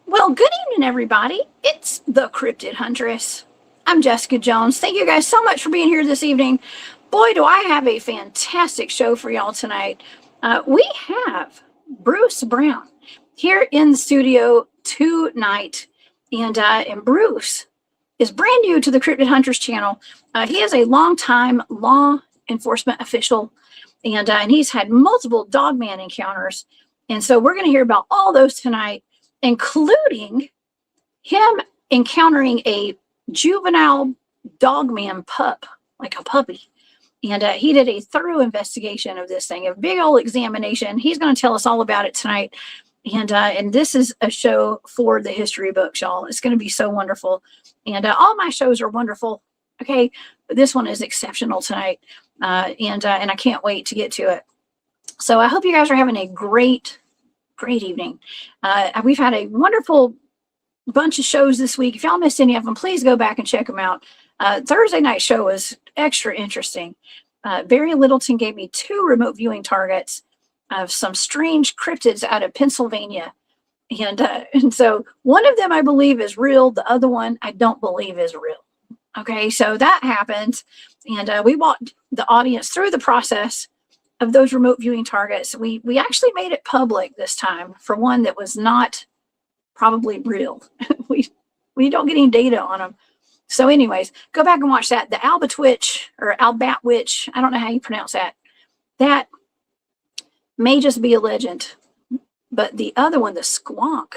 Well, good evening, everybody. It's the Cryptid Huntress. I'm Jessica Jones. Thank you guys so much for being here this evening. Boy, do I have a fantastic show for y'all tonight. We have Bruce Brown here in the studio tonight. And Bruce is brand new to the Cryptid Huntress channel. He is a longtime law enforcement official, and he's had multiple Dogman encounters. And so we're going to hear about all those tonight, including him encountering a juvenile Dogman pup, like a puppy. And he did a thorough investigation of this thing, a big old examination. He's going to tell us all about it tonight. And this is a show for the history books, y'all. It's going to be so wonderful. And all my shows are wonderful, okay? But this one is exceptional tonight. And I can't wait to get to it. So I hope you guys are having a great evening. We've had a wonderful bunch of shows this week. If y'all missed any of them, please go back and check them out. Thursday night show was extra interesting. Barry Littleton gave me 2 remote viewing targets of some strange cryptids out of Pennsylvania. And so one of them I believe is real. The other one I don't believe is real. Okay, so that happened. And we walked the audience through the process of those remote viewing targets. We actually made it public this time for one that was not probably real. we don't get any data on them. So anyways, go back and watch that. The Albatwitch or Albatwitch, I don't know how you pronounce that. That may just be a legend. But the other one, the Squonk,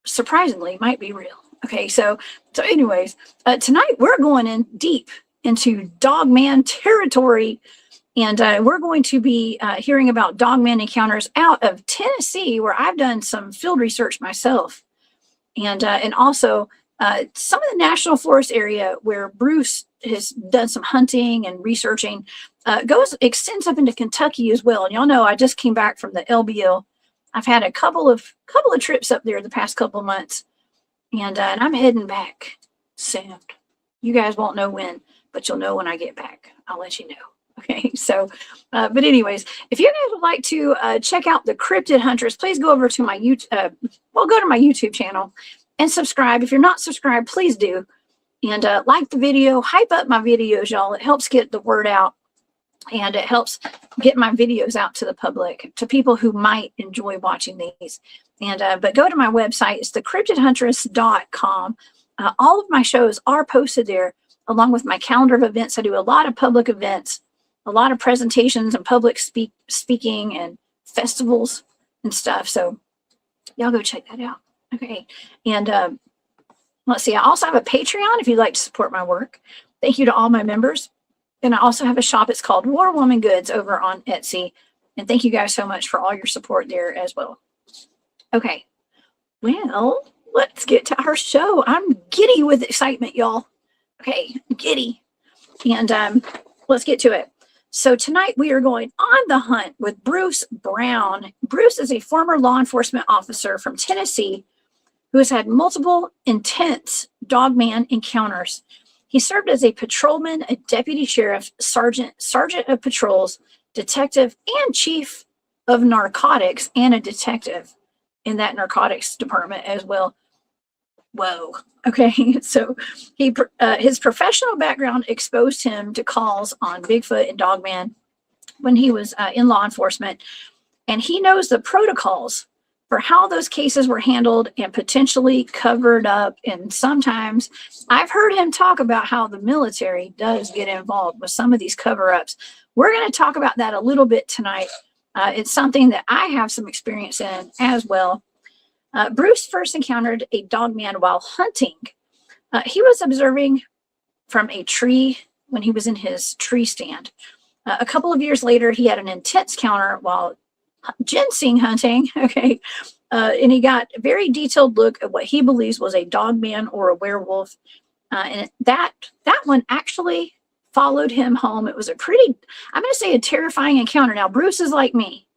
surprisingly might be real. Okay, so anyways, tonight we're going in deep into Dogman territory. And we're going to be hearing about Dogman encounters out of Tennessee, where I've done some field research myself. And also some of the National Forest area where Bruce has done some hunting and researching, extends up into Kentucky as well. And y'all know I just came back from the LBL. I've had a couple of trips up there the past couple of months. And I'm heading back soon. You guys won't know when, but you'll know when I get back. I'll let you know. Okay, so, but anyways, if you guys would like to check out the Cryptid Huntress, please go over to my YouTube, go to my YouTube channel and subscribe. If you're not subscribed, please do. And like the video, hype up my videos, y'all. It helps get the word out, and it helps get my videos out to the public, to people who might enjoy watching these. And but go to my website. It's thecryptidhuntress.com. All of my shows are posted there, along with my calendar of events. I do a lot of public events, a lot of presentations and public speaking and festivals and stuff. So y'all go check that out. Okay. And let's see, I also have a Patreon if you'd like to support my work. Thank you to all my members. And I also have a shop. It's called War Woman Goods over on Etsy. And thank you guys so much for all your support there as well. Okay. Well, let's get to our show. I'm giddy with excitement, y'all. Okay, giddy. And let's get to it. So tonight we are going on the hunt with Bruce Brown. Bruce is a former law enforcement officer from Tennessee who has had multiple intense Dogman encounters. He served as a patrolman, a deputy sheriff, sergeant of patrols, detective, and chief of narcotics, and a detective in that narcotics department as well. Whoa. Okay, so his professional background exposed him to calls on Bigfoot and Dogman when he was in law enforcement, and he knows the protocols for how those cases were handled and potentially covered up. And sometimes I've heard him talk about how the military does get involved with some of these cover-ups. We're going to talk about that a little bit tonight. It's something that I have some experience in as well. Bruce first encountered a dogman while hunting. He was observing from a tree when he was in his tree stand. A couple of years later, he had an intense encounter while ginseng hunting, okay, and he got a very detailed look at what he believes was a dogman or a werewolf, and that one actually followed him home. It was a pretty, I'm going to say, a terrifying encounter. Now, Bruce is like me.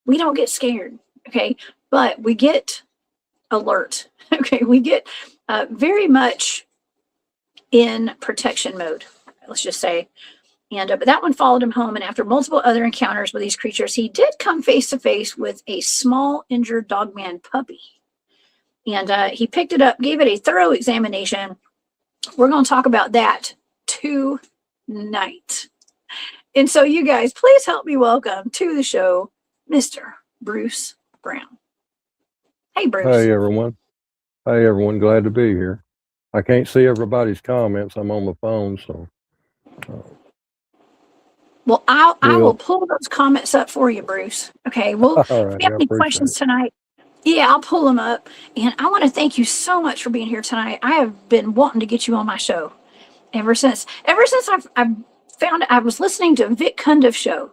We don't get scared, okay, but we get alert, okay? We get very much in protection mode, let's just say. And but that one followed him home, and after multiple other encounters with these creatures, he did come face to face with a small injured dogman puppy. And he picked it up, gave it a thorough examination. We're going to talk about that tonight. And so you guys, please help me welcome to the show, Mr. Bruce Brown. Hey, Bruce. Hey, everyone. Hey, everyone. Glad to be here. I can't see everybody's comments. I'm on the phone, so... Well, I will pull those comments up for you, Bruce. Okay. Well, if you have any questions tonight, yeah, I'll pull them up. And I want to thank you so much for being here tonight. I have been wanting to get you on my show ever since I've found I was listening to Vic Cundiff's show,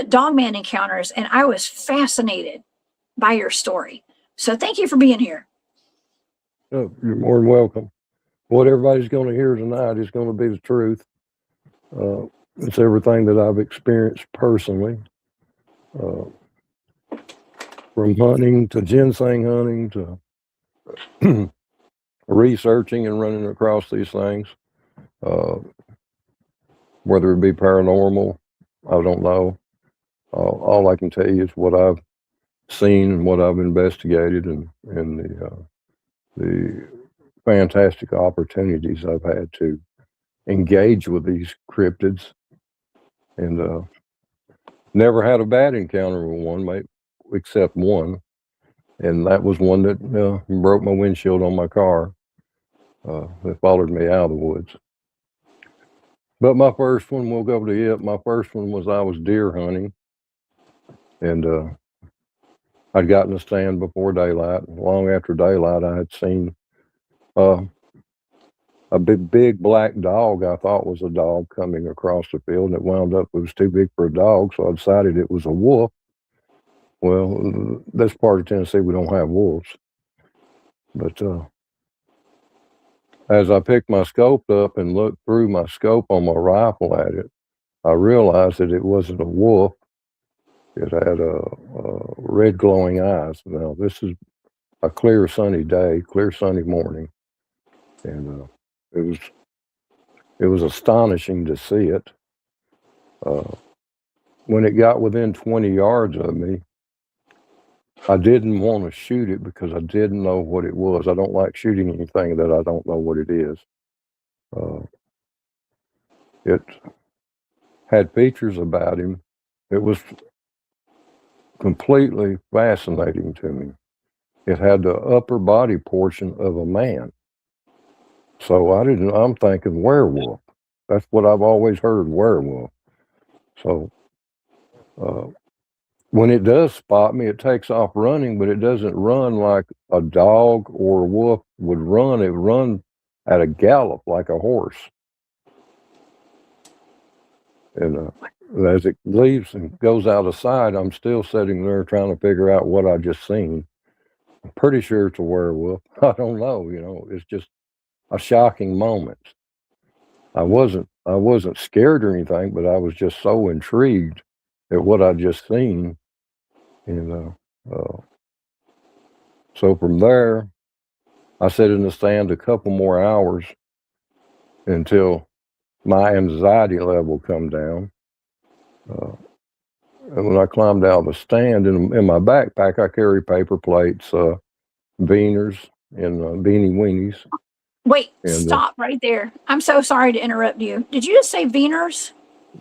Dogman Encounters, and I was fascinated by your story. So thank you for being here. Oh, you're more than welcome. What everybody's going to hear tonight is going to be the truth. It's everything that I've experienced personally, from hunting to ginseng hunting to researching and running across these things. Whether it be paranormal, I don't know. All I can tell you is what I've seen and what I've investigated, and the fantastic opportunities I've had to engage with these cryptids. And never had a bad encounter with one, except one. And that was one that broke my windshield on my car. That followed me out of the woods. But my first one, we'll go to it. My first one was I was deer hunting. And I'd gotten a stand before daylight. And long after daylight, I had seen a big black dog I thought was a dog coming across the field, and it wound up, it was too big for a dog, so I decided it was a wolf. Well, this part of Tennessee, we don't have wolves. But as I picked my scope up and looked through my scope on my rifle at it, I realized that it wasn't a wolf. It had red glowing eyes. Now, this is a clear sunny day, clear sunny morning. And it was astonishing to see it. When it got within 20 yards of me, I didn't want to shoot it because I didn't know what it was. I don't like shooting anything that I don't know what it is. It had features about him. It was completely fascinating to me. It had the upper body portion of a man. So I'm thinking werewolf. That's what I've always heard, werewolf. So when it does spot me, it takes off running, but it doesn't run like a dog or a wolf would run. It would run at a gallop like a horse. And as it leaves and goes out of sight, I'm still sitting there trying to figure out what I just seen. I'm pretty sure it's a werewolf. I don't know, it's just a shocking moment. I wasn't scared or anything, but I was just so intrigued at what I'd just seen. And so from there, I sat in the stand a couple more hours until my anxiety level come down. And when I climbed out of the stand, in my backpack, I carry paper plates, beaners, and beanie weenies. Wait, stop right there. I'm so sorry to interrupt you. Did you just say beaners?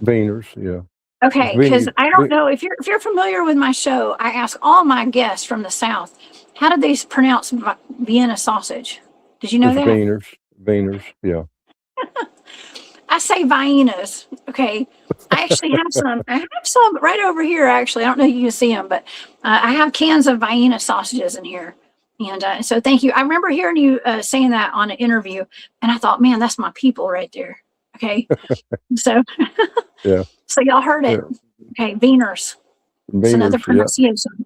Beaners, yeah. Okay, because Beanie, I don't know if you're familiar with my show. I ask all my guests from the South, how did they pronounce Vienna sausage? Did you know it's that? Wieners, yeah. I say Viennas. Okay, I actually have some. I have some right over here. Actually, I don't know if you can see them, but I have cans of Vienna sausages in here. And so, thank you. I remember hearing you saying that on an interview, and I thought, man, that's my people right there. Okay, so Yeah, so y'all heard it. yeah. Okay, Wieners. It's another Wieners, yeah. pronunciation.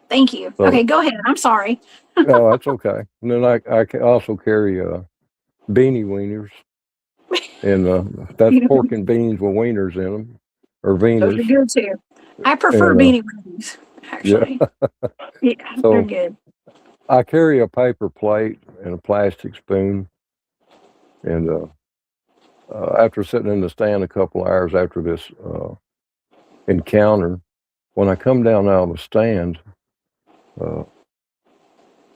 Thank you. So, Okay, go ahead. I'm sorry. no, that's okay. And then I also carry beanie wieners, and that's You know, pork and beans with wieners in them, or those wieners. are good too. I prefer And beanie weenies, yeah, actually. Yeah, they're so good. I carry a paper plate and a plastic spoon. And after sitting in the stand a couple hours after this encounter, when I come down out of the stand, uh,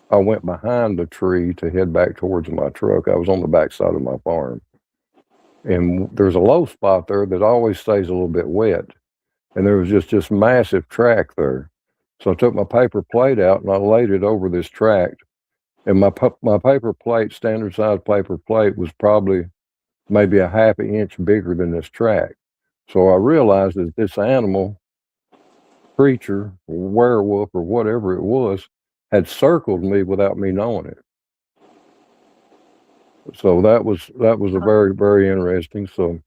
I went behind the tree to head back towards my truck. I was on the back side of my farm. And there's a low spot there that always stays a little bit wet. And there was just massive track there. So I took my paper plate out and I laid it over this track. And my paper plate, standard size paper plate, was probably maybe a half an inch bigger than this track. So I realized that this animal, creature, werewolf, or whatever it was, had circled me without me knowing it. So that was a very, very interesting. So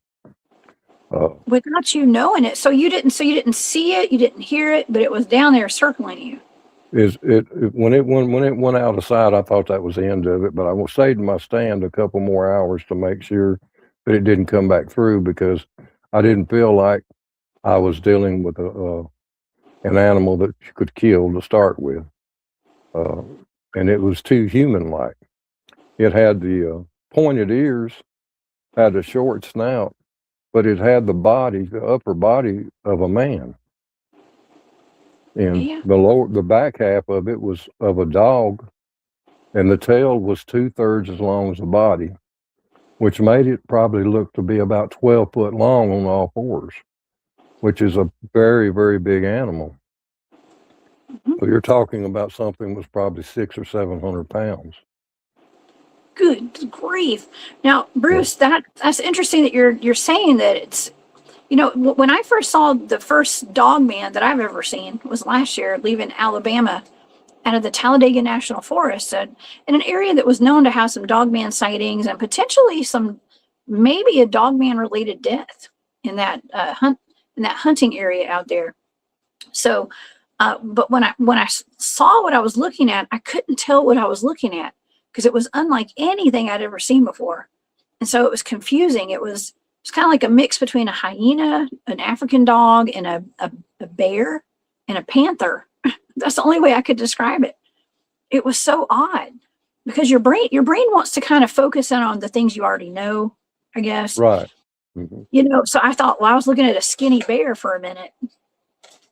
Without you knowing it, so you didn't see it, you didn't hear it, but it was down there circling you. when it went out of sight, I thought that was the end of it. But I stayed in my stand a couple more hours to make sure that it didn't come back through, because I didn't feel like I was dealing with an animal that you could kill to start with, and it was too human-like. It had the pointed ears, had a short snout, but it had the upper body of a man, and Yeah. the back half of it was of a dog, and the tail was 2/3 as long as the body, which made it probably look to be about 12 foot long on all fours, which is a very, very big animal. Mhm. So you're talking about something that was probably 600 or 700 pounds. Good grief. Now, Yeah. Bruce, that's interesting that you're saying that it's, when I first saw the first Dogman that I've ever seen was last year leaving Alabama out of the Talladega National Forest, and in an area that was known to have some Dogman sightings and potentially maybe a Dogman related death in that hunting area out there. So, but when I saw what I was looking at, I couldn't tell what I was looking at because it was unlike anything I'd ever seen before, and so it was confusing. It was kind of like a mix between a hyena, an African dog, and a bear and a panther. That's the only way I could describe it. It was so odd because your brain wants to kind of focus in on the things you already know, I guess. Right. Hmm. So I thought, well, I was looking at a skinny bear for a minute,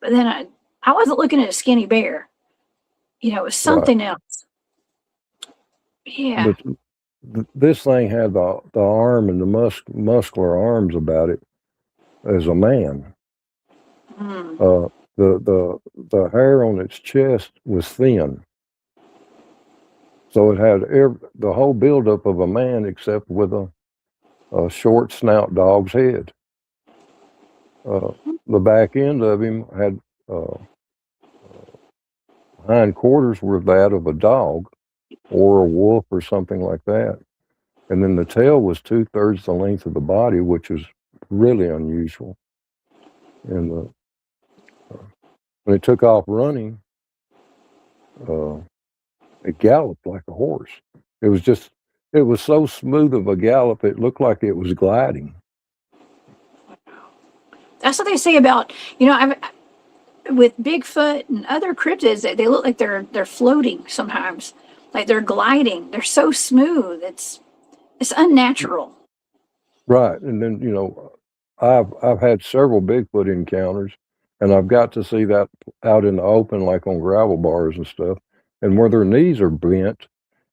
but then I wasn't looking at a skinny bear. It was Right. something else. Yeah. But this thing had the arm and the muscular arms about it as a man. Mm. The hair on its chest was thin, so it had the whole buildup of a man, except with a short snout dog's head. The back end of him had hind quarters were that of a dog or a wolf or something like that, and then the tail was 2/3 the length of the body, which is really unusual. And when it took off running, uh, it galloped like a horse. It was just, it was so smooth of a gallop, it looked like it was gliding. That's what they say about, with Bigfoot and other cryptids, they look like they're floating sometimes, like they're gliding. They're so smooth. It's unnatural. Right. And then, I've had several Bigfoot encounters, and I've got to see that out in the open, like on gravel bars and stuff, and where their knees are bent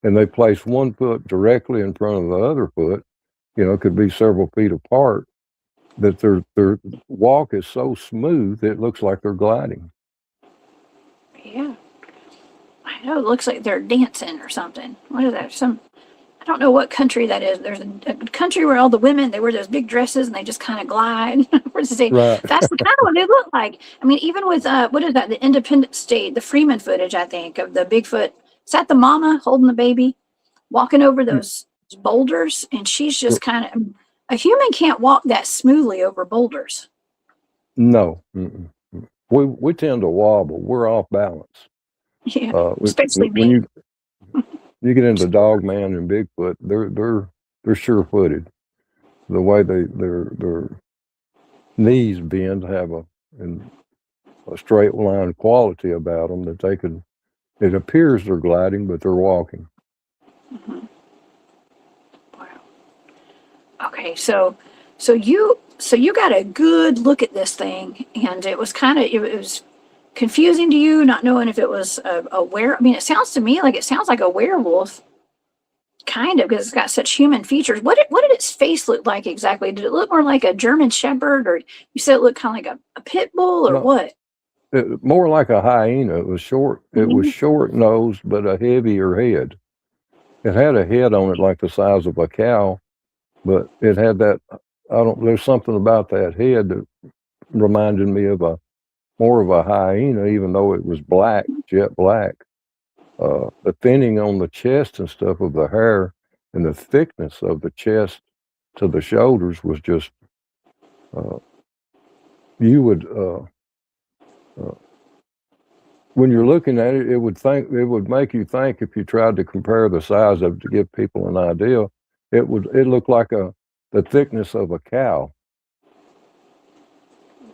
and they place one foot directly in front of the other foot, it could be several feet apart. that their walk is so smooth it looks like they're gliding. Yeah. I know. It looks like they're dancing or something. What is that? I don't know what country that is. There's a country where all the women, they wear those big dresses and they just kind of glide. That's the Right. kind of what they look like. I mean, even with, what is that? The Independence State, the Freeman footage, I think, of the Bigfoot. Is that the mama holding the baby, walking over those boulders? And she's just kind of, a human can't walk that smoothly over boulders. No. We tend to wobble. We're off balance. Yeah, especially when me. you get into Dogman and Bigfoot, they're sure-footed. The way their knees bend have a straight line quality about them that they can. It appears they're gliding, but they're walking. Mm-hmm. Wow. Okay, so you got a good look at this thing, and it was confusing to you, not knowing if it was a were. I mean, it sounds like a werewolf, kind of, because it's got such human features. What did its face look like exactly? Did it look more like a German Shepherd, or you said it looked kind of like a pit bull, or No, what? more like a hyena. It was short. It was Mm-hmm. short-nosed, but a heavier head. It had a head on it like the size of a cow, but it had that. There's something about that head that reminded me of more of a hyena, even though it was black, jet black. The thinning on the chest and stuff of the hair and the thickness of the chest to the shoulders was just, uh, you would, when you're looking at it, it would make you think, if you tried to compare the size of it to give people an idea, it looked like the thickness of a cow.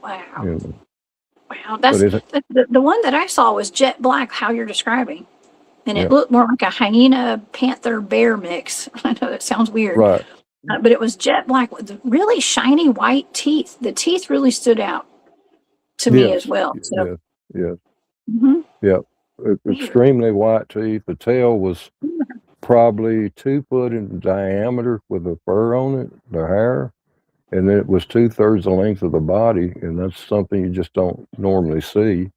Wow. You know. Wow, But the one that I saw was jet black, how you're describing. And it yeah, looked more like a hyena, panther, bear mix. I know that sounds weird, right. but it was jet black with really shiny white teeth. The teeth really stood out to me as Yes, well. So, yes, yes, mhm, yeah. weird. Extremely white teeth. The tail was probably 2 foot in diameter with the fur on it, the hair, and it was 2/3 the length of the body, and that's something you just don't normally see.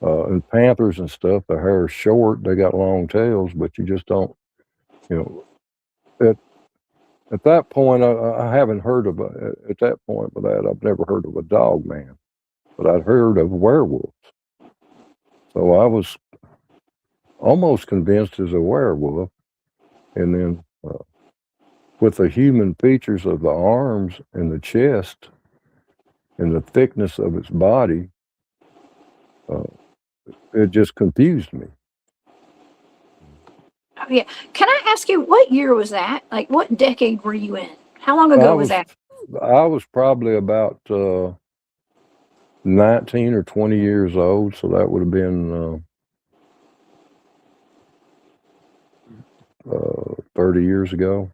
And panthers and stuff, the hair is short, they got long tails, but you just don't, you know, at that point, I haven't heard of at that point with that, I've never heard of a dog man, but I'd heard of werewolves. So I was almost convinced as a werewolf, and then with the human features of the arms and the chest and the thickness of its body, uh, it just confused me. Oh, yeah. Can I ask you, what year was that? Like, what decade were you in? How long I ago was was that? I was probably about 19 or 20 years old, so that would have been 30 years ago.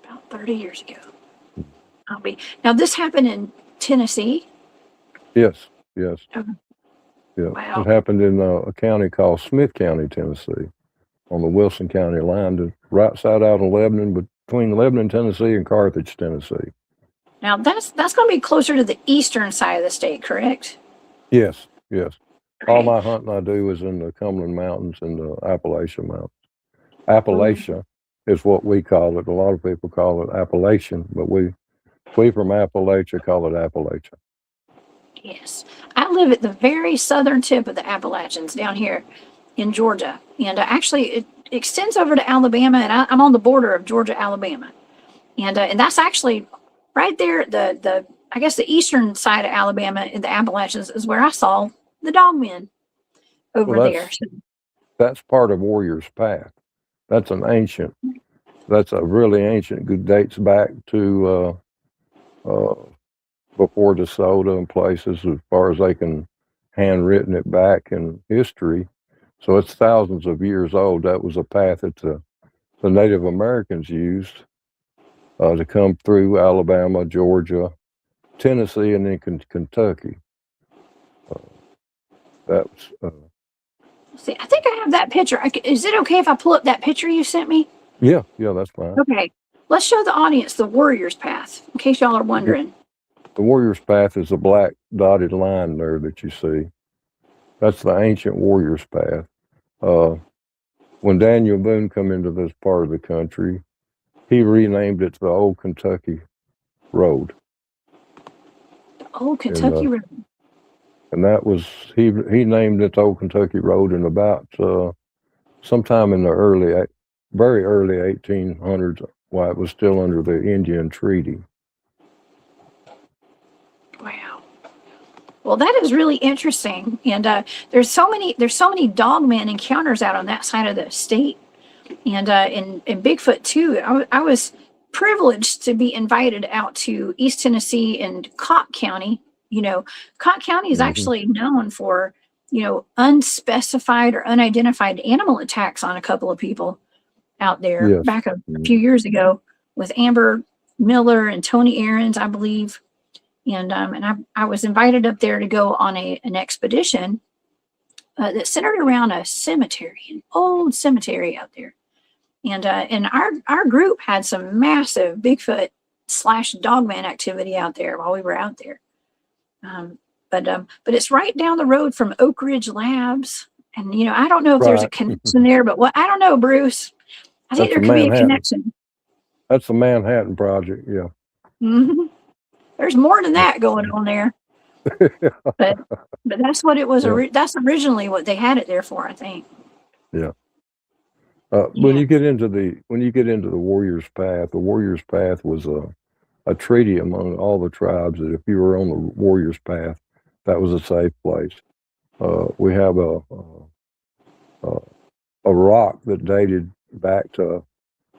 About 30 years ago. Now, this happened in Tennessee? Yes, yes, Oh, yeah. It wow. happened in a county called Smith County, Tennessee, on the Wilson County line, right side out of Lebanon, between Lebanon, Tennessee, and Carthage, Tennessee. Now, that's going to be closer to the eastern side of the state, correct? Yes, yes. All Okay. my hunting I do is in the Cumberland Mountains and the Appalachian Mountains. Ooh, Appalachia is what we call it. A lot of people call it Appalachian, but we from Appalachia call it Appalachia. yes. I live at the very southern tip of the Appalachians down here in Georgia. And actually, it extends over to Alabama, and I'm on the border of Georgia, Alabama. And that's actually right there, I guess the eastern side of Alabama in the Appalachians is where I saw the dogmen over Well, there. So, that's part of Warrior's Path. That's that's a really ancient, good dates back to before DeSoto and places, as far as they can handwritten it back in history. So it's thousands of years old. That was a path that the Native Americans used to come through Alabama, Georgia, Tennessee, and then Kentucky. That was, see, I think I have that picture. Is it okay if I pull up that picture you sent me? yeah, that's fine. Okay. Let's show the audience the warrior's path, in case y'all are Yeah, wondering. The warrior's path is the black dotted line there that you see. That's the ancient warrior's path. When Daniel Boone come into this part of the country, he renamed it the Old Kentucky Road. Old Kentucky Road. And that was, he named it the Old Kentucky Road in about sometime in the very early 1800s, while it was still under the Indian Treaty. Wow. Well, that is really interesting, and there's so many Dogman encounters out on that side of the state, and in Bigfoot too. I was privileged to be invited out to East Tennessee and Cocke County. Cocke County is actually known for unspecified or unidentified animal attacks on a couple of people out there. Yes. Back a few years ago with Amber Miller and Tony Aarons, I believe. And I was invited up there to go on an expedition that centered around a cemetery, an old cemetery out there. And our group had some massive Bigfoot / Dogman activity out there while we were out there. But it's right down the road from Oak Ridge Labs. And, I don't know if there's a connection there, but I don't know, Bruce. I think there could be a connection. That's the Manhattan Project, yeah. Mm-hmm. There's more than that going on there, but that's what it was. Yeah. That's originally what they had it there for, I think. Yeah. When you get into the warrior's path, the warrior's path was a treaty among all the tribes that if you were on the warrior's path, that was a safe place. We have a rock that dated back to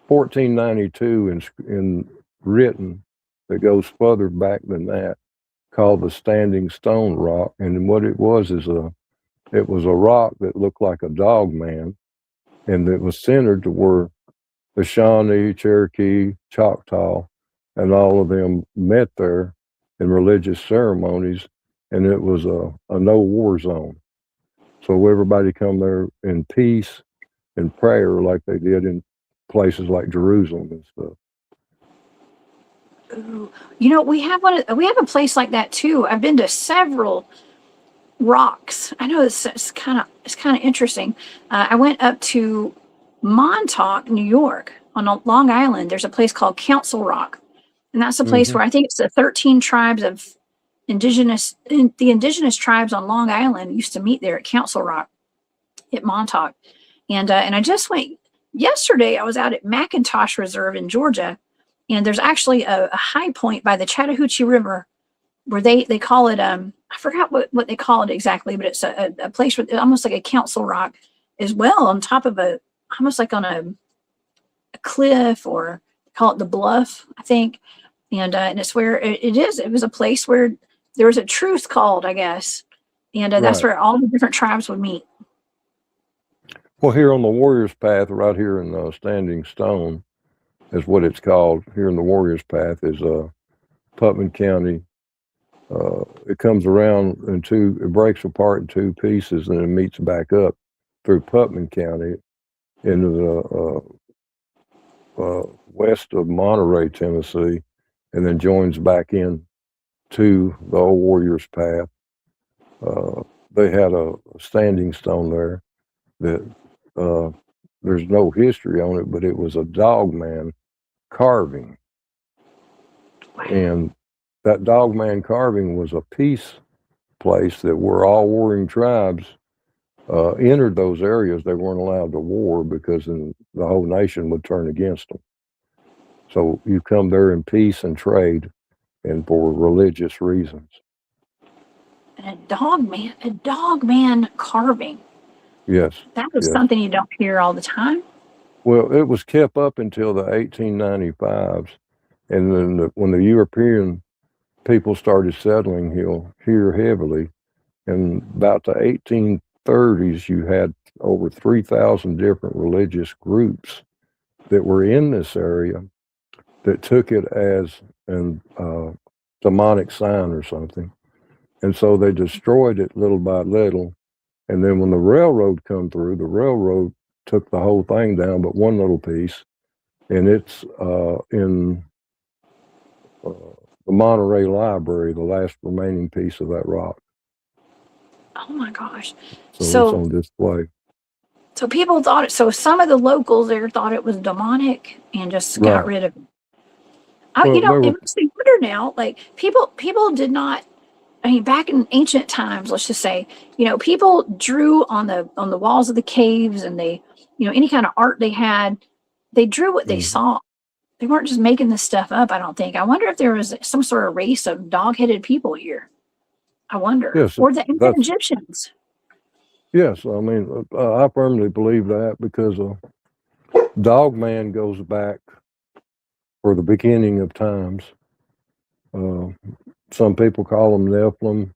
1492 in written, that goes further back than that, called the Standing Stone Rock. And what it was is it was a rock that looked like a dog man, and it was centered to where the Shawnee, Cherokee, Choctaw, and all of them met there in religious ceremonies, and it was a no war zone. So everybody come there in peace and prayer like they did in places like Jerusalem and stuff. Ooh. We have a place like that too. I've been to several rocks. I know it's kind of interesting. I went up to Montauk, New York, on Long Island. There's a place called Council Rock, and that's a place where I think it's the 13 tribes of the indigenous tribes on Long Island used to meet there at Council Rock at Montauk. And I just went yesterday. I was out at McIntosh Reserve in Georgia. And there's actually a high point by the Chattahoochee River where they call it, I forgot what they call it exactly, but it's a place where almost like a council rock as well, on top of almost like on a cliff, or call it the bluff, I think. And it's where it was a place where there was a truce called, I guess. And that's where all the different tribes would meet. Well, here on the Warrior's Path, right here in Standing Stone, is what it's called here in the Warrior's Path, is Putnam County. It comes around it breaks apart in two pieces, and it meets back up through Putnam County into the west of Monterey, Tennessee, and then joins back in to the old Warrior's Path. They had a standing stone there that there's no history on it, but it was a Dogman carving. And that Dogman carving was a peace place that where all warring tribes entered those areas. They weren't allowed to war because then the whole nation would turn against them. So you come there in peace and trade and for religious reasons. And a Dogman carving. Yes. That was something you don't hear all the time. Well, it was kept up until the 1895s. And then when the European people started settling here heavily, in about the 1830s, you had over 3,000 different religious groups that were in this area that took it as a demonic sign or something. And so they destroyed it little by little. And then when the railroad come through, the railroad took the whole thing down, but one little piece. And it's in the the Monterey Library, the last remaining piece of that rock. Oh my gosh. So it's So on display. so people thought it. So some of the locals there thought it was demonic and just got Right. rid of it. Well, You know, there it were, makes me wonder now. Like people did not. I mean, back in ancient times, let's just say, you know, people drew on the walls of the caves, and they, you know, any kind of art they had, they drew what they mhm. saw. They weren't just making this stuff up. I don't think. I wonder if there was some sort of race of dog-headed people here. I wonder, Yes, or the ancient that's Egyptians. yes. I mean, I firmly believe that because Dogman goes back for the beginning of times. Uh, some people call them Nephilim,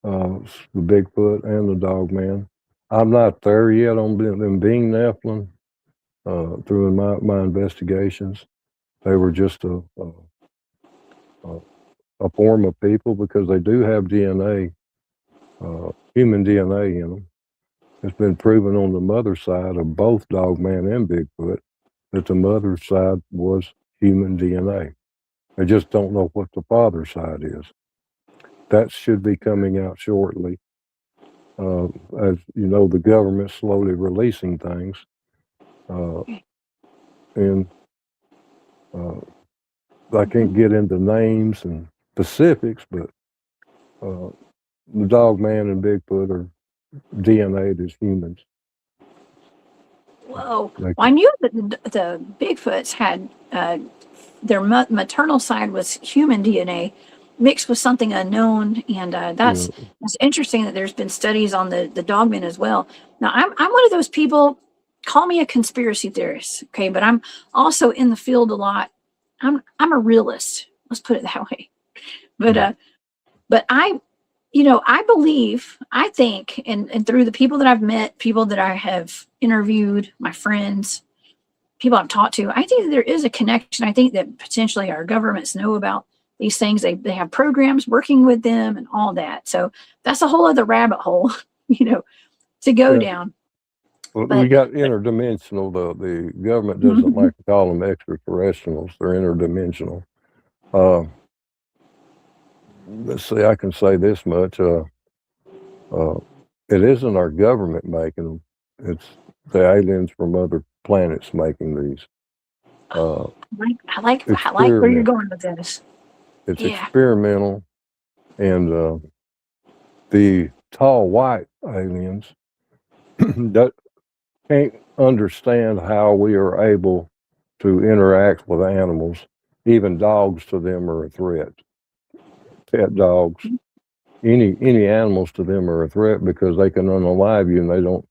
the Bigfoot and the Dogman. I'm not there yet on them being Nephilim. Through my investigations, they were just a form of people because they do have DNA, human DNA in them. It's been proven on the mother side of both Dogman and Bigfoot that the mother side was human DNA. They just don't know what the father side is. That should be coming out shortly. As you know, the government's slowly releasing things. And I can't get into names and specifics, but the Dogman and Bigfoot are DNA'd as humans. Whoa! Like, Well, I knew that the Bigfoots had their maternal side was human DNA mixed with something unknown, and that's you it's interesting that there's been studies on the dogmen as well. Now, I'm one of those people. Call me a conspiracy theorist, okay? But I'm also in the field a lot. I'm a realist. Let's put it that way. But know, but I, you know, I believe, I think, and through the people that I've met, people that I have interviewed, my friends, people I've talked to, I think that there is a connection. I think that potentially our governments know about these things. They have programs working with them and all that. So that's a whole other rabbit hole, you know, to go yeah. down. Well, we But, got interdimensional. The government doesn't like to call them extraterrestrials. They're interdimensional. Let's see. I can say this much. It isn't our government making them. It's the aliens from other planets making these. I like where you're Experiment. going with this. It's Yeah. experimental, and the tall white aliens that can't understand how we are able to interact with animals. Even dogs to them are a threat. Pet dogs, any animals to them are a threat because they can unalive you, and they don't.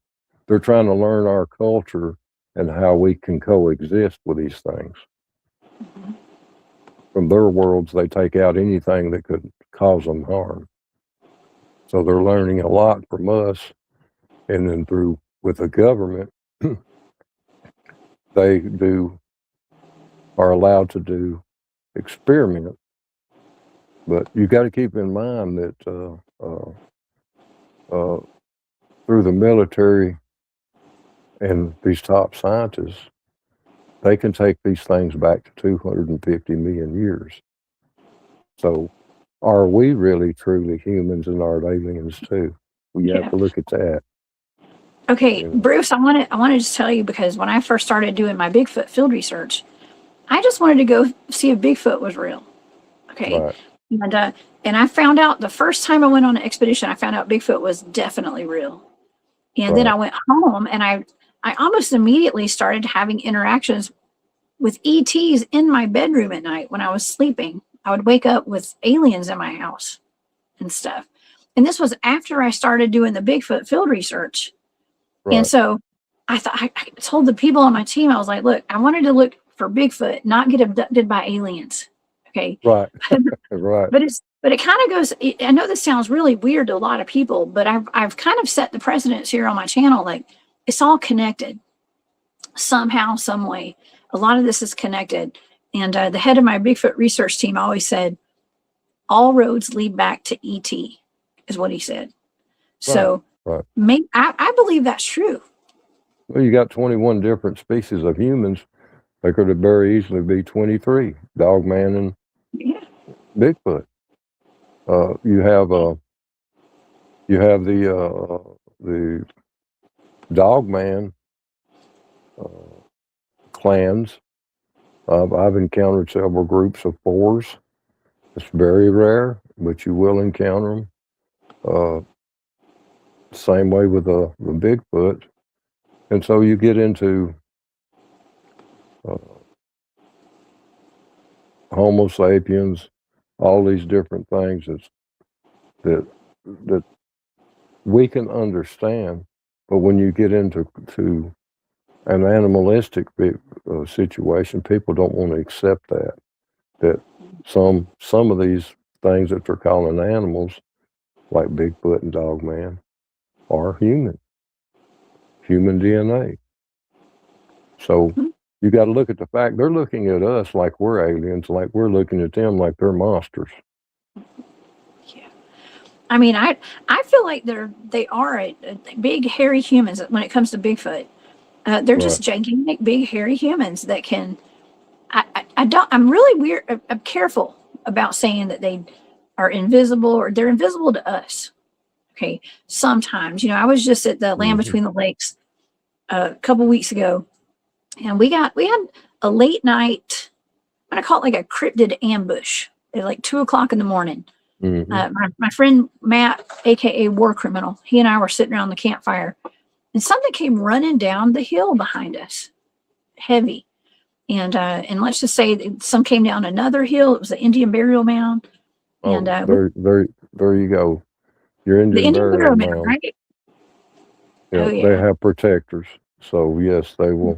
They're trying to learn our culture and how we can coexist with these things. Mhm. From their worlds, they take out anything that could cause them harm. So they're learning a lot from us, and then through with the government, they are allowed to do experiments. But you got to keep in mind that through the military and these top scientists, they can take these things back to 250 million years. So, are we really truly humans and are aliens too? We have Yeah. to look at that. Okay, You know, Bruce, I want to just tell you, because when I first started doing my Bigfoot field research, I just wanted to go see if Bigfoot was real. Okay. right, And and I found out the first time I went on an expedition, I found out Bigfoot was definitely real. And then I right, went home, and I almost immediately started having interactions with ETs in my bedroom at night when I was sleeping. I would wake up with aliens in my house and stuff. And this was after I started doing the Bigfoot field research. And right, so I told the people on my team, I was like, look, I wanted to look for Bigfoot, not get abducted by aliens. Okay. right, right, But it kind of goes, I know this sounds really weird to a lot of people, but I've kind of set the precedence here on my channel. Like, it's all connected somehow, some way. A lot of this is connected. And the head of my Bigfoot research team always said, all roads lead back to ET, is what he said. right, So right. I believe that's true. Well, you got 21 different species of humans. There could have very easily be 23 dogman and Yeah. Bigfoot. You have the Dogman clans. I've encountered several groups of fours. It's very rare, but you will encounter them. Same way with the Bigfoot. And so you get into Homo sapiens, all these different things that we can understand. But when you get into an animalistic situation, people don't want to accept that some of these things that they're calling animals, like Bigfoot and Dogman, are human DNA. So you got to look at the fact they're looking at us like we're aliens, like we're looking at them like they're monsters. Yeah. I mean, I feel like they are big hairy humans when it comes to Bigfoot. They're just gigantic, big hairy humans that can. I'm really weird. I'm careful about saying that they are invisible or they're invisible to us. Okay, sometimes I was just at the Land Between the Lakes a couple weeks ago, and we had a late night. I'm gonna call it like a cryptid ambush at like 2 o'clock in the morning. My friend Matt, aka War Criminal, he and I were sitting around the campfire, and something came running down the hill behind us, heavy. And let's just say some came down another hill. It was the Indian burial mound. And there you go. Your Indian burial mound, right? Yeah, they have protectors. So yes, they will.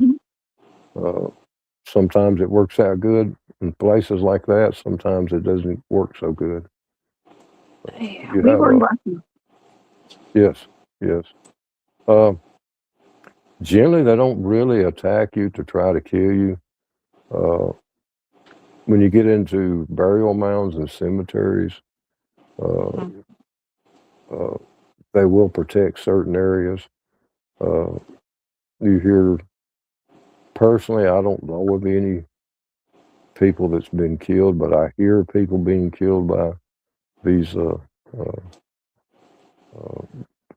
Sometimes it works out good in places like that. Sometimes it doesn't work so good. Yeah, we were lucky. Yes. Generally, they don't really attack you to try to kill you. When you get into burial mounds and cemeteries, they will protect certain areas. You hear, personally, I don't know of any people that's been killed, but I hear people being killed by these, for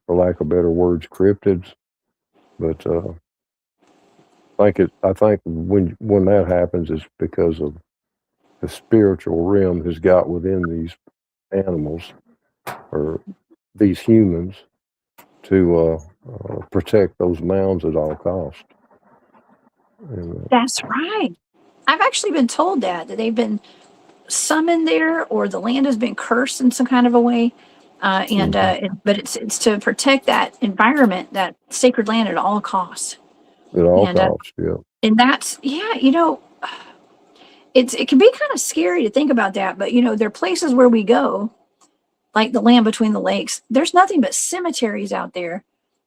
lack of better words, cryptids. But I think when that happens, it's because of the spiritual realm has got within these animals or these humans to protect those mounds at all costs. That's right. I've actually been told that they've been summoned there, or the land has been cursed in some kind of a way. But it's to protect that environment, that sacred land, at all costs. At all costs, yeah. And that's it can be kind of scary to think about that. But there are places where we go, like the Land Between the Lakes. There's nothing but cemeteries out there,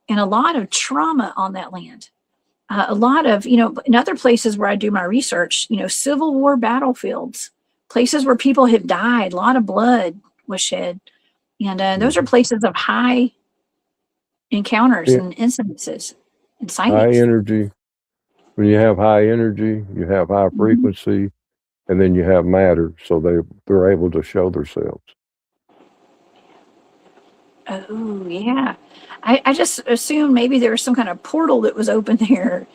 and a lot of trauma on that land. A lot of in other places where I do my research, Civil War battlefields, places where people have died, a lot of blood was shed, and those are places of high encounters and incidences and sightings. High energy. When you have high energy, you have high frequency, and then you have matter, so they're able to show themselves. Oh yeah, I just assumed maybe there was some kind of portal that was open there,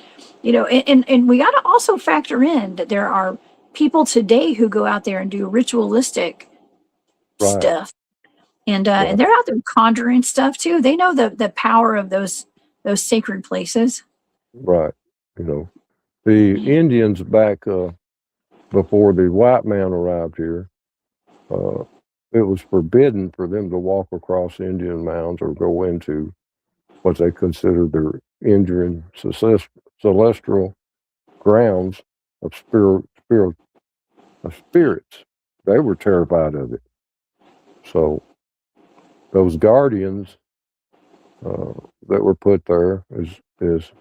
and we got to also factor in that there are people today who go out there and do ritualistic stuff, and they're out there conjuring stuff too. They know the power of those sacred places. Right. The Indians back before the white man arrived here, it was forbidden for them to walk across Indian mounds or go into what they considered their Indian celestial grounds of spirits. They were terrified of it. So those guardians that were put there is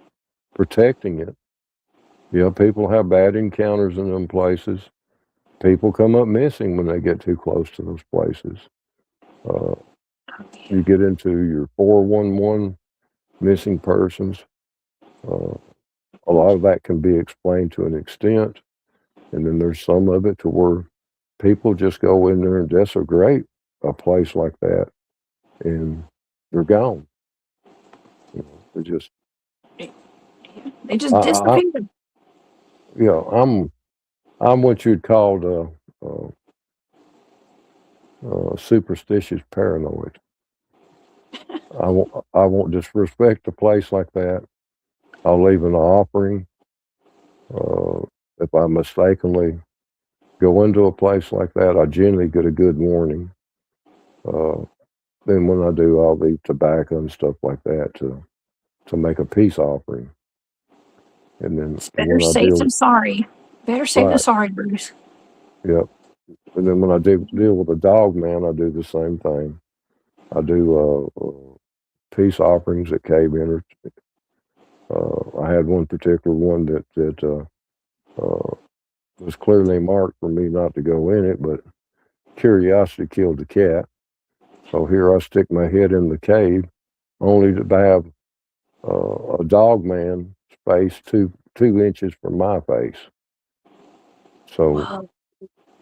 protecting it. People have bad encounters in them places. People come up missing when they get too close to those places. You get into your 411 missing persons. A lot of that can be explained to an extent, and then there's some of it to where people just go in there and desecrate a place like that, and they're gone. They just, They just I, disappear. I'm what you'd call the superstitious paranoid. I won't disrespect a place like that. I'll leave an offering. If I mistakenly go into a place like that, I generally get a good warning. Then when I do, I'll leave tobacco and stuff like that to make a peace offering. And then It's better when I safe deal, than sorry. Better safe than right, sorry, Bruce. yep. And then when I deal with a dog man, I do the same thing. I do peace offerings at cave in. I had one particular one that was clearly marked for me not to go in it, but curiosity killed the cat. So here I stick my head in the cave, only to have a dog man space 2 inches from my face. So Whoa.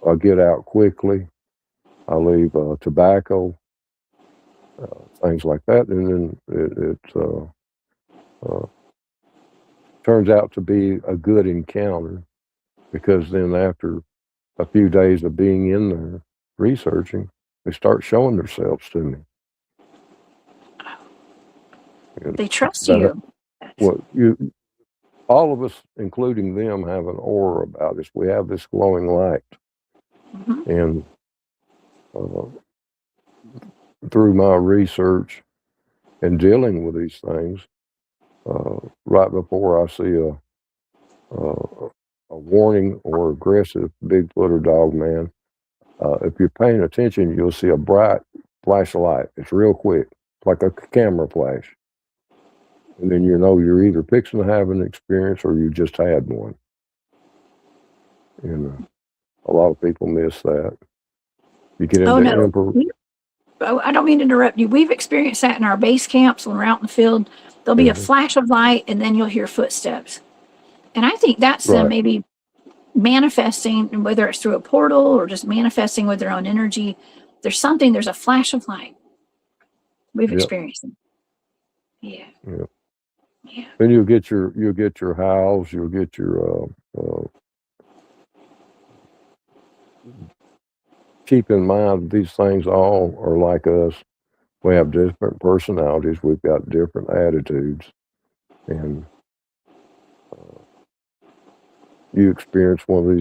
I get out quickly. I leave tobacco, things like that, and then it turns out to be a good encounter, because then after a few days of being in there researching, they start showing themselves to me. And They trust that you. what you all of us, including them, have an aura about us. We have this glowing light, Mm-hmm. and uh, through my research and dealing with these things, right before I see a warning or aggressive Bigfoot or Dogman, if you're paying attention, you'll see a bright flash of light. It's real quick, like a camera flash. And then you know you're either fixing to have an experience or you just had one. And a lot of people miss that. You get Oh into no. emperor. Oh, I don't mean to interrupt you. We've experienced that in our base camps when we're out in the field. There'll be a Mhm. flash of light and then you'll hear footsteps. And I think that's them Right. maybe manifesting, whether it's through a portal or just manifesting with their own energy. There's a flash of light. We've Yep. experienced it. Yeah. Yep. Yeah. Then you'll get your howls. You'll get your keep in mind these things all are like us. We have different personalities. We've got different attitudes, and you experience one of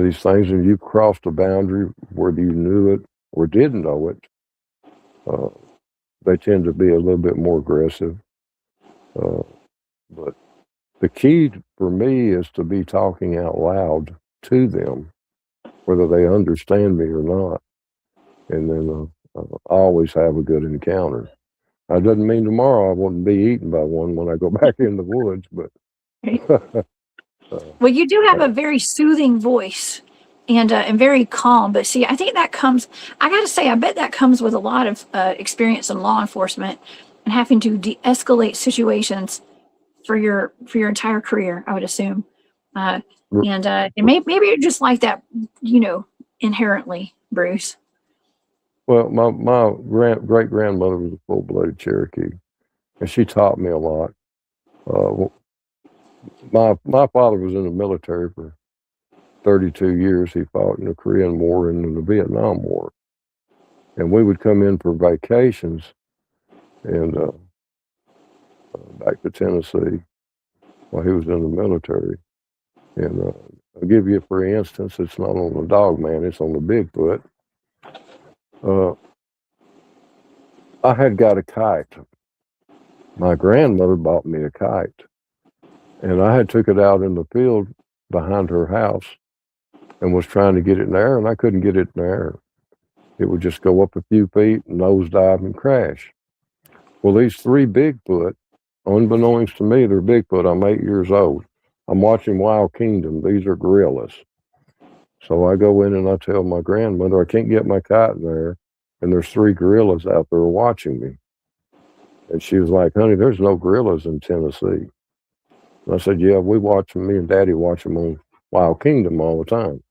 these things, and you crossed a boundary, whether you knew it or didn't know it. Uh, they tend to be a little bit more aggressive. But the key for me is to be talking out loud to them, whether they understand me or not. And then I always have a good encounter. That doesn't mean tomorrow I wouldn't be eaten by one when I go back in the woods, but Well, you do have a uh, very soothing voice and very calm. But see, I think that comes. I got to say, I bet that comes with a lot of experience in law enforcement and having to de-escalate situations for your entire career. I would assume, uh, r- and maybe you're just like that, inherently, Bruce. well, my great grandmother was a full blooded Cherokee, and she taught me a lot. Uh, my father was in the military for 32 years. He fought in the Korean War and in the Vietnam War, and we would come in for vacations and back to Tennessee while he was in the military. And I'll give you, for instance, it's not on the Dogman, it's on the Bigfoot. Uh, I had got a kite. My grandmother bought me a kite, and I had took it out in the field behind her house and was trying to get it in the air, and I couldn't get it in the air. It would just go up a few feet, nosedive, and crash. Well, these three Bigfoot, unbeknownst to me, they're Bigfoot. I'm 8 years old. I'm watching Wild Kingdom. These are gorillas. So I go in and I tell my grandmother I can't get my kite in there, and there's three gorillas out there watching me. And she was like, "Honey, there's no gorillas in Tennessee." And I said, "Yeah, we watch them. Me and Daddy watch them on Wild Kingdom all the time."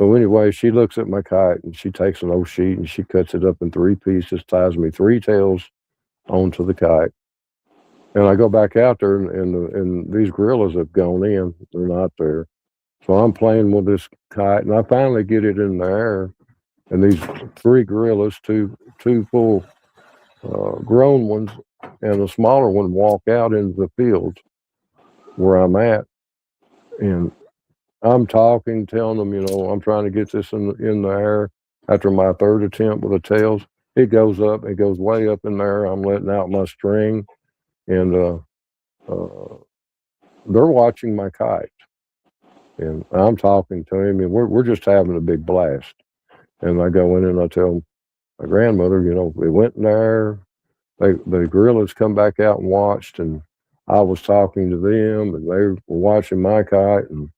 So anyway, she looks at my kite and she takes an old sheet and she cuts it up in 3 pieces, ties me 3 tails onto the kite. And I go back out there and these gorillas have gone in. They're not there. So I'm playing with this kite and I finally get it in the air. And these 3 gorillas, two full grown ones and a smaller one, walk out into the fields where I'm at. And I'm talking, telling them, I'm trying to get this in the air. After my 3rd attempt with the tails, it goes up. It goes way up in there. I'm letting out my string, and they're watching my kite. And I'm talking to him, and we're just having a big blast. And I go in and I tell my grandmother, we went in there. The gorillas come back out and watched, and I was talking to them, and they were watching my kite, and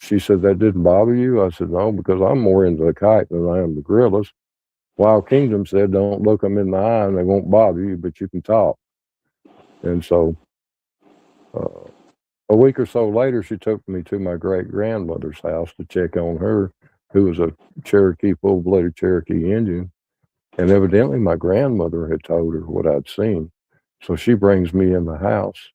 she said, that didn't bother you? I said, no, because I'm more into the kite than I am the gorillas. Wild Kingdom said, don't look them in the eye and they won't bother you, but you can talk. And so a week or so later, she took me to my great-grandmother's house to check on her, who was a Cherokee, full-blooded Cherokee Indian. And evidently my grandmother had told her what I'd seen. So she brings me in the house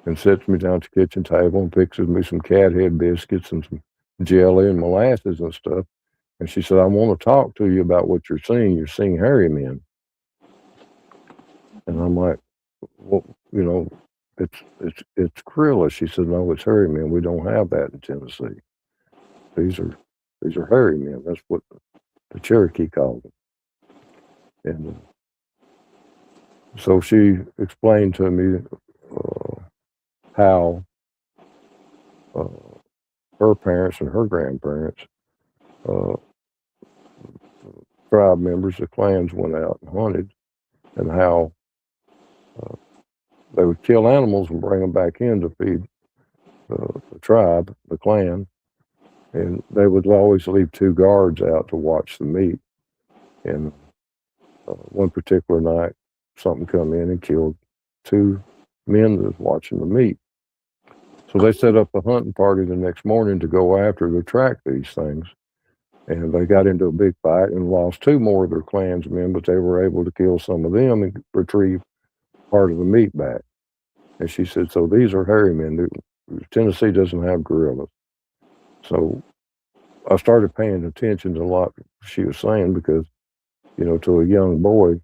and sits me down at the kitchen table and fixes me some cat head biscuits and some jelly and molasses and stuff. And she said, I want to talk to you about what you're seeing. You're seeing hairy men. And I'm like, well, it's gorilla. She said, no, it's hairy men. We don't have that in Tennessee. These are hairy men. That's what the Cherokee called them. And so she explained to me how her parents and her grandparents, tribe members, the clans went out and hunted, and how they would kill animals and bring them back in to feed the tribe, the clan, and they would always leave 2 guards out to watch the meat. And one particular night, something come in and killed 2 men that was watching the meat. So they set up a hunting party the next morning to go after to track these things. And they got into a big fight and lost 2 more of their clansmen, but they were able to kill some of them and retrieve part of the meat back. And she said, so these are hairy men. Tennessee doesn't have gorillas. So I started paying attention to a lot she was saying because, to a young boy,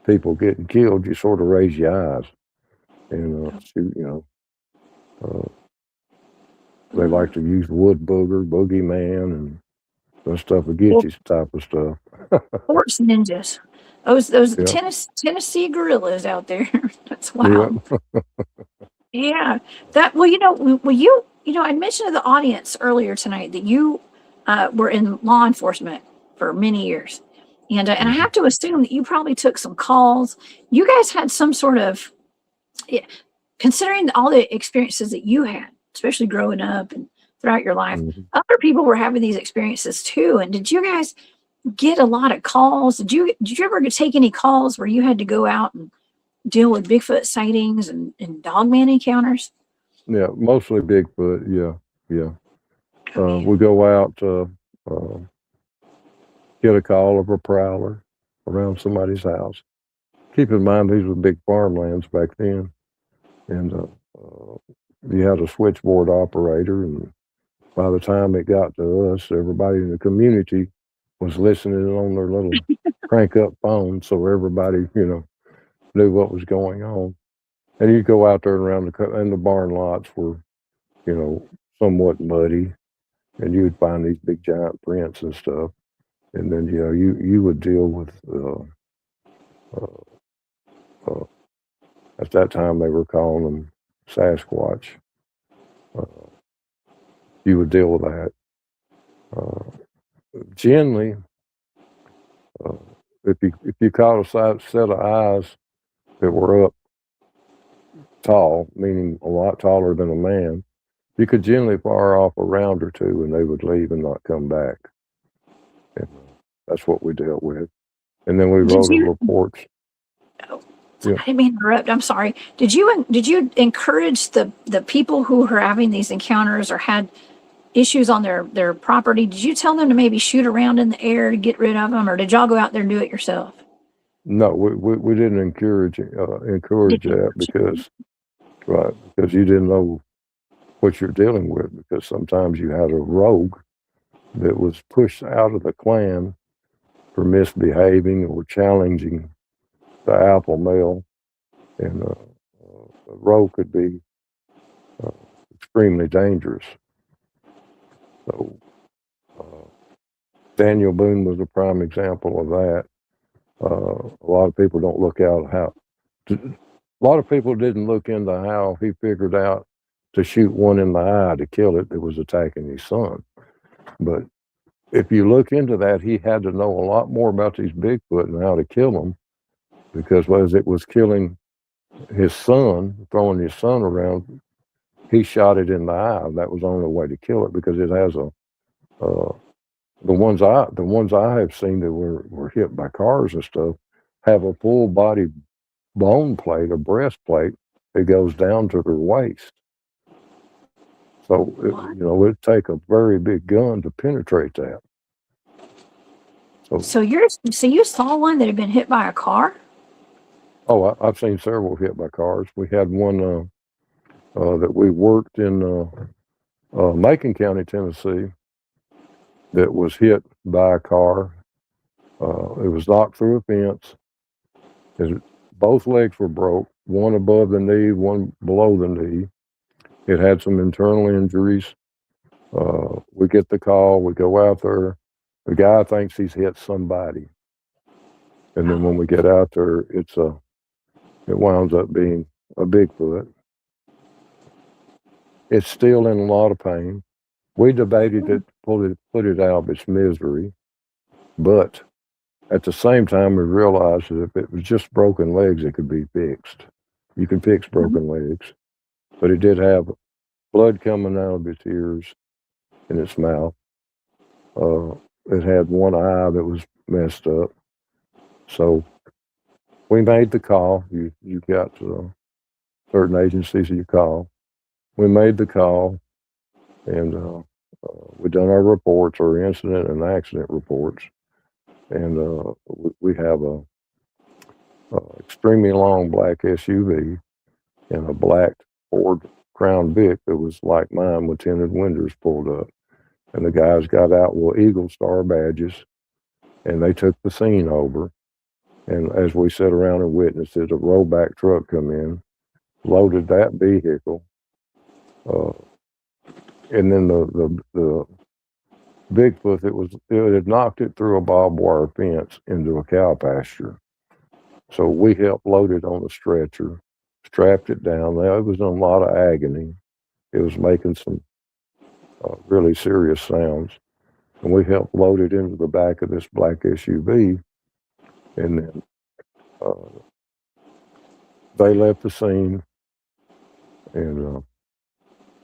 people getting killed, you sort of raise your eyes. And, they like to use wood booger, boogeyman, and that stuff will get you type of stuff. Horse ninjas. Those Yeah. Tennessee gorillas out there. That's wild. Yeah. That I mentioned to the audience earlier tonight that you were in law enforcement for many years. And I have to assume that you probably took some calls. You guys had some sort of, considering all the experiences that you had, especially growing up and throughout your life, other people were having these experiences too. And did you guys get a lot of calls? Did you ever take any calls where you had to go out and deal with Bigfoot sightings and Dogman encounters? Yeah, mostly Bigfoot. Yeah. We go out to get a call of a prowler around somebody's house. Keep in mind, these were big farmlands back then. And you had a switchboard operator, and by the time it got to us, everybody in the community was listening on their little crank up phone, so everybody, knew what was going on. And you go out there around and the barn lots were, somewhat muddy, and you would find these big giant prints and stuff. And then, you would deal with, at that time they were calling them Sasquatch. You would deal with that. Generally, if you caught a set of eyes that were up tall, meaning a lot taller than a man, you could generally fire off a round or 2 and they would leave and not come back. And that's what we dealt with. And then we wrote reports. I didn't mean to interrupt. I'm sorry. Did you encourage the people who were having these encounters or had issues on their property, did you tell them to maybe shoot around in the air to get rid of them, or did y'all go out there and do it yourself? No, we didn't encourage that because you didn't know what you're dealing with, because sometimes you had a rogue that was pushed out of the clan for misbehaving or challenging the alpha male, and a rogue could be uh, extremely dangerous. So Daniel Boone was a prime example of that. A lot of people don't look out a lot of people didn't look into how he figured out to shoot one in the eye to kill it that was attacking his son. But if you look into that, he had to know a lot more about these Bigfoot and how to kill them, because as it was killing his son, throwing his son around, he shot it in the eye. That was the only way to kill it, because it has the ones I have seen that were hit by cars and stuff have a full body bone plate, a breastplate that goes down to their waist. So it'd take a very big gun to penetrate that. So you saw one that had been hit by a car? Oh, I've seen several hit by cars. We had one that we worked in Macon County, Tennessee, that was hit by a car. It was knocked through a fence. Both legs were broke, one above the knee, one below the knee. It had some internal injuries. We get the call, we go out there. The guy thinks he's hit somebody. And then when we get out there, it winds up being a Bigfoot. It's still in a lot of pain. We debated it, put it out of its misery. But at the same time, we realized that if it was just broken legs, it could be fixed. You can fix broken legs. But it did have blood coming out of its ears and its mouth. It had one eye that was messed up. So we made the call. You got certain agencies you call. We made the call, and we done our reports, our incident and accident reports. And we have a extremely long black SUV and a black Ford Crown Vic that was like mine with tinted windows pulled up. And the guys got out with Eagle Star badges, and they took the scene over. And as we sat around and witnessed it, a rollback truck come in, loaded that vehicle, and then the Bigfoot, it had knocked it through a barbed wire fence into a cow pasture. So we helped load it on a stretcher, strapped it down. Now, it was in a lot of agony. It was making some really serious sounds. And we helped load it into the back of this black SUV. And then they left the scene. And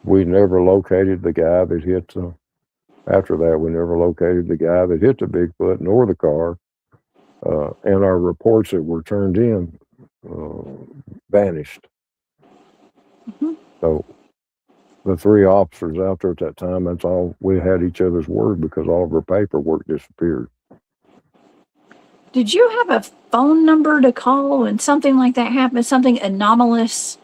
we never located the guy that hit after that, we never located the guy that hit the Bigfoot nor the car. And our reports that were turned in vanished. Mm-hmm. So the three officers out there at that time, that's all, we had each other's word, because all of our paperwork disappeared. Did you have a phone number to call when something like that happened, something anomalous?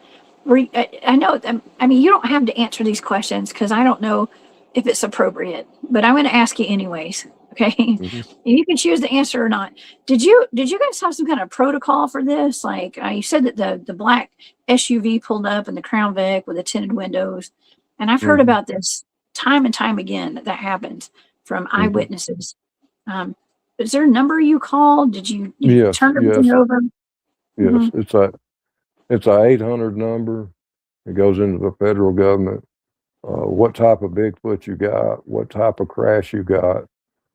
I know, I mean, you don't have to answer these questions because I don't know if it's appropriate, but I'm going to ask you anyways. Okay. Mm-hmm. You can choose the answer or not. Did you guys have some kind of protocol for this? Like you said that the black SUV pulled up and the Crown Vic with the tinted windows. And I've heard about this time and time again that happens from eyewitnesses. Is there a number you called? Did you turn everything over? Yes, mm-hmm. It's a 800 number. It goes into the federal government. What type of Bigfoot you got, what type of crash you got,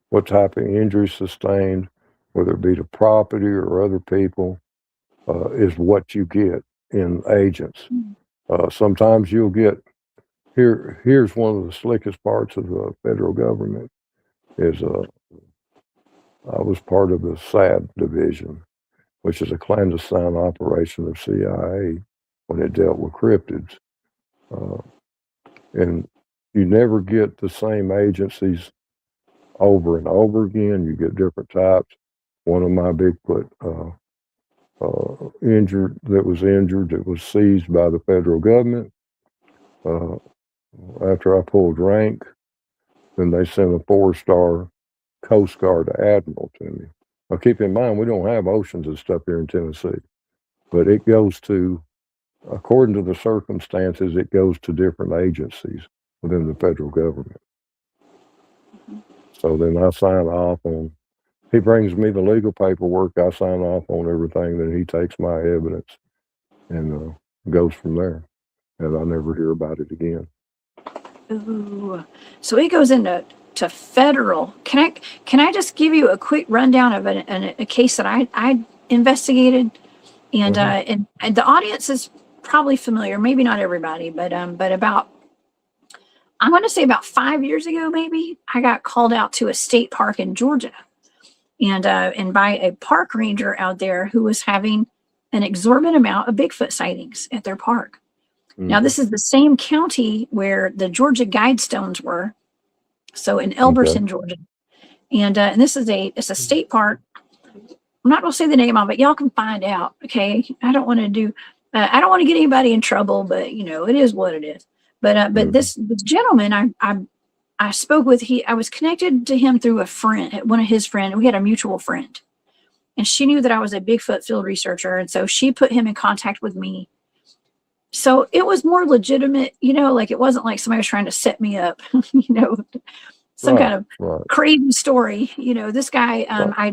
what type of injury sustained, whether it be to property or other people, is what you get in agents. Sometimes you'll get, here's one of the slickest parts of the federal government is I was part of the SAD division, which is a clandestine operation of CIA when it dealt with cryptids. And you never get the same agencies over and over again. You get different types. One of my Bigfoot that was seized by the federal government. After I pulled rank, then they sent a 4-star Coast Guard admiral to me. Now, keep in mind, we don't have oceans and stuff here in Tennessee, but it goes to, according to the circumstances, it goes to different agencies within the federal government. So then I sign off on, he brings me the legal paperwork, I sign off on everything, then he takes my evidence and goes from there. And I never hear about it again. Ooh. So it goes into federal. Can I just give you a quick rundown of a case that I investigated, and and the audience is probably familiar, maybe not everybody, but about, I want to say about 5 years ago, maybe, I got called out to a state park in Georgia, and by a park ranger out there who was having an exorbitant amount of Bigfoot sightings at their park. Now, this is the same county where the Georgia Guidestones were, so in Elberson, Georgia, and this is it's a state park. I'm not going to say the name of it. Y'all can find out. Okay, I don't want to get anybody in trouble, but it is what it is. But this gentleman, I spoke with. I was connected to him through a friend, one of his friends. We had a mutual friend, and she knew that I was a Bigfoot field researcher, and so she put him in contact with me. So it was more legitimate, like it wasn't like somebody was trying to set me up, some kind of crazy story. This guy, I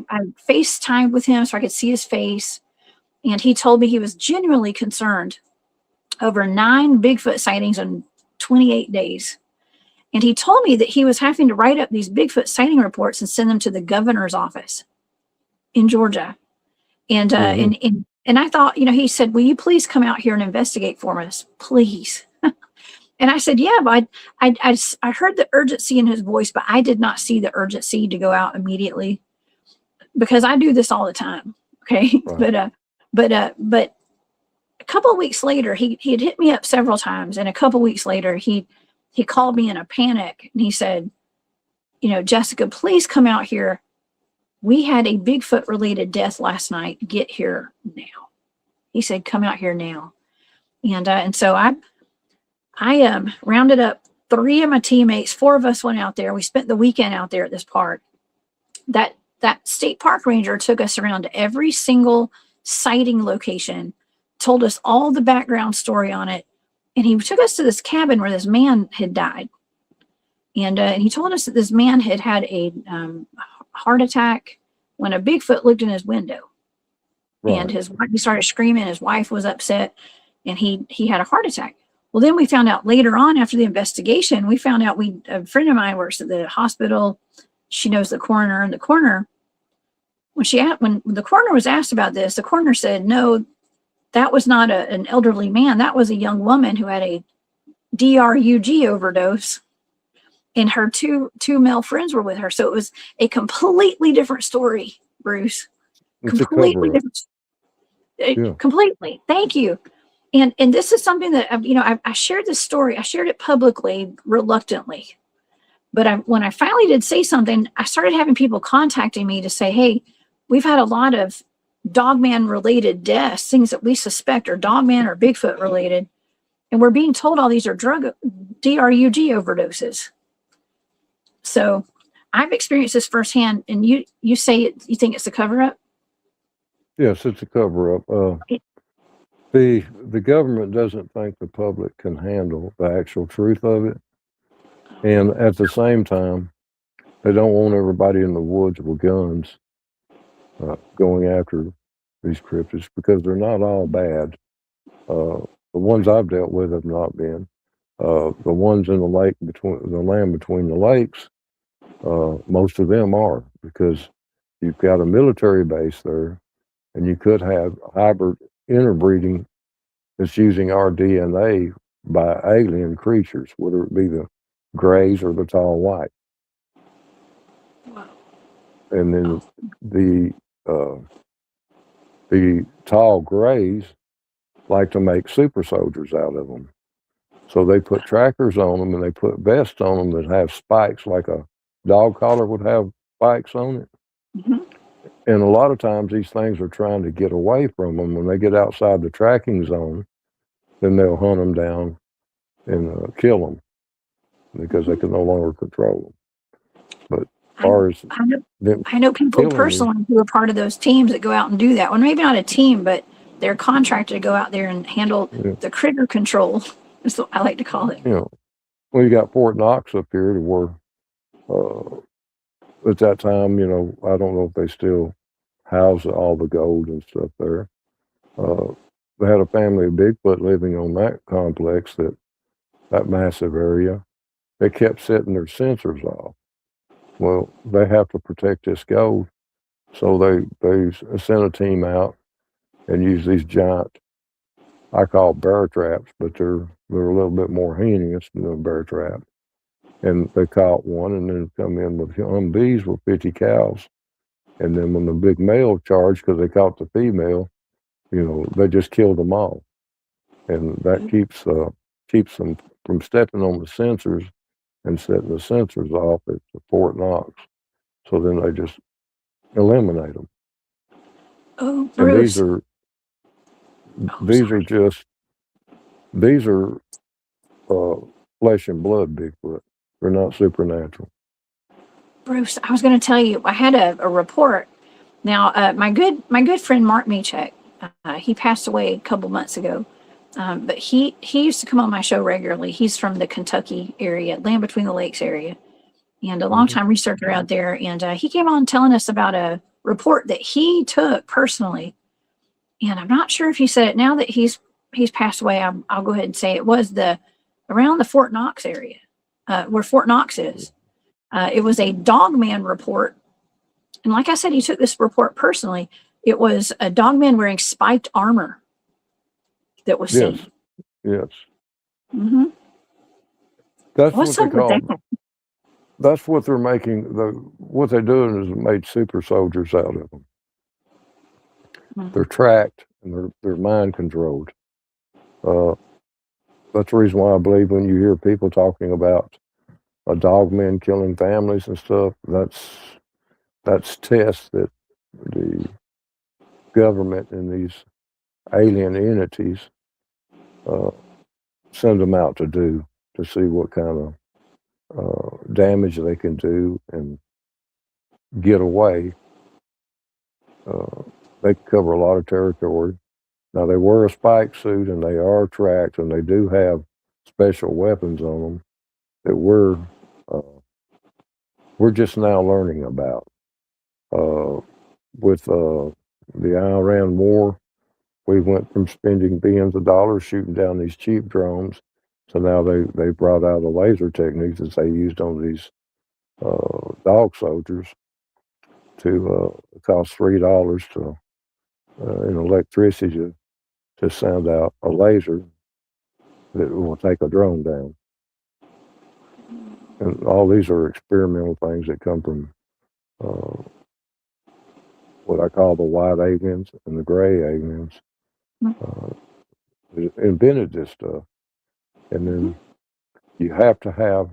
FaceTimed with him so I could see his face, and he told me he was genuinely concerned over 9 Bigfoot sightings in 28 days. And he told me that he was having to write up these Bigfoot sighting reports and send them to the governor's office in Georgia. And and I thought, he said, "Will you please come out here and investigate for us, please?" And I said, "Yeah," but I heard the urgency in his voice, but I did not see the urgency to go out immediately, because I do this all the time. Okay, right. but a couple of weeks later, he had hit me up several times, and a couple of weeks later, he called me in a panic, and he said, "Jessica, please come out here. We had a Bigfoot related death last night. Get here now." He said, "Come out here now." And so I rounded up 3 of my teammates. 4 of us went out there. We spent the weekend out there at this park. That state park ranger took us around to every single sighting location, told us all the background story on it, and he took us to this cabin where this man had died. And he told us that this man had had a heart attack when a Bigfoot looked in his window. Right. And he started screaming. His wife was upset, and he had a heart attack. Well, then we found out later on, after the investigation, a friend of mine works at the hospital. She knows the coroner, and the coroner, when the coroner was asked about this, the coroner said, "No, that was not an elderly man. That was a young woman who had a DRUG overdose, and her two male friends were with her." So it was a completely different story, Bruce. Completely different. Yeah. Completely. Thank you. And this is something that I shared this story. I shared it publicly, reluctantly, but when I finally did say something, I started having people contacting me to say, "Hey, we've had a lot of Dogman related deaths, things that we suspect are Dogman or Bigfoot related, and we're being told all these are DRUG overdoses." So I've experienced this firsthand. And you say you think it's a cover up? Yes, it's a cover up. The government doesn't think the public can handle the actual truth of it, and at the same time, they don't want everybody in the woods with guns going after these cryptids, because they're not all bad. The ones I've dealt with have not been. The ones in the land between the lakes, most of them are, because you've got a military base there, and you could have hybrid interbreeding that's using our DNA by alien creatures, whether it be the grays or the tall white. Wow. And then the tall grays like to make super soldiers out of them. So they put trackers on them and they put vests on them that have spikes, like a dog collar would have spikes on it. Mhm. And a lot of times these things are trying to get away from them. When they get outside the tracking zone, then they'll hunt them down and kill them because they can no longer control them. But as far as them I know people killing you, personally who are part of those teams that go out and do that. Well, maybe not a team, but they're contracted to go out there and handle yeah, the critter control. Is what I like to call it. you know, well, you got Fort Knox up here to where at that time, I don't know if they still house all the gold and stuff there. They had a family of Bigfoot living on that complex, that massive area. They kept setting their sensors off. Well, they have to protect this gold, so they sent a team out and used these giant, I call bear traps, but they're a little bit more heinous than a bear trap. And they caught one, and then come in with Humvees with 50 cows. And then when the big male charged, because they caught the female, they just killed them all. And that keeps them from stepping on the sensors and setting the sensors off at the Fort Knox. So then they just eliminate them. Oh, And Bruce. these are sorry. these are flesh and blood Bigfoot. They're not supernatural. Bruce, I was going to tell you, I had a report. Now, my good friend Mark Machek, he passed away a couple months ago, but he used to come on my show regularly. He's from the Kentucky area, Land Between the Lakes area, and a longtime researcher out there. And he came on telling us about a report that he took personally. And I'm not sure if he said it now that he's passed away. I'll go ahead and say it was around the Fort Knox area, where Fort Knox is. It was a Dogman report. And like I said, he took this report personally. It was a Dogman wearing spiked armor that was seen. Yes. Mm-hmm. That's What's what up they with call. that? That's what they're making. What they're doing is made super soldiers out of them. Mm-hmm. They're tracked and they're mind controlled. That's the reason why I believe when you hear people talking about a dogman killing families and stuff, that's tests that the government and these alien entities send them out to do, to see what kind of damage they can do and get away. They cover a lot of territory. Now, they wear a spike suit and they are tracked, and they do have special weapons on them that we're just now learning about. With the Iran war, we went from spending billions of dollars shooting down these cheap drones, so now they brought out a laser techniques that they used on these dog soldiers to cost $3 to in electricity to send out a laser that will take a drone down. And all these are experimental things that come from what I call the white aliens and the gray aliens. Invented this stuff. And then you have to have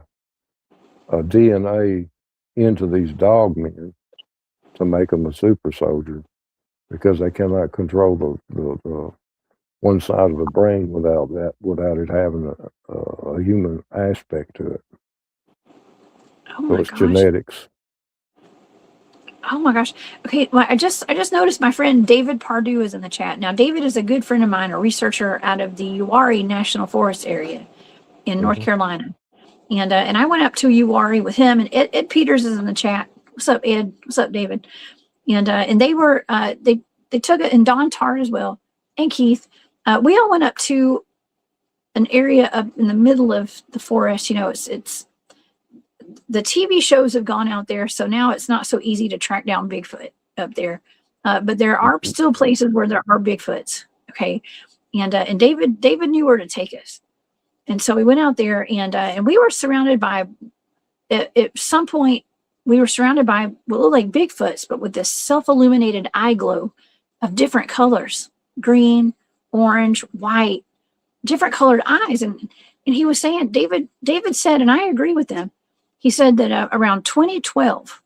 a DNA into these dogmen to make them a super soldier, because they cannot control the one side of the brain without it having a human aspect to it. Oh So my it's gosh. genetics. Oh my gosh. Okay, well, I just noticed my friend David Pardue is in the chat. Now, David is a good friend of mine, a researcher out of the Uwharrie National Forest area in North Carolina. And I went up to Uwharrie with him, and Ed Peters is in the chat. What's up, Ed? What's up, David? And they were they took it, and Don Tart as well, and Keith. We all went up to an area up in the middle of the forest. It's the TV shows have gone out there, so now it's not so easy to track down Bigfoot up there. But there are still places where there are Bigfoots. Okay, and David knew where to take us, and so we went out there, and we were surrounded by. At some point, we were surrounded by what looked like Bigfoots, but with this self-illuminated eye glow of different colors: green, orange, white, different colored eyes. And And he was saying, David said, and I agree with him. He said that around 2012,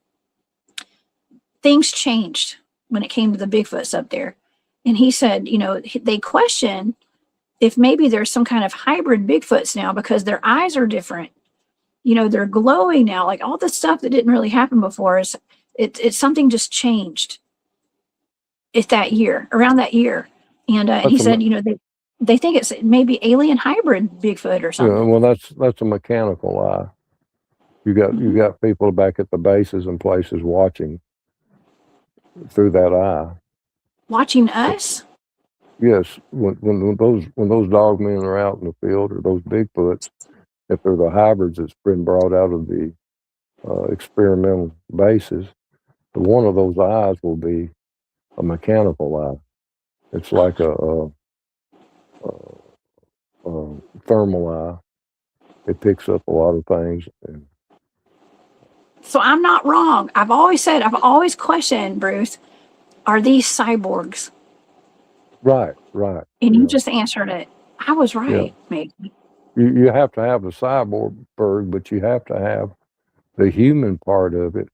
things changed when it came to the Bigfoots up there. And he said, they question if maybe there's some kind of hybrid Bigfoots now because their eyes are different. They're glowing now, like all the stuff that didn't really happen before it's something just changed around that year. And he said, they think it's maybe alien hybrid Bigfoot or something. Yeah, well, that's a mechanical eye. You got people back at the bases and places watching through that eye. Watching us? Yes, when those dogmen are out in the field, or those Bigfoots, if they're the hybrids that's been brought out of the experimental bases, one of those eyes will be a mechanical eye. It's like a thermal eye. It picks up a lot of things. So I'm not wrong. I've always questioned, Bruce, are these cyborgs? Right. And you just answered it. I was right, maybe. You have to have the cyborg, but you have to have the human part of it,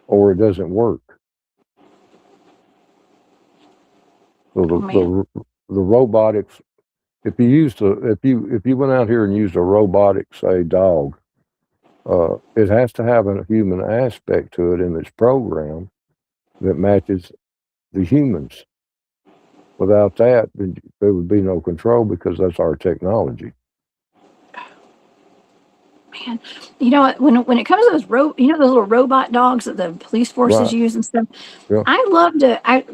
or it doesn't work. So the robotics. If you went out here and used a robotic, say, dog, it has to have a human aspect to it in its program that matches the humans. Without that, there would be no control because that's our technology. Man, you know what? When it comes to those those little robot dogs that the police forces use and stuff, I love to.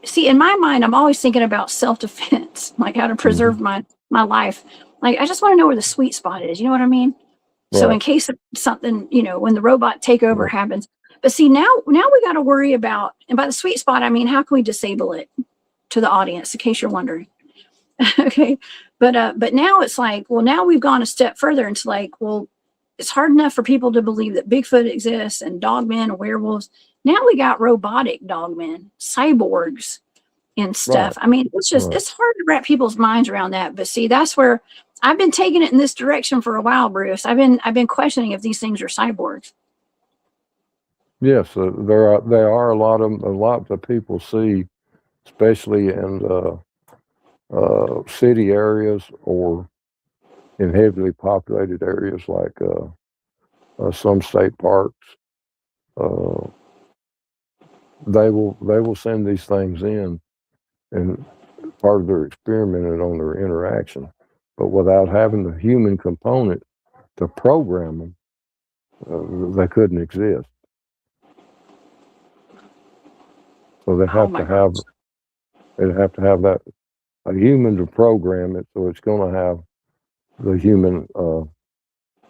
See, in my mind, I'm always thinking about self-defense, like how to preserve my life. Like, I just want to know where the sweet spot is. You know what I mean? Right. So in case of something, when the robot takeover happens. But see, now we got to worry about, and by the sweet spot, I mean, how can we disable it to the audience, in case you're wondering. Okay. But now it's like, well, now we've gone a step further into like, well, it's hard enough for people to believe that Bigfoot exists and dogmen and werewolves. Now we got robotic dogmen, cyborgs and stuff. Right. I mean, it's just, it's hard to wrap people's minds around that. But see, that's where I've been taking it in this direction for a while, Bruce. I've been questioning if these things are cyborgs. Yes, there are a lot that people see, especially in city areas or in heavily populated areas like some state parks. They will send these things in, and part of their experimenting on their interaction, but without having the human component to program them, they couldn't exist. So they have to have that a human to program it, so it's going to have the human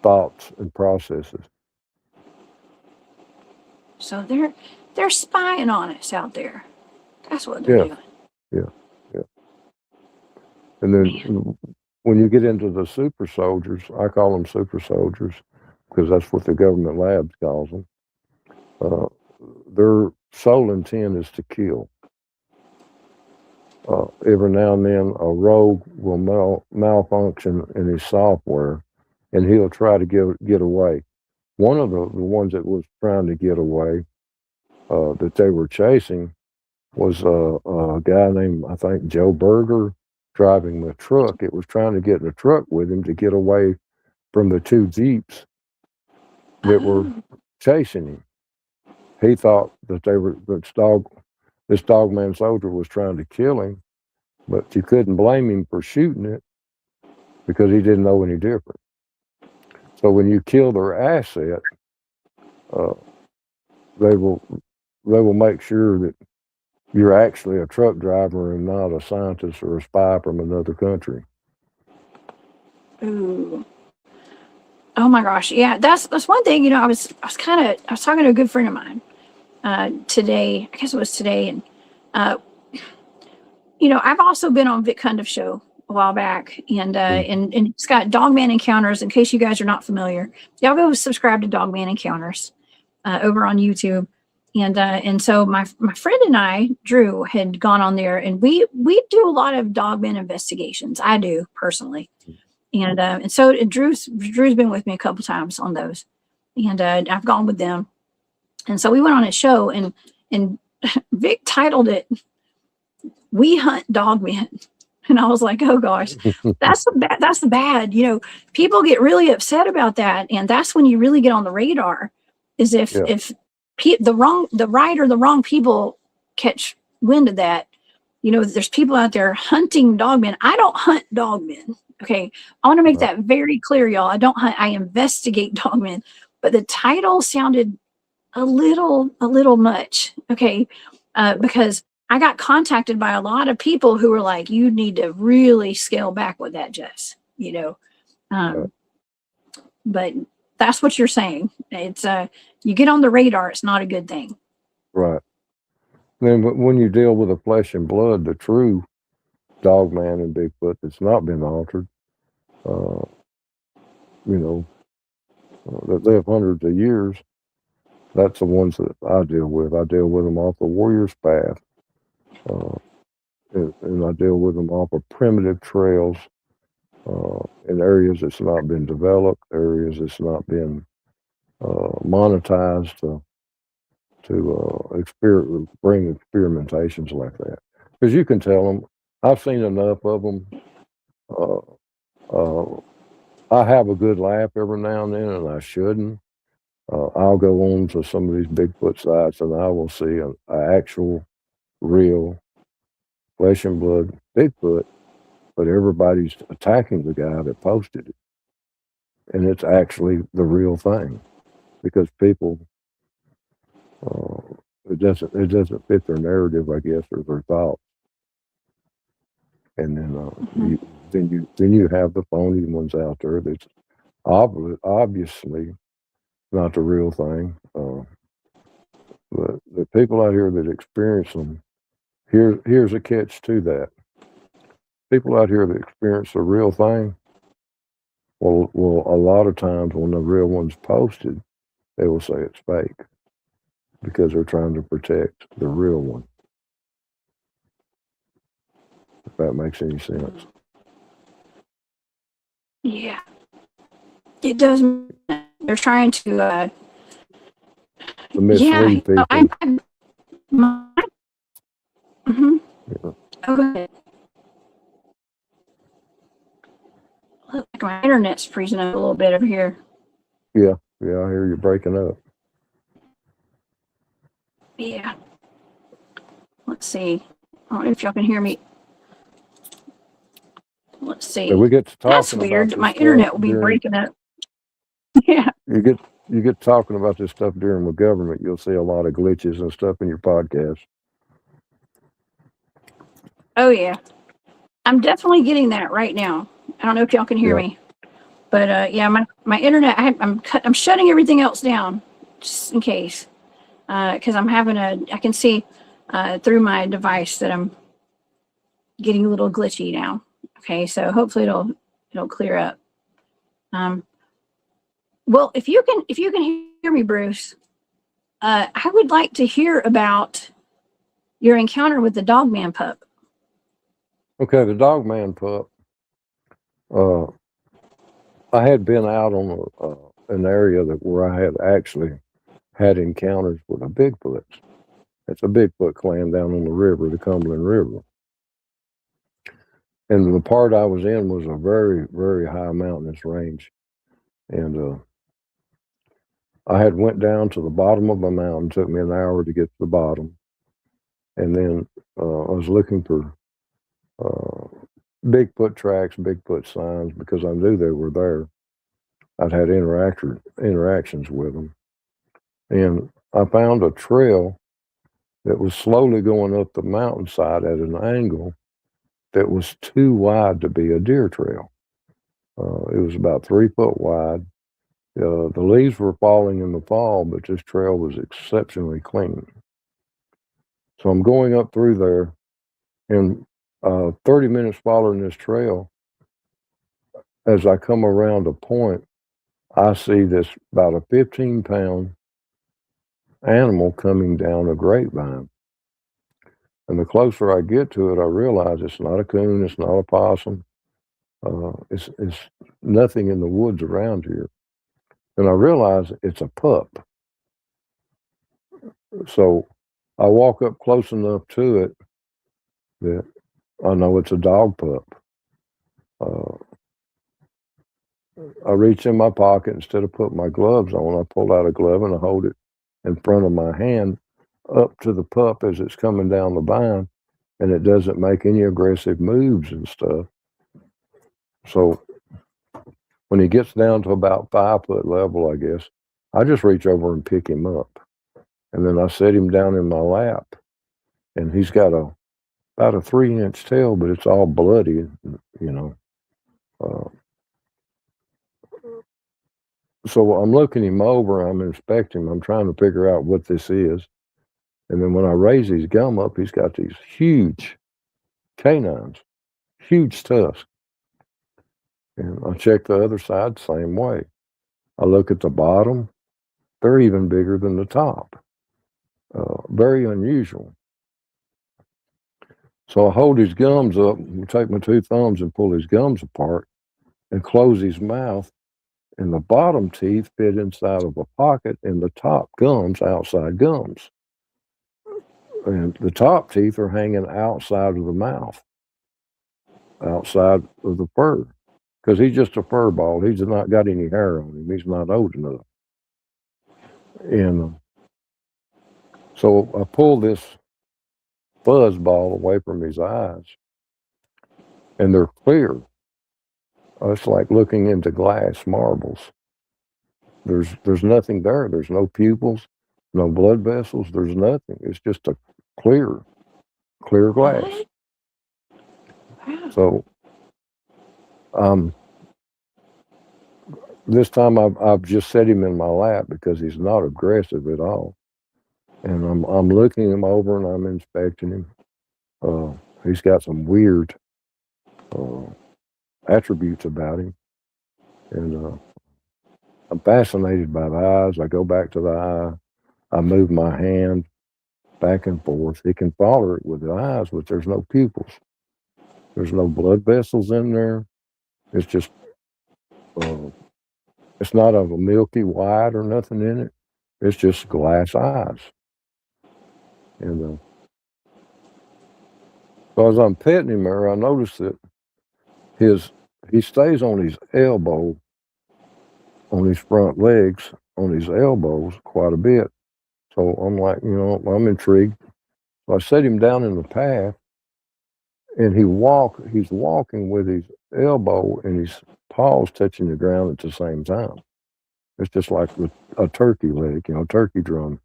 thoughts and processes. So they're spying on us out there. That's what they're doing. Yeah. And then when you get into the super soldiers, I call them super soldiers because that's what the government labs calls them. Their sole intent is to kill. Every now and then a rogue will malfunction in his software and he'll try to get away. One of the ones that was trying to get away that they were chasing was a guy named, I think, Joe Berger, driving the truck. It was trying to get in the truck with him to get away from the two Jeeps that were chasing him. He thought that this dogman soldier was trying to kill him, but you couldn't blame him for shooting it because he didn't know any different. So when you kill their asset, they will make sure that you're actually a truck driver and not a scientist or a spy from another country. Ooh. Oh my gosh. Yeah, that's one thing, I was talking to a good friend of mine today. I guess it was today, and I've also been on Vic Cundiff's show a while back, and it's got Dogman Encounters. In case you guys are not familiar, y'all go subscribe to Dogman Encounters over on YouTube. And so my friend and I, Drew, had gone on there, and we do a lot of dogman investigations. I do personally, And so and Drew's been with me a couple times on those, and I've gone with them. And so we went on a show, and Vic titled it "We Hunt Dogmen," and I was like, "Oh gosh, that's the bad. That's the bad." People get really upset about that, and that's when you really get on the radar. Is if Yeah. the right or the wrong people catch wind of that. There's people out there hunting dogmen. I don't hunt dogmen. Okay. I want to make that very clear, y'all. I don't hunt, I investigate dogmen. But the title sounded a little much. Okay. Because I got contacted by a lot of people who were like, you need to really scale back with that, Jess. But that's what you're saying. It's you get on the radar, it's not a good thing. Right. Then when you deal with the flesh and blood, the true Dogman and Bigfoot that's not been altered, that live hundreds of years, that's the ones that I deal with. I deal with them off the warrior's path, and I deal with them off of primitive trails in areas that's not been developed, areas that's not been monetized to bring experimentations like that. Because you can tell them, I've seen enough of them. I have a good laugh every now and then, and I shouldn't. I'll go on to some of these Bigfoot sites, and I will see an actual, real, flesh and blood Bigfoot, but everybody's attacking the guy that posted it, and it's actually the real thing because people, it doesn't fit their narrative, I guess, or their thoughts. And then then you have the phony ones out there that's obviously not the real thing. But the people out here that experience them, here's a catch to that. People out here that experience the real thing, well, a lot of times when the real one's posted, they will say it's fake because they're trying to protect the real one. If that makes any sense. Yeah, it does. They're trying to mislead people. Oh, go ahead. Look, like my internet's freezing up a little bit over here. Yeah, I hear you breaking up. Yeah. Let's see. I don't know if y'all can hear me. Let's see. We get to talking. That's weird. My internet will be breaking up. Yeah. You get talking about this stuff during the government, you'll see a lot of glitches and stuff in your podcast. Oh yeah, I'm definitely getting that right now. I don't know if y'all can hear me, but yeah, my internet. I'm shutting everything else down just in case, because I'm having I can see through my device that I'm getting a little glitchy now. Okay, so hopefully it'll clear up. Well, if you can hear me, Bruce, I would like to hear about your encounter with the Dogman pup. Okay, the Dogman pup. I had been out on an area where I had actually had encounters with a Bigfoot. It's a Bigfoot clan down on the river, the Cumberland River. And the part I was in was a very, very high mountainous range. And I had went down to the bottom of a mountain. It took me an hour to get to the bottom. And then I was looking for Bigfoot tracks, Bigfoot signs, because I knew they were there. I'd had interactions with them. And I found a trail that was slowly going up the mountainside at an angle that was too wide to be a deer trail. It was about 3 foot wide. The leaves were falling in the fall, but this trail was exceptionally clean. So I'm going up through there, and 30 minutes following this trail, as I come around a point, I see this about a 15-pound animal coming down a grapevine. And the closer I get to it, I realize it's not a coon, it's not a possum, It's nothing in the woods around here. And I realize it's a pup. So I walk up close enough to it that I know it's a dog pup. Uh, I reach in my pocket. Instead of putting my gloves on, I pull out a glove and I hold it in front of my hand up to the pup as it's coming down the vine, and it doesn't make any aggressive moves and stuff. So when he gets down to about 5 foot level, I guess, I just reach over and pick him up. And then I set him down in my lap. And he's got about a 3-inch tail, but it's all bloody, you know. So I'm looking him over, I'm inspecting him, I'm trying to figure out what this is. And then when I raise his gum up, he's got these huge canines, huge tusks. And I check the other side, same way. I look at the bottom, they're even bigger than the top. Very unusual. So I hold his gums up, and take my 2 thumbs and pull his gums apart and close his mouth. And the bottom teeth fit inside of a pocket, and the top gums outside gums. And the top teeth are hanging outside of the mouth, outside of the fur, because he's just a fur ball. He's not got any hair on him. He's not old enough. And so I pull this fuzz ball away from his eyes, and they're clear. It's like looking into glass marbles. There's nothing there. There's no pupils, no blood vessels. There's nothing. It's just a clear glass. Wow. So this time I've just set him in my lap because he's not aggressive at all. And I'm looking him over and I'm inspecting him. He's got some weird attributes about him. And I'm fascinated by the eyes. I go back to the eye. I move my hand back and forth. He can follow it with the eyes, but there's no pupils. There's no blood vessels in there. It's just, it's not of a milky white or nothing in it. It's just glass eyes. And so as I'm petting him there, I notice that he stays on his elbow, on his front legs, on his elbows quite a bit. So I'm like, I'm intrigued. So I set him down in the path, and he's walking with his elbow and his paws touching the ground at the same time. It's just like a turkey leg, turkey drum.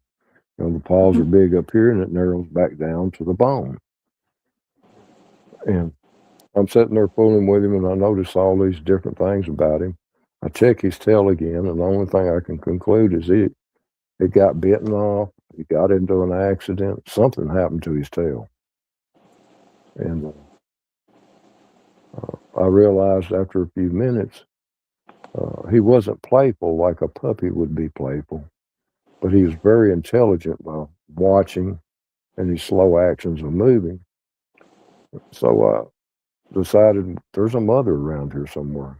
The paws are big up here and it narrows back down to the bone. And I'm sitting there fooling with him, and I notice all these different things about him. I check his tail again, and the only thing I can conclude is it got bitten off. He got into an accident. Something happened to his tail. And I realized after a few minutes, he wasn't playful like a puppy would be playful, but he was very intelligent by watching and his slow actions of moving. So I decided there's a mother around here somewhere,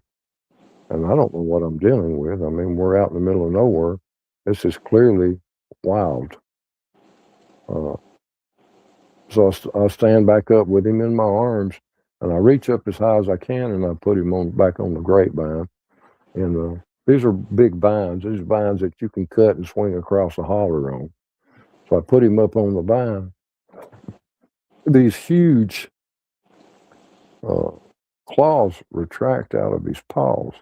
and I don't know what I'm dealing with. I mean, we're out in the middle of nowhere. This is clearly wild. So I stand back up with him in my arms, and I reach up as high as I can, and I put him back on the grapevine. And these are big vines. These are vines that you can cut and swing across a holler on. So I put him up on the vine. These huge claws retract out of his paws.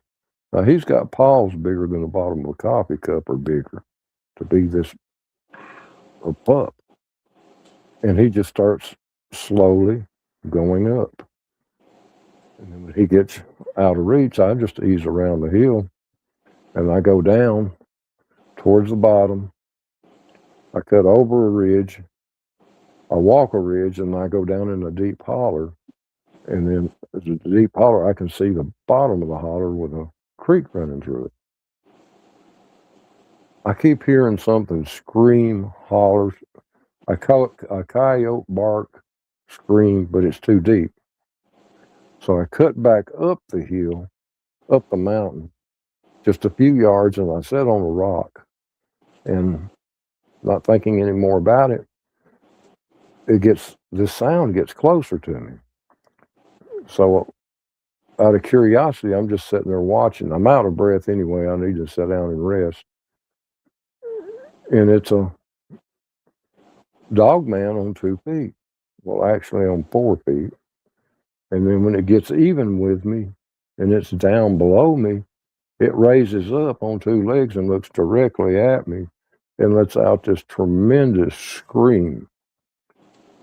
Now, he's got paws bigger than the bottom of a coffee cup or bigger to be a pup. And he just starts slowly going up. And then when he gets out of reach, I just ease around the hill, and I go down towards the bottom. I cut over a ridge. I walk a ridge, and I go down in a deep holler. And then as a deep holler, I can see the bottom of the holler with a creek running through it. I keep hearing something scream, holler. I call it a coyote bark scream, but it's too deep. So I cut back up the hill, up the mountain, just a few yards, and I sat on a rock. And not thinking any more about it, this sound gets closer to me. So out of curiosity, I'm just sitting there watching. I'm out of breath anyway. I need to sit down and rest. And it's a dogman on 2 feet. Well, actually on 4 feet. And then when it gets even with me and it's down below me, it raises up on 2 legs and looks directly at me and lets out this tremendous scream.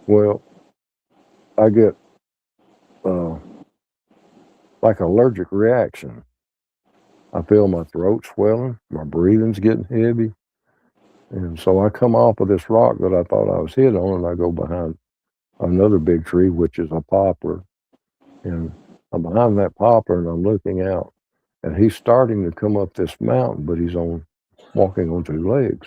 Well, I get like allergic reaction. I feel my throat swelling, my breathing's getting heavy. And so I come off of this rock that I thought I was hit on, and I go behind another big tree, which is a poplar. And I'm behind that poplar, and I'm looking out. And he's starting to come up this mountain, but he's walking on 2 legs.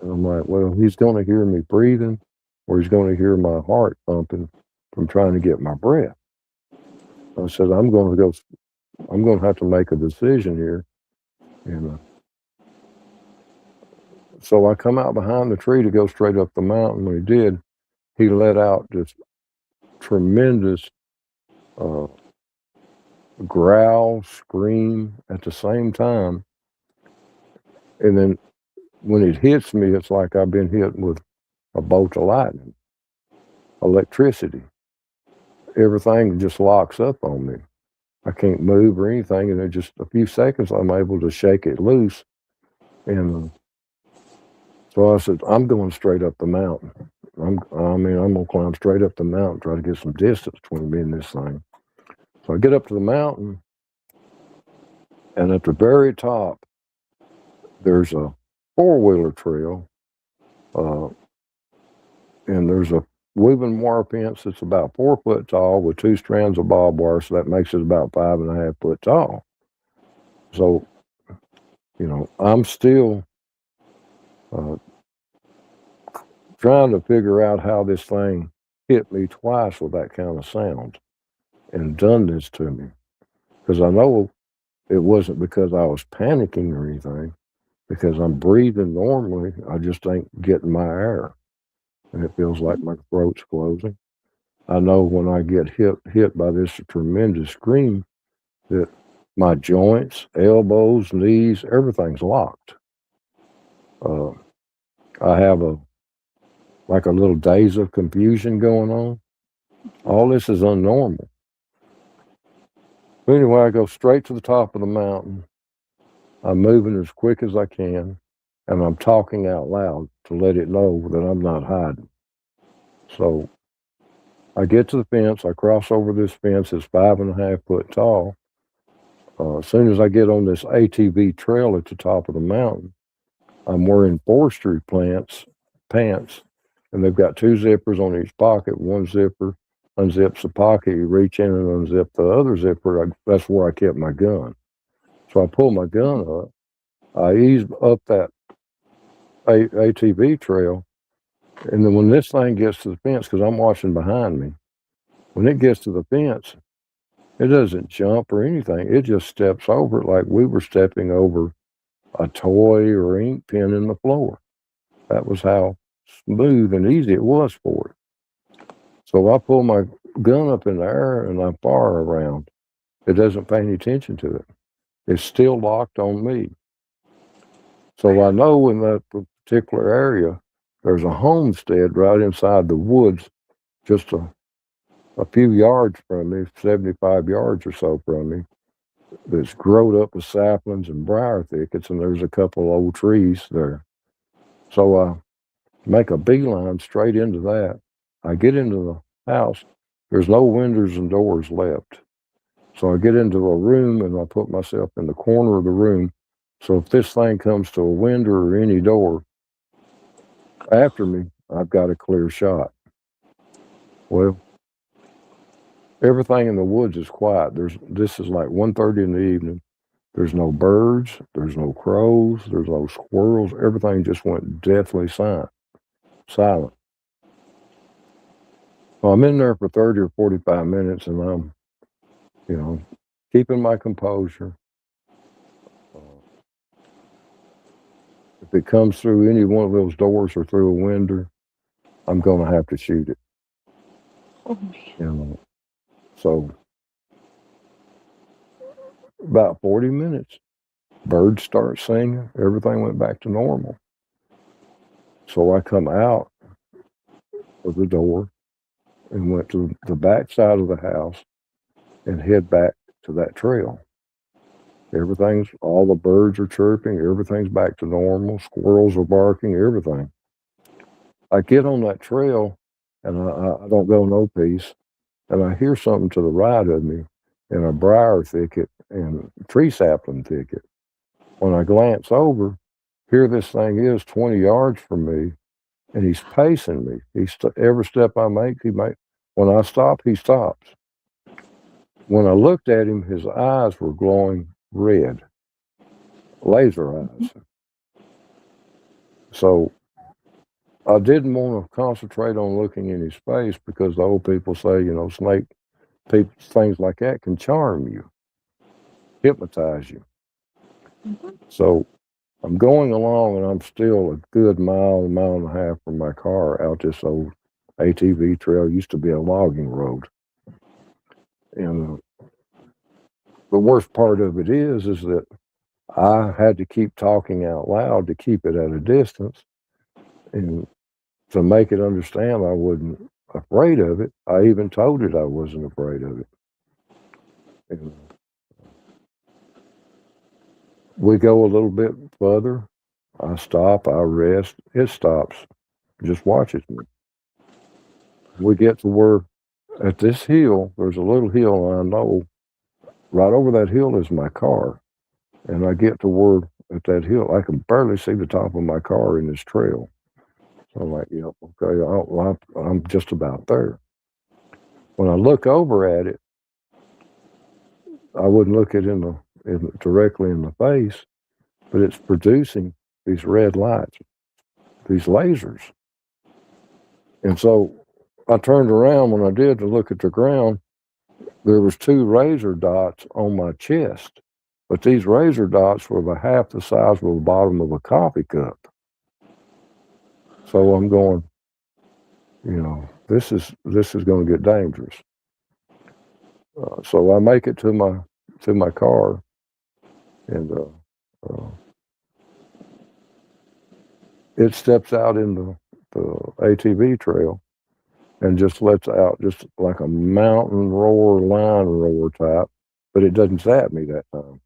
And I'm like, well, he's going to hear me breathing, or he's going to hear my heart pumping from trying to get my breath. I said, I'm going to have to make a decision here. And so I come out behind the tree to go straight up the mountain. When he did, he let out this tremendous growl, scream at the same time. And then when it hits me, it's like I've been hit with a bolt of lightning, electricity. Everything just locks up on me. I can't move or anything. And in just a few seconds, I'm able to shake it loose. And so I said, I'm going straight up the mountain. I'm going to climb straight up the mountain, try to get some distance between me and this thing. So I get up to the mountain, and at the very top, there's a 4-wheeler trail, and there's a weaving wire fence that's about 4 foot tall with 2 strands of barbed wire, so that makes it about 5.5 foot tall. So, I'm still trying to figure out how this thing hit me twice with that kind of sound and done this to me. Because I know it wasn't because I was panicking or anything, because I'm breathing normally. I just ain't getting my air. And it feels like my throat's closing. I know when I get hit by this tremendous scream that my joints, elbows, knees, everything's locked. I have a little daze of confusion going on. All this is unnormal. But anyway, I go straight to the top of the mountain. I'm moving as quick as I can, and I'm talking out loud to let it know that I'm not hiding. So I get to the fence. I cross over this fence. It's 5.5 foot tall. As soon as I get on this ATV trail at the top of the mountain, I'm wearing forestry pants, and they've got 2 zippers on each pocket. One zipper unzips the pocket. You reach in and unzip the other zipper. That's where I kept my gun. So I pull my gun up. I ease up that ATV trail. And then when this thing gets to the fence, because I'm watching behind me, when it gets to the fence, it doesn't jump or anything. It just steps over it like we were stepping over a toy or ink pen in the floor. That was how smooth and easy it was for it. So I pull my gun up in the air and I fire around. It doesn't pay any attention to it. It's still locked on me. So I know in that particular area, there's a homestead right inside the woods, just a few yards from me, 75 yards or so from me, that's growed up with saplings and briar thickets, and there's a couple old trees there. So I make a beeline straight into that. I get into the house. There's no windows and doors left. So I get into a room and I put myself in the corner of the room. So if this thing comes to a window or any door after me, I've got a clear shot. Well, everything in the woods is quiet. This is like 1:30 in the evening. There's no birds, there's no crows, there's no squirrels. Everything just went deathly silent. Well, I'm in there for 30 or 45 minutes, and I'm, keeping my composure. If it comes through any one of those doors or through a window, I'm going to have to shoot it. Oh, man. So about 40 minutes, birds start singing. Everything went back to normal. So I come out of the door and went to the back side of the house and head back to that trail. All the birds are chirping. Everything's back to normal. Squirrels are barking, everything. I get on that trail and I don't go no piece. And I hear something to the right of me in a briar thicket and tree sapling thicket. When I glance over, here this thing is 20 yards from me, and he's pacing me. Every step I make, when I stop, he stops. When I looked at him, his eyes were glowing red, laser eyes. So I didn't want to concentrate on looking in his face because the old people say, snake people, things like that can charm you, hypnotize you. So I'm going along, and I'm still a good mile and a half from my car out this old ATV trail. Used to be a logging road. And the worst part of it is that I had to keep talking out loud to keep it at a distance and to make it understand I wasn't afraid of it. I even told it I wasn't afraid of it. And we go a little bit further. I stop, I rest. It stops, just watches me. We get to where at this hill, there's a little hill, and I know right over that hill is my car. And I get to where at that hill, I can barely see the top of my car in this trail. So I'm like, yep, okay, I'm just about there. When I look over at it, I wouldn't look it directly in the face, but it's producing these red lights, these lasers. And so I turned around when I did to look at the ground. There was 2 razor dots on my chest, but these razor dots were about half the size of the bottom of a coffee cup. So I'm going, this is going to get dangerous. So I make it to my car, and it steps out in the ATV trail and just lets out just like a mountain roar, lion roar type, but it doesn't zap me that time.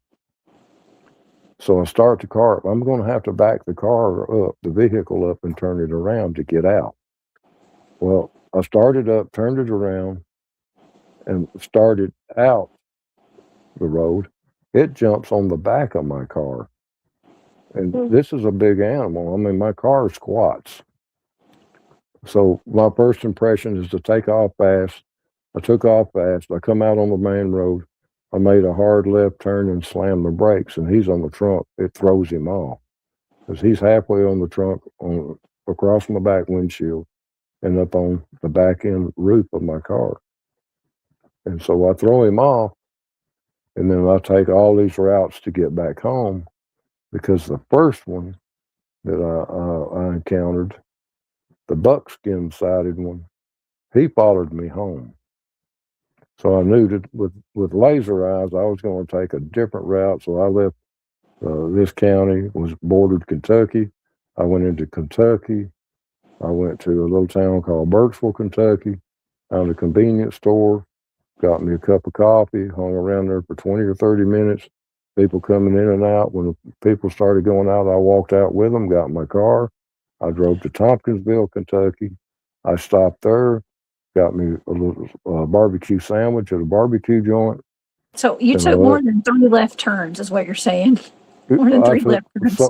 So I start the car up. I'm going to have to back the vehicle up, and turn it around to get out. Well, I started up, turned it around, and started out the road. It jumps on the back of my car. And this is a big animal. I mean, my car squats. So my first impression is to take off fast. I took off fast. I come out on the main road. I made a hard left turn and slammed the brakes, and he's on the trunk. It throws him off because he's halfway on the trunk, across my back windshield and up on the back end roof of my car. And so I throw him off, and then I take all these routes to get back home, because the first one that I encountered, the buckskin-sided one, he followed me home. So I knew that with laser eyes, I was going to take a different route. So I left this county, was bordered Kentucky. I went into Kentucky. I went to a little town called Burkesville, Kentucky, found a convenience store, got me a cup of coffee, hung around there for 20 or 30 minutes. People coming in and out. When the people started going out, I walked out with them, got in my car. I drove to Tompkinsville, Kentucky. I stopped there, got me a little barbecue sandwich at a barbecue joint. So you took more than 3 left turns, is what you're saying? More than 3 left turns.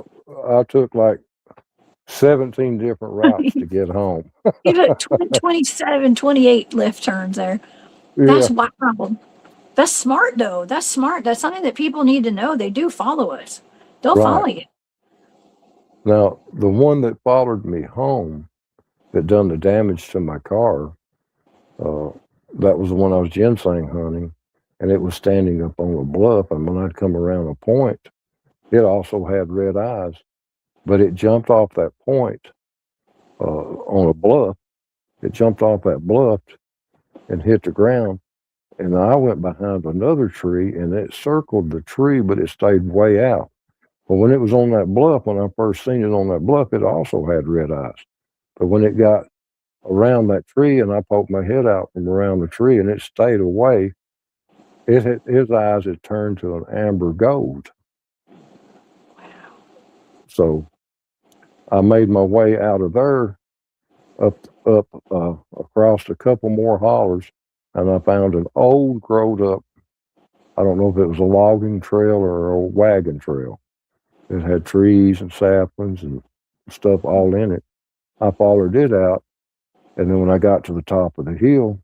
I took like 17 different routes to get home. You took 27, 28 left turns there. That's wild. That's smart, though. That's smart. That's something that people need to know. They do follow us. They'll follow you. Now, the one that followed me home, that done the damage to my car, Uh, that was the one I was ginseng hunting, and it was standing up on a bluff. And when I'd come around a point, it also had red eyes, but it jumped off that point on a bluff. It jumped off that bluff and hit the ground. And I went behind another tree, and it circled the tree, but it stayed way out. But when it was on that bluff, when I first seen it on that bluff, it also had red eyes. But when it got around that tree and I poked my head out from around the tree and it stayed away, his eyes had turned to an amber gold. So I made my way out of there up across a couple more hollers, and I found an old growed up, I don't know if it was a logging trail or a wagon trail. It had trees and saplings and stuff all in it. I followed it out, and then when I got to the top of the hill,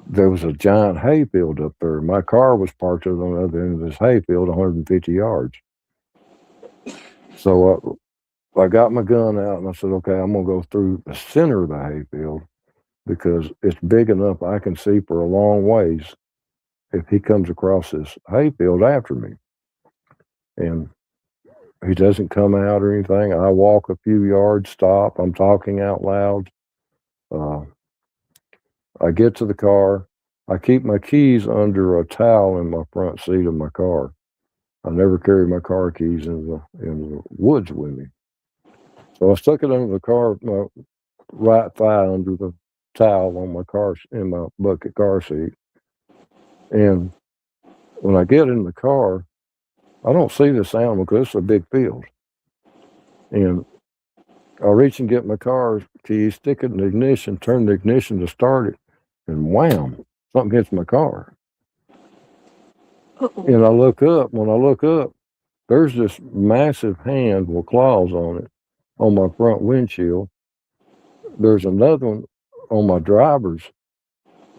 there was a giant hayfield up there. My car was parked on the other end of this hayfield, 150 yards. So I got my gun out and I said, okay, I'm going to go through the center of the hayfield because it's big enough I can see for a long ways if he comes across this hayfield after me. And he doesn't come out or anything. I walk a few yards, stop. I'm talking out loud. I get to the car. I keep my keys under a towel in my front seat of my car. I never carry my car keys in the woods with me. So I stuck it under the car, my right thigh under the towel on my car, in my bucket car seat. And when I get in the car, I don't see this animal because it's a big field. And I reach and get my car keys, stick it in the ignition, turn the ignition to start it, and wham, something hits my car. Uh-oh. And I look up. When I look up, there's this massive hand with claws on it on my front windshield. There's another one on my driver's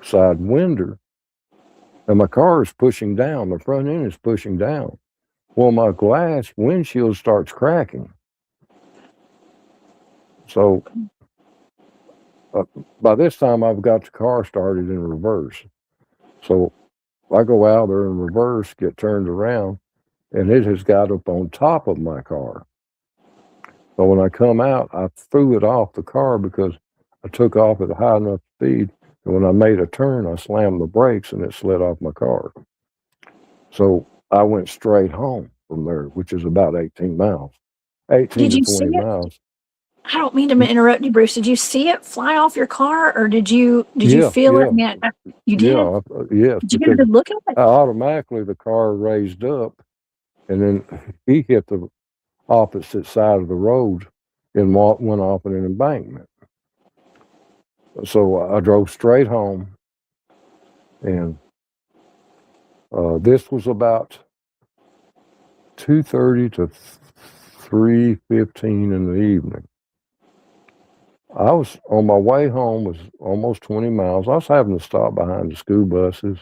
side window, and my car is pushing down. The front end is pushing down. Well, my glass windshield starts cracking. So by this time, I've got the car started in reverse. So I go out there in reverse, get turned around, and it has got up on top of my car. So when I come out, I threw it off the car because I took off at a high enough speed. And when I made a turn, I slammed the brakes and it slid off my car. So I went straight home from there, which is about 18 miles, 18 Did to you see 20 it? miles. I don't mean to interrupt you, Bruce. Did you see it fly off your car, or did you Yeah, feel it? yeah, I mean, you did. yeah, yes, Did you get a because good look at it? automatically the car raised up and then he hit the opposite side of the road and went off in an embankment. So I drove straight home, and this was about 2:30 to 3:15 in the evening. I was on my way home, was almost 20 miles. I was having to stop behind the school buses,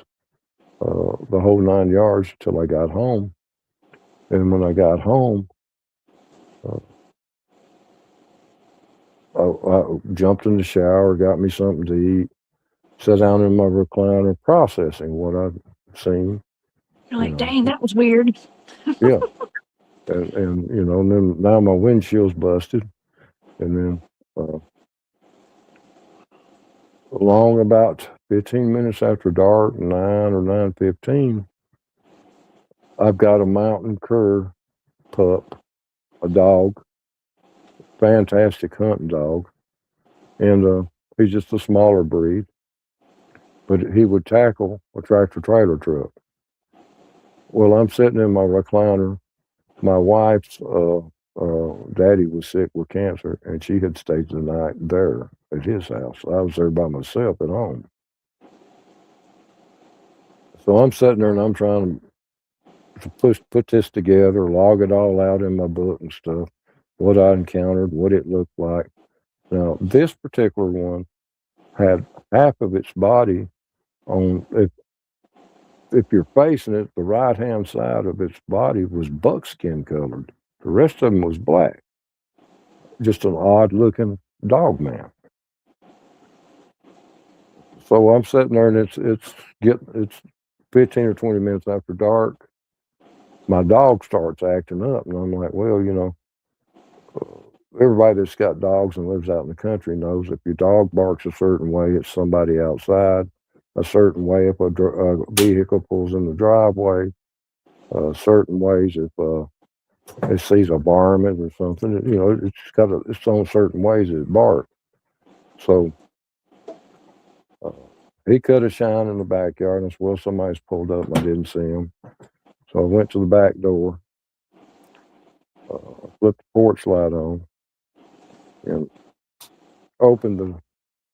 the whole 9 yards till I got home. And when I got home, I jumped in the shower, got me something to eat, sat down in my recliner, processing what I'd seen. You're like, You know, dang, that was weird. yeah, and and then now my windshield's busted, and then along about 15 minutes after dark, 9 or 9:15, I've got a mountain cur pup, a dog, fantastic hunting dog, and he's just a smaller breed, but he would tackle a tractor trailer truck. Well, I'm sitting in my recliner. My wife's daddy was sick with cancer, and she had stayed the night there at his house. I was there by myself at home. So I'm sitting there and I'm trying to put this together, log it all out in my book and stuff, what I encountered, what it looked like. Now, this particular one had half of its body on, if you're facing it, the right-hand side of its body was buckskin colored. The rest of them was black. Just an odd-looking dog man. So I'm sitting there, and it's 15 or 20 minutes after dark. My dog starts acting up, and I'm like, well, everybody that's got dogs and lives out in the country knows if your dog barks a certain way, it's somebody outside. A certain way if a vehicle pulls in the driveway. Certain ways if it sees a varmint or something. It's got its own certain ways it barks. So uh, he cut a shine in the backyard, and I said, well, somebody's pulled up and I didn't see him. So I went to the back door, flipped the porch light on, and opened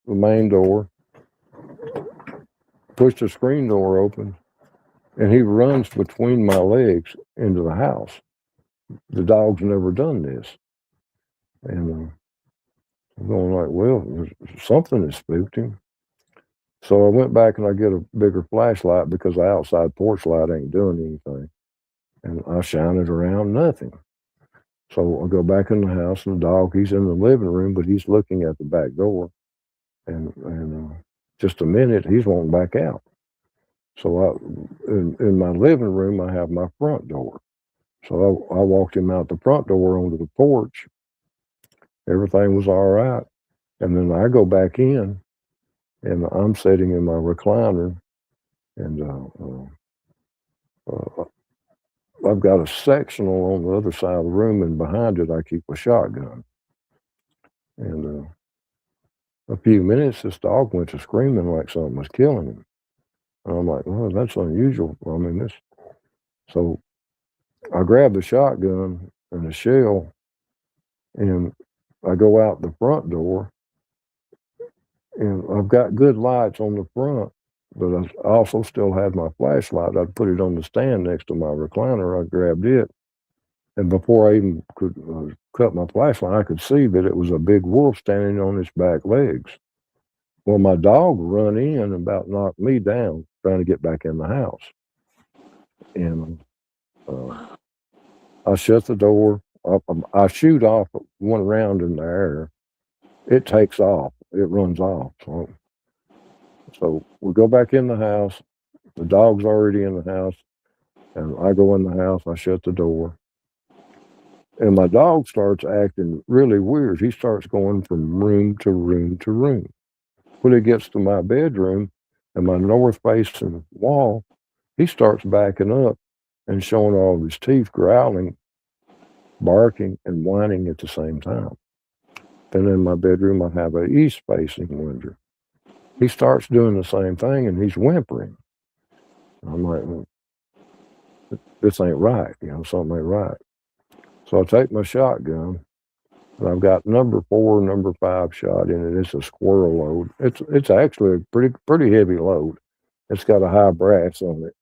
the main door, pushed the screen door open, and he runs between my legs into the house. The dog's never done this. And I'm going like, well, something has spooked him. So I went back and I get a bigger flashlight because the outside porch light ain't doing anything. And I shine it around, nothing. So I go back in the house, and the dog, he's in the living room, but he's looking at the back door. And just a minute, he's wanting back out. So in my living room, I have my front door. So I walked him out the front door onto the porch. Everything was all right. And then I go back in, and I'm sitting in my recliner, and I've got a sectional on the other side of the room, and behind it I keep a shotgun. And a few minutes, this dog went to screaming like something was killing him. And I'm like, well, that's unusual. I mean, So I grab the shotgun and the shell, and I go out the front door, and I've got good lights on the front, but I also still had my flashlight. I'd put it on the stand next to my recliner. I grabbed it, and before I even could cut my flashlight, I could see that it was a big wolf standing on its back legs. Well, my dog run in and about knocked me down trying to get back in the house. And I shut the door. I shoot off one round in the air. It takes off. It runs off. So we go back in the house. The dog's already in the house. And I go in the house. I shut the door. And my dog starts acting really weird. He starts going from room to room to room. When it gets to my bedroom and my north-facing wall, he starts backing up and showing all of his teeth, growling, barking, and whining at the same time. And in my bedroom, I have an east-facing window. He starts doing the same thing, and he's whimpering. I'm like, well, this ain't right. Something ain't right. So I take my shotgun, and I've got number 4, number 5 shot in it. It's a squirrel load. It's actually a pretty heavy load. It's got a high brass on it.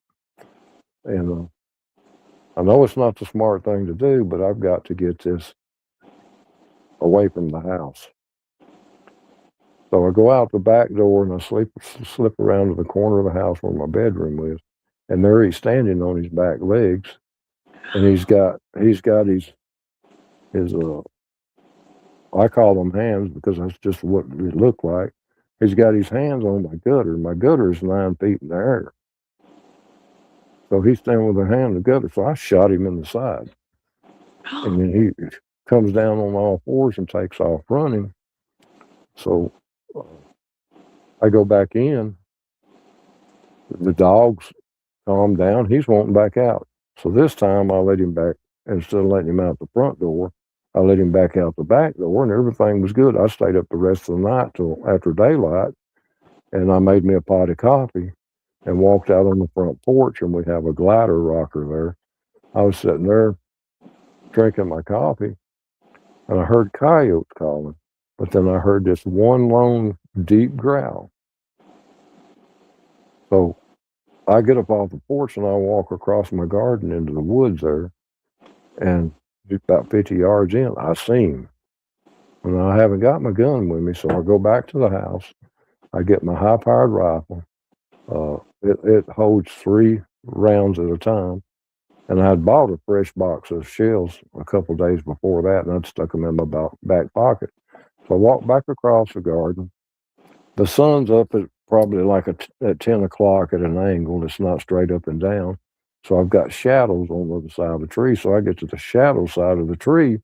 And I know it's not the smart thing to do, but I've got to get this away from the house. So I go out the back door, and I slip around to the corner of the house where my bedroom is, and there he's standing on his back legs, and he's got his I call them hands because that's just what it looked like. He's got his hands on my gutter. My gutter is 9 feet in the air. So he's standing with a hand in the gutter. So I shot him in the side. And then he comes down on all fours and takes off running. So I go back in. The dog's calmed down. He's wanting back out. So this time I let him back. Instead of letting him out the front door, I let him back out the back door, and everything was good. I stayed up the rest of the night till after daylight, and I made me a pot of coffee and walked out on the front porch, and we have a glider rocker there. I was sitting there drinking my coffee, and I heard coyotes calling, but then I heard this one long, deep growl. So I get up off the porch, and I walk across my garden into the woods there, and about 50 yards in, I see him. And I haven't got my gun with me, so I go back to the house. I get my high-powered rifle. It holds 3 rounds at a time. And I had bought a fresh box of shells a couple of days before that, and I'd stuck them in my back pocket. So I walked back across the garden. The sun's up probably like at 10 o'clock at an angle. It's not straight up and down. So I've got shadows on the other side of the tree. So I get to the shadow side of the tree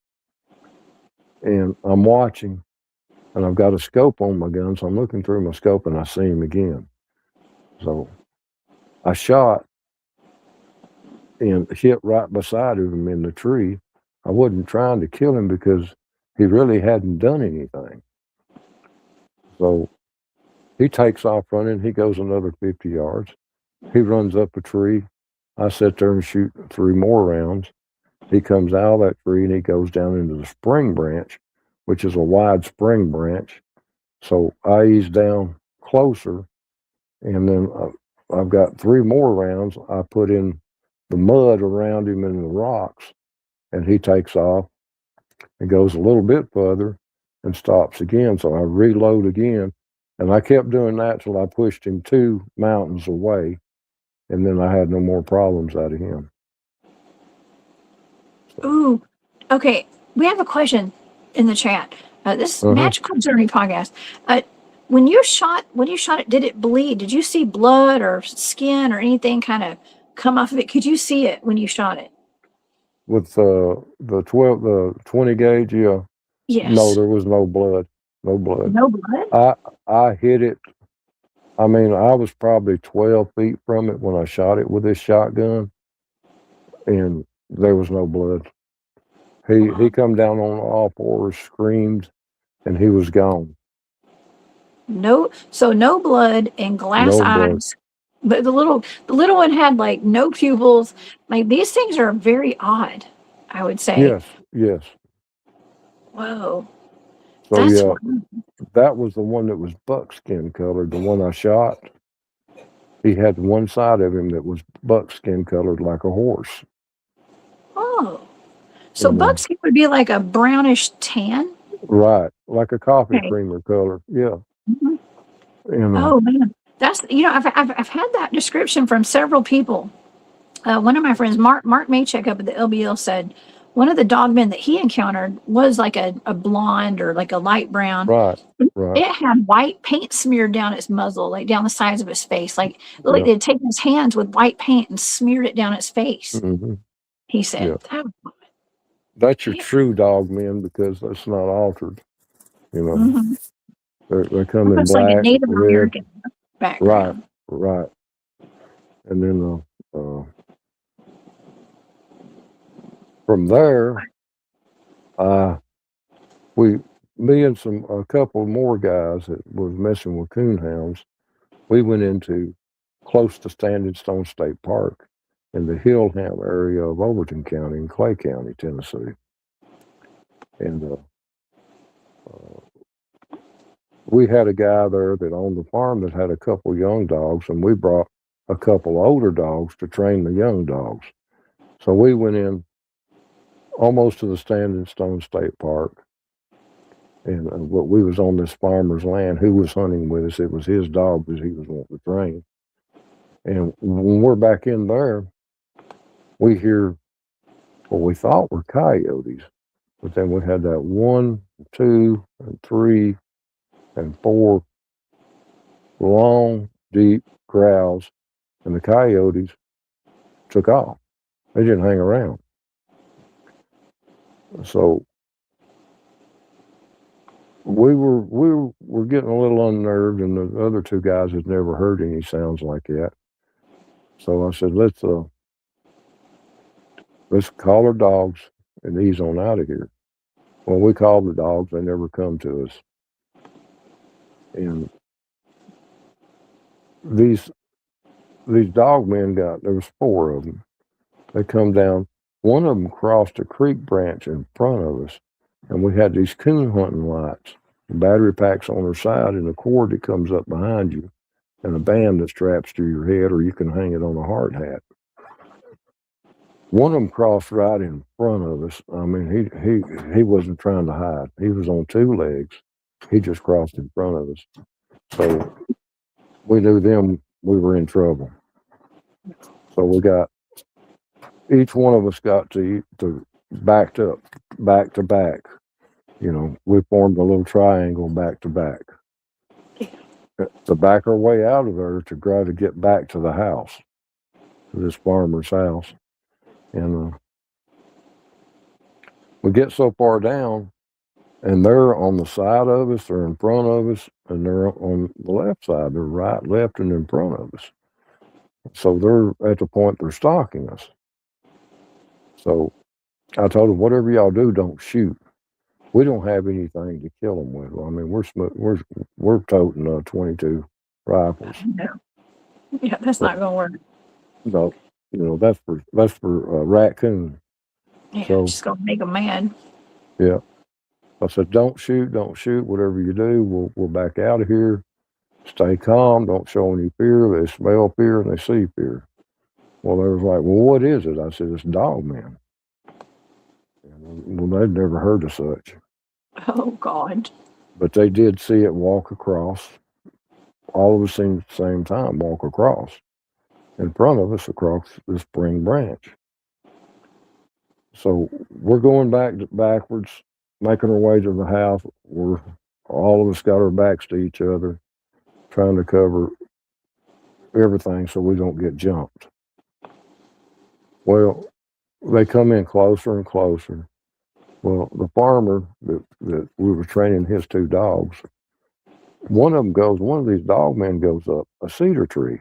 and I'm watching, and I've got a scope on my gun. So I'm looking through my scope and I see him again. So I shot and hit right beside him in the tree. I wasn't trying to kill him because he really hadn't done anything. So he takes off running. He goes another 50 yards. He runs up a tree. I sit there and shoot 3 more rounds. He comes out of that tree and he goes down into the spring branch, which is a wide spring branch. So I ease down closer, and then I've got 3 more rounds. I put in the mud around him and the rocks, and he takes off and goes a little bit further and stops again. So I reload again, and I kept doing that till I pushed him 2 mountains away, and then I had no more problems out of him. Ooh, okay. We have a question in the chat. This Magical Journey podcast. When you shot it, did it bleed? Did you see blood or skin or anything kind of come off of it? Could you see it when you shot it? With the 20 gauge, yeah. Yes. No, there was no blood. No blood. No blood? I hit it. I mean, I was probably 12 feet from it when I shot it with this shotgun, and there was no blood. He come down on all fours, screamed, and he was gone. No, so no blood and glass eyes. But the little one had like no pupils. Like these things are very odd, I would say. Yes. Whoa. So That's yeah, wild. that was the one that was buckskin colored. The one I shot, he had one side of him that was buckskin colored like a horse. Oh. So buckskin would be like a brownish tan? Right, like a coffee creamer color. Yeah. Oh man, that's I've had that description from several people. One of my friends, Mark Maycheck up at the LBL, said one of the dogmen that he encountered was like a blonde or like a light brown. Right. It had white paint smeared down its muzzle, like down the sides of his face, like they'd taken his hands with white paint and smeared it down its face. He said, "That's your true dogmen because that's not altered." They come in black, like a Native red, American background. Right. And then from there, me and a couple more guys that was messing with coonhounds, we went into close to Standing Stone State Park in the Hillham area of Overton County in Clay County, Tennessee. And we had a guy there that owned the farm that had a couple young dogs, and we brought a couple older dogs to train the young dogs. So we went in almost to the Standing Stone State Park, and we was on this farmer's land who was hunting with us. It was his dog that he was wanting to train. And when we're back in there, we hear what we thought were coyotes, but then we had that 1, 2, and 3, and 4 long, deep growls, and the coyotes took off. They didn't hang around. So we were getting a little unnerved, and the other 2 guys had never heard any sounds like that. So I said, let's call our dogs and ease on out of here. When we called the dogs, they never come to us. And these dogmen there was 4 of them. They come down. One of them crossed a creek branch in front of us, and we had these coon hunting lights, battery packs on their side, and a cord that comes up behind you, and a band that straps to your head, or you can hang it on a hard hat. One of them crossed right in front of us. I mean, he wasn't trying to hide. He was on 2 legs. He just crossed in front of us. So we knew we were in trouble. So each one of us got to backed up, back to back. We formed a little triangle back to back. to back our way out of there to try to get back to the house, to this farmer's house. And we get so far down, and they're on the side of us, they're in front of us, and they're on the left side. They're right, left, and in front of us. So they're at the point they're stalking us. So I told them, whatever y'all do, don't shoot. We don't have anything to kill them with. I mean, we're toting 22 rifles. No. Yeah, that's not going to work. No, that's for raccoon. Yeah, So just going to make them mad. yeah, I said, don't shoot. Whatever you do, we'll back out of here. Stay calm. Don't show any fear. They smell fear and they see fear. Well, they was like, well, what is it? I said, it's Dogman. Well, they'd never heard of such. Oh, God. But they did see it walk across. All of us seen at the same time walk across in front of us across the spring branch. So we're going backwards, making our way to the house. We're all of us got our backs to each other, trying to cover everything so we don't get jumped. Well, they come in closer and closer. Well, the farmer that we were training his two dogs, one of these dogmen goes up a cedar tree,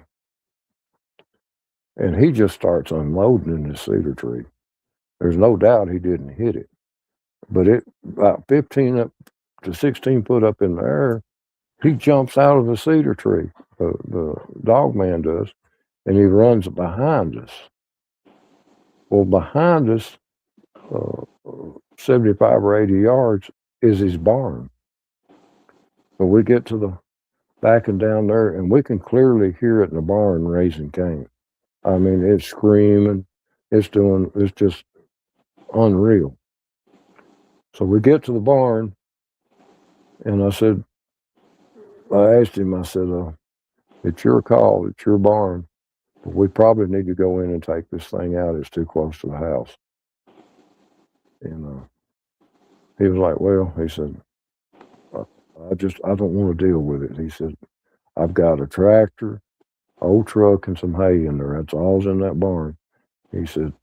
and he just starts unloading in the cedar tree. There's no doubt he didn't hit it, but it about 15 up to 16 foot up in the air, he jumps out of the cedar tree. The dogman does, and he runs behind us. Well, behind us, 75 or 80 yards is his barn. So we get to the back and down there, and we can clearly hear it in the barn raising Cain. I mean, it's screaming. It's just unreal. So we get to the barn, and I asked him, I said, it's your call, it's your barn, but we probably need to go in and take this thing out. It's too close to the house. And he was like, well, he said, I don't want to deal with it. He said, I've got a tractor, old truck, and some hay in there. That's all's in that barn. He said,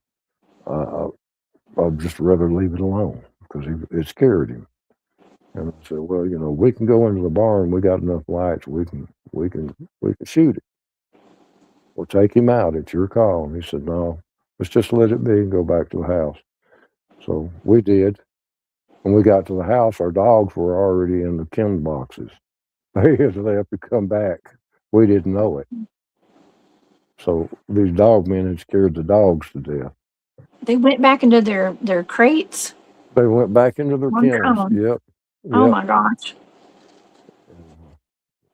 I'd just rather leave it alone because it scared him. And I said, well, we can go into the barn. We got enough lights. We can shoot it. We'll take him out. It's your call. And he said, no, let's just let it be and go back to the house. So we did. When we got to the house, our dogs were already in the kin boxes. They had left to come back. We didn't know it. So these dogmen had scared the dogs to death. They went back into their crates. They went back into their kennels. Yep. Oh my gosh.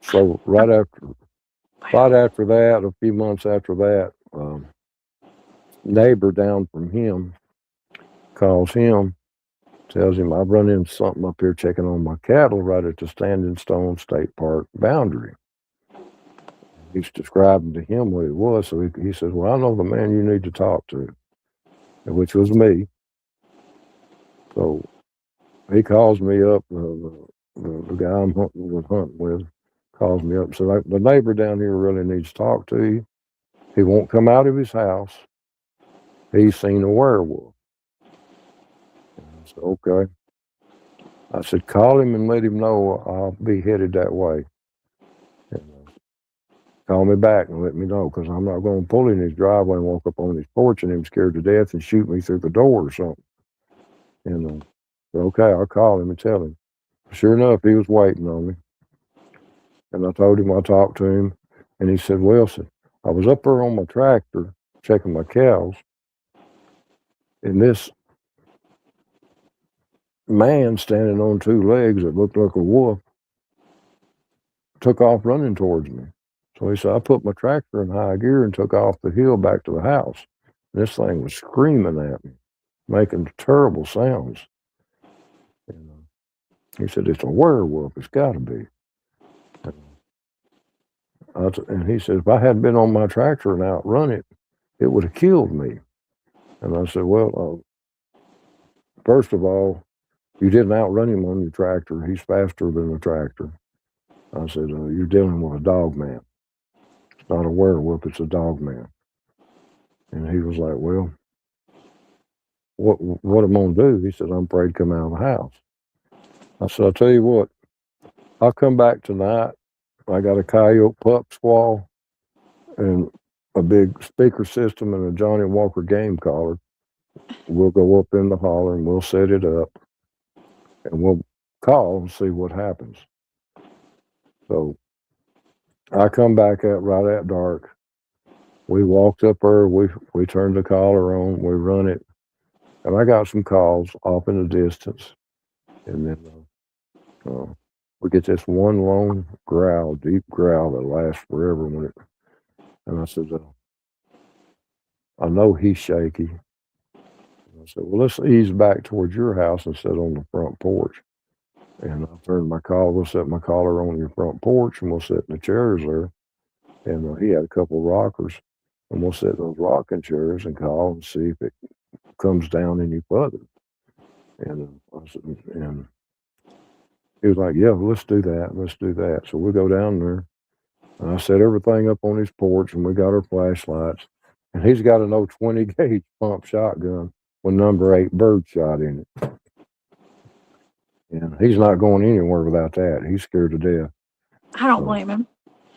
So right after that, a few months after that, neighbor down from him calls him, tells him, I've run into something up here checking on my cattle right at the Standing Stone State Park boundary. He's describing to him what it was. So he says, well, I know the man you need to talk to, which was me. So he calls me up, the guy I'm hunting with calls me up. So the neighbor down here really needs to talk to you. He won't come out of his house. He's seen a werewolf. And I said, okay. I said, call him and let him know I'll be headed that way. And call me back and let me know, because I'm not going to pull in his driveway and walk up on his porch and him scared to death and shoot me through the door or something. And okay, I'll call him and tell him. Sure enough, he was waiting on me. And I told him I talked to him, and he said, Wilson, I was up there on my tractor checking my cows, and this man standing on two legs that looked like a wolf took off running towards me. So he said, I put my tractor in high gear and took off the hill back to the house. And this thing was screaming at me, making terrible sounds. And he said, it's a werewolf. It's got to be. And he said, if I hadn't been on my tractor and outrun it, it would have killed me. And I said, well, first of all, you didn't outrun him on your tractor. He's faster than a tractor. I said, you're dealing with a dog man. It's not a werewolf, it's a dog man. And he was like, well, what am I going to do? He said, I'm afraid to come out of the house. I said, I'll tell you what, I'll come back tonight. I got a coyote pup squall and a big speaker system and a Johnny Walker game collar. We'll go up in the holler and we'll set it up and we'll call and see what happens. So I come back out right at dark. We walked up there, we turned the collar on, we run it, and I got some calls off in the distance. And then we get this one long growl, deep growl that lasts forever. And I said, I know he's shaky. And I said, well, let's ease back towards your house and sit on the front porch. And I turned my collar, we'll set my collar on your front porch and we'll sit in the chairs there. And he had a couple of rockers. And we'll sit in those rocking chairs and call and see if it comes down any further. And I said, and he was like, yeah, let's do that. Let's do that. So we go down there. And I set everything up on his porch and we got our flashlights. And he's got an old 20 gauge pump shotgun with number 8 bird shot in it. And he's not going anywhere without that. He's scared to death. I don't blame him.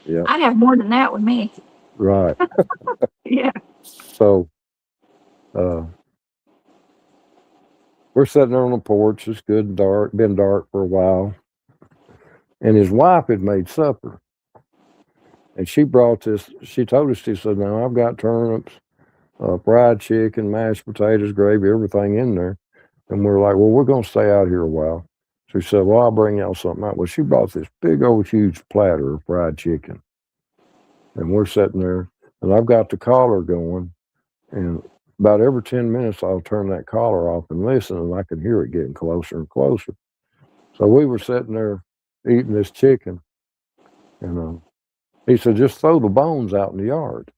Yeah. I'd have more than that with me. Right. Yeah. So we're sitting there on the porch. It's good and dark, been dark for a while. And his wife had made supper. And she brought this, she told us, she said, now I've got turnips, fried chicken, mashed potatoes, gravy, everything in there. And we're like, well, we're going to stay out here a while. So she said, well, I'll bring y'all something out. Well, she brought this big old huge platter of fried chicken. And we're sitting there, and I've got the collar going. And about every 10 minutes, I'll turn that collar off and listen, and I can hear it getting closer and closer. So we were sitting there eating this chicken. And he said, just throw the bones out in the yard,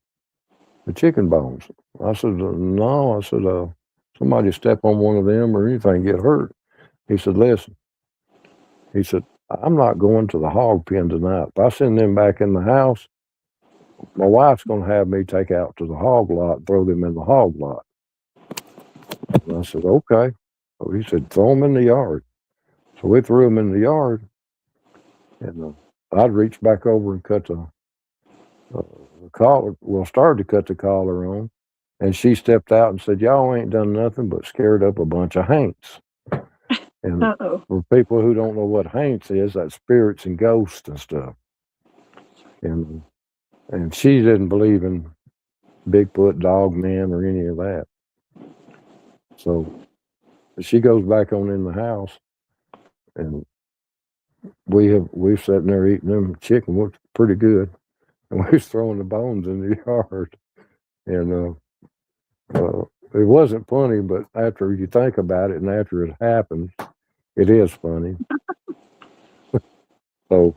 the chicken bones. I said, no. I said, somebody step on one of them or anything, get hurt. He said, listen. He said, I'm not going to the hog pen tonight. If I send them back in the house, my wife's going to have me take out to the hog lot and throw them in the hog lot. And I said, okay. So he said, throw them in the yard. So we threw them in the yard. And I'd reach back over and cut the collar. Well, started to cut the collar on. And she stepped out and said, y'all ain't done nothing but scared up a bunch of haints. And for people who don't know what haints is, that's spirits and ghosts and stuff. And she didn't believe in Bigfoot, Dogman, or any of that. So she goes back on in the house, and we're sitting there eating them chicken, was pretty good, and we was throwing the bones in the yard, and it wasn't funny, but after you think about it and after it happens, it is funny. So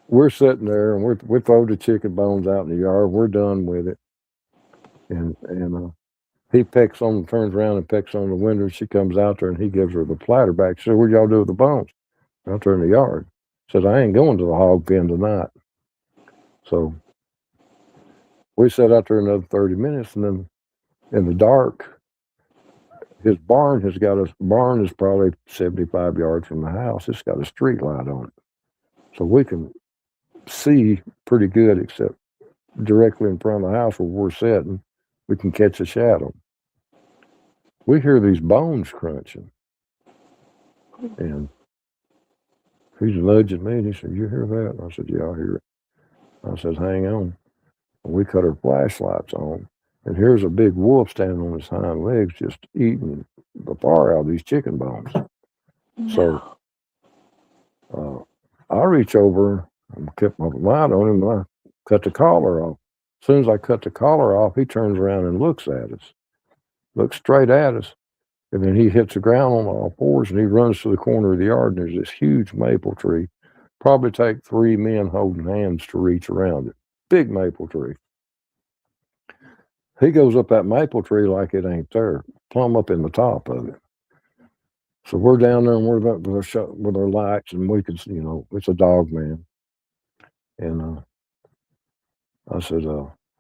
we're sitting there and we throw the chicken bones out in the yard. We're done with it. And he turns around and pecks on the window. She comes out there and he gives her the platter back. She said, what'd y'all do with the bones? Out there in the yard. Said, I ain't going to the hog pen tonight. So we sat out there another 30 minutes, and then in the dark, his barn is probably 75 yards from the house. It's got a street light on it. So we can see pretty good, except directly in front of the house where we're sitting, we can catch a shadow. We hear these bones crunching. And he's nudging me, and he said, you hear that? And I said, yeah, I hear it. I said, hang on. And we cut our flashlights on. And here's a big wolf standing on his hind legs just eating the far out of these chicken bones. No. So I reach over and kept my light on him, and I cut the collar off. As soon as I cut the collar off, he turns around and looks straight at us. And then he hits the ground on all fours, and he runs to the corner of the yard, and there's this huge maple tree. Probably take 3 men holding hands to reach around it. Big maple tree. He goes up that maple tree like it ain't there, plumb up in the top of it. So we're down there and we're up with our lights, and we could, it's a Dogman. And I said,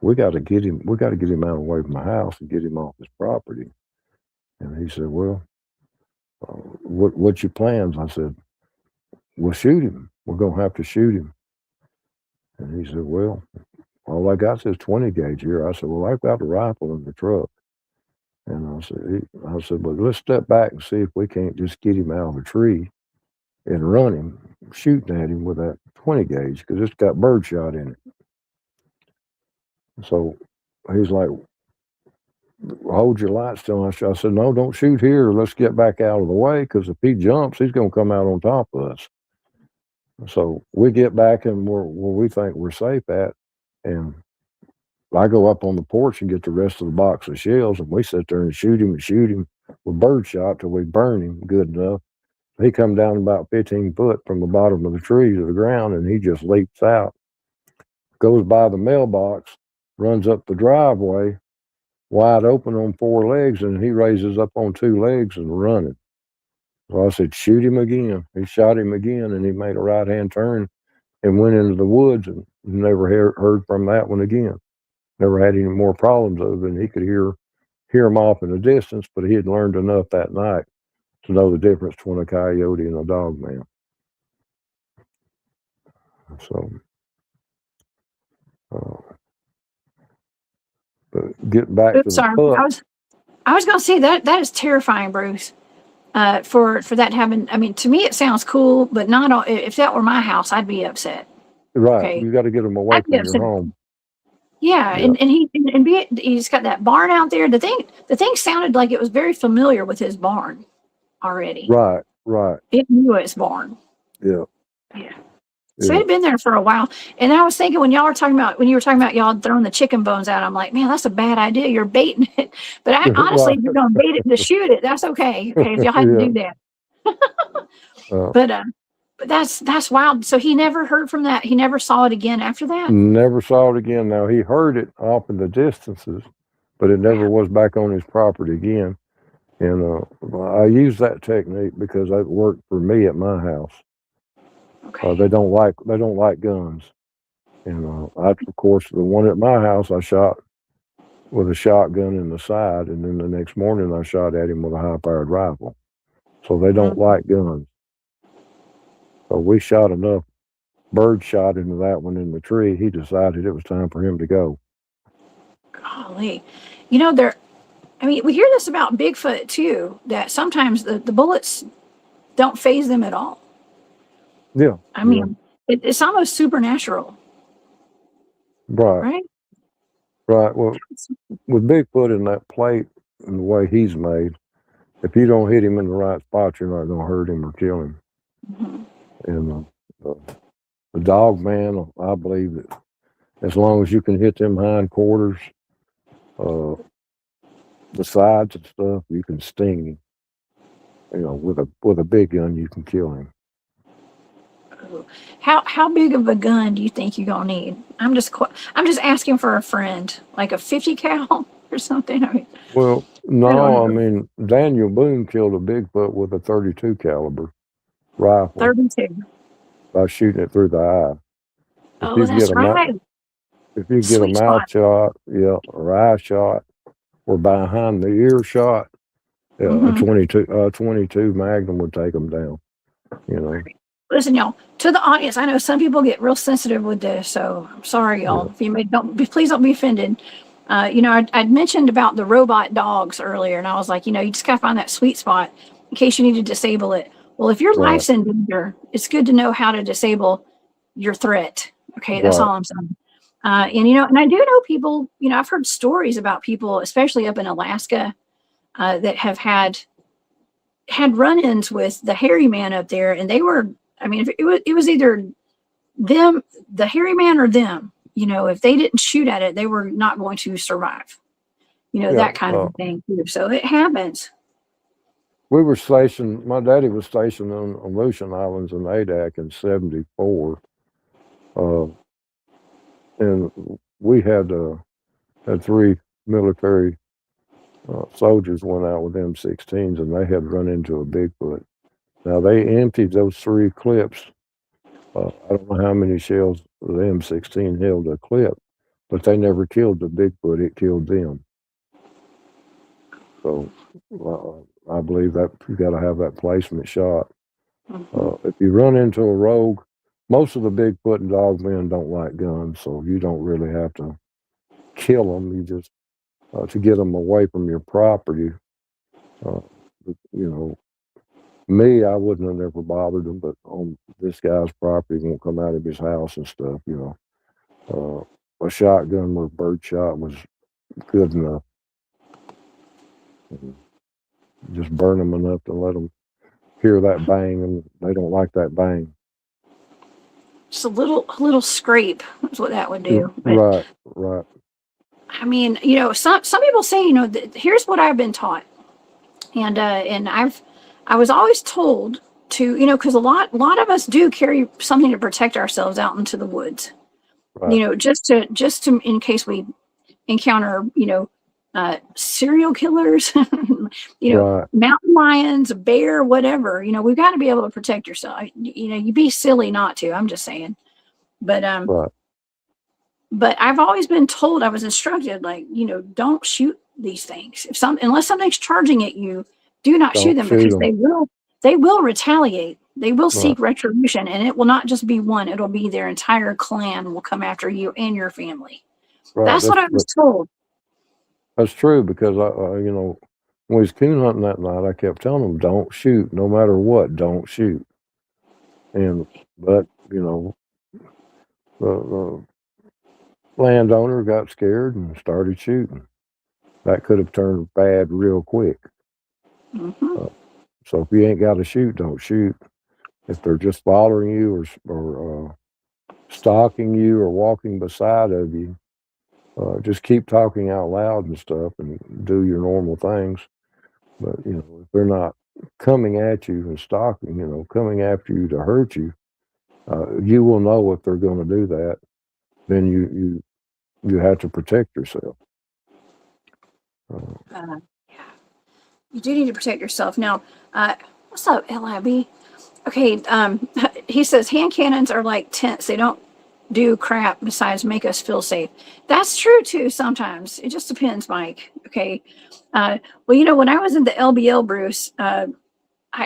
we got to get him. We got to get him out away from the house and get him off his property. And he said, well, what's your plans? I said, we'll shoot him. We're going to have to shoot him. And he said, well, all I got is 20 gauge here. I said, well, I've got a rifle in the truck. And I said, well, let's step back and see if we can't just get him out of the tree and run him, shooting at him with that 20 gauge, because it's got birdshot in it. So he's like, hold your light still. I said, no, don't shoot here. Let's get back out of the way, because if he jumps, he's going to come out on top of us. So we get back and where we think we're safe at, and I go up on the porch and get the rest of the box of shells, and we sit there and shoot him with birdshot till we burn him good enough. He come down about 15 foot from the bottom of the tree to the ground, and he just leaps out, goes by the mailbox, runs up the driveway, wide open on 4 legs, and he raises up on 2 legs and running. So I said, shoot him again. He shot him again, and he made a right-hand turn and went into the woods, and never heard from that one again. Never had any more problems other than he could hear him off in the distance, but he had learned enough that night to know the difference between a coyote and a Dogman. So, but getting back to the pup. I was going to say that is terrifying, Bruce. For that to happen. I mean, to me, it sounds cool, but not all. If that were my house, I'd be upset. Right, okay? You got to get him away from your home. Yeah, and he's got that barn out there. The thing sounded like it was very familiar with his barn already. Right. It knew its barn. Yeah. So it had been there for a while. And I was thinking when you were talking about y'all throwing the chicken bones out, I'm like, man, that's a bad idea. You're baiting it. But honestly, if you're going to bait it to shoot it, that's okay. Okay, if y'all had to do that. But that's wild. So he never heard from that. He never saw it again after that? Never saw it again. Now, he heard it off in the distances, but it never was back on his property again. And I use that technique because it worked for me at my house. Okay. They don't like guns. And of course, the one at my house I shot with a shotgun in the side, and then the next morning I shot at him with a high-powered rifle. So they don't like guns. So we shot enough bird shot into that one in the tree. He decided it was time for him to go. Golly. We hear this about Bigfoot too, that sometimes the bullets don't faze them at all. Yeah. I mean, it's almost supernatural. Right. Well, with Bigfoot and that plate and the way he's made, if you don't hit him in the right spot, you're not going to hurt him or kill him. Mm-hmm. And the Dogman, I believe that as long as you can hit them hindquarters, the sides and stuff, you can sting him. With a big gun, you can kill him. How big of a gun do you think you're gonna need? I'm just asking for a friend, like a 50 cal or something. Well, no, I mean Daniel Boone killed a Bigfoot with a 32 caliber rifle. 32. By shooting it through the eye. That's right. If you get a mouth shot, or eye shot, or behind the ear shot, a 22 Magnum would take them down. Listen, y'all, to the audience, I know some people get real sensitive with this, so I'm sorry, y'all. If you please don't be offended. I'd mentioned about the robot dogs earlier, and I was like, you just gotta find that sweet spot in case you need to disable it. Well, if your life's in danger, it's good to know how to disable your threat. Okay, that's all I'm saying. And I do know people. I've heard stories about people, especially up in Alaska, that have had run-ins with the hairy man up there, and they were. I mean, it was either them, the hairy man, or them. If they didn't shoot at it, they were not going to survive. That kind of thing too. So it happens. We were stationed. My daddy was stationed on Aleutian Islands in Adak in '74, and we had 3 military soldiers went out with M16s and they had run into a Bigfoot. Now they emptied those 3 clips. I don't know how many shells the M16 held a clip, but they never killed the Bigfoot. It killed them. So I believe that you got to have that placement shot. If you run into a rogue, most of the Bigfoot and Dogmen don't like guns, so you don't really have to kill them. You just to get them away from your property. Me, I wouldn't have never bothered them, but on this guy's property, won't come out of his house and stuff. A shotgun with bird shot was good enough. Just burn them enough to let them hear that bang, and they don't like that bang. Just a little scrape is what that would do. But, right. I mean, some people say, here's what I've been taught, and I was always told to, because a lot of us do carry something to protect ourselves out into the woods, right. Just to in case we encounter, serial killers, right. Mountain lions, a bear, whatever. We've got to be able to protect yourself. You'd be silly not to. I'm just saying, but right. But I've always been told, I was instructed, like, don't shoot these things. Unless something's charging at you, do not shoot them, because they will retaliate. They will seek retribution, and it will not just be one. It'll be their entire clan will come after you and your family. Right. That's what I was told. That's true, because when we was coon hunting that night, I kept telling them, don't shoot, no matter what, don't shoot. But the landowner got scared and started shooting. That could have turned bad real quick. So if you ain't got to shoot, don't shoot. If they're just following you or stalking you or walking beside of you, just keep talking out loud and stuff and do your normal things. But if they're not coming at you and stalking, coming after you to hurt you, you will know if they're going to do that. Then you have to protect yourself. Yeah. You do need to protect yourself. Now, what's up, LIB? Okay, he says hand cannons are like tents. They don't do crap besides make us feel safe. That's true too sometimes. It just depends, Mike. Okay. Well, when I was in the LBL, Bruce,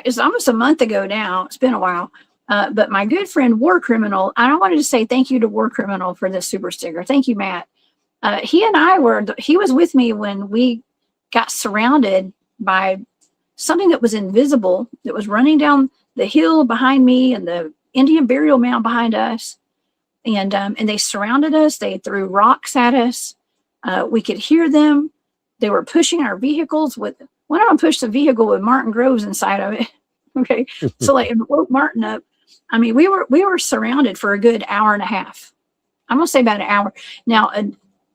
it's almost a month ago now. It's been a while. But my good friend War Criminal, I wanted to say thank you to War Criminal for this super sticker. Thank you, Matt. He was with me when we got surrounded by something that was invisible, that was running down the hill behind me and the Indian burial mound behind us. And they surrounded us. They threw rocks at us. We could hear them. They were pushing our vehicles one of them pushed the vehicle with Martin Groves inside of it. Okay. So it woke Martin up. I mean, we were surrounded for a good hour and a half. I'm going to say about an hour. Now,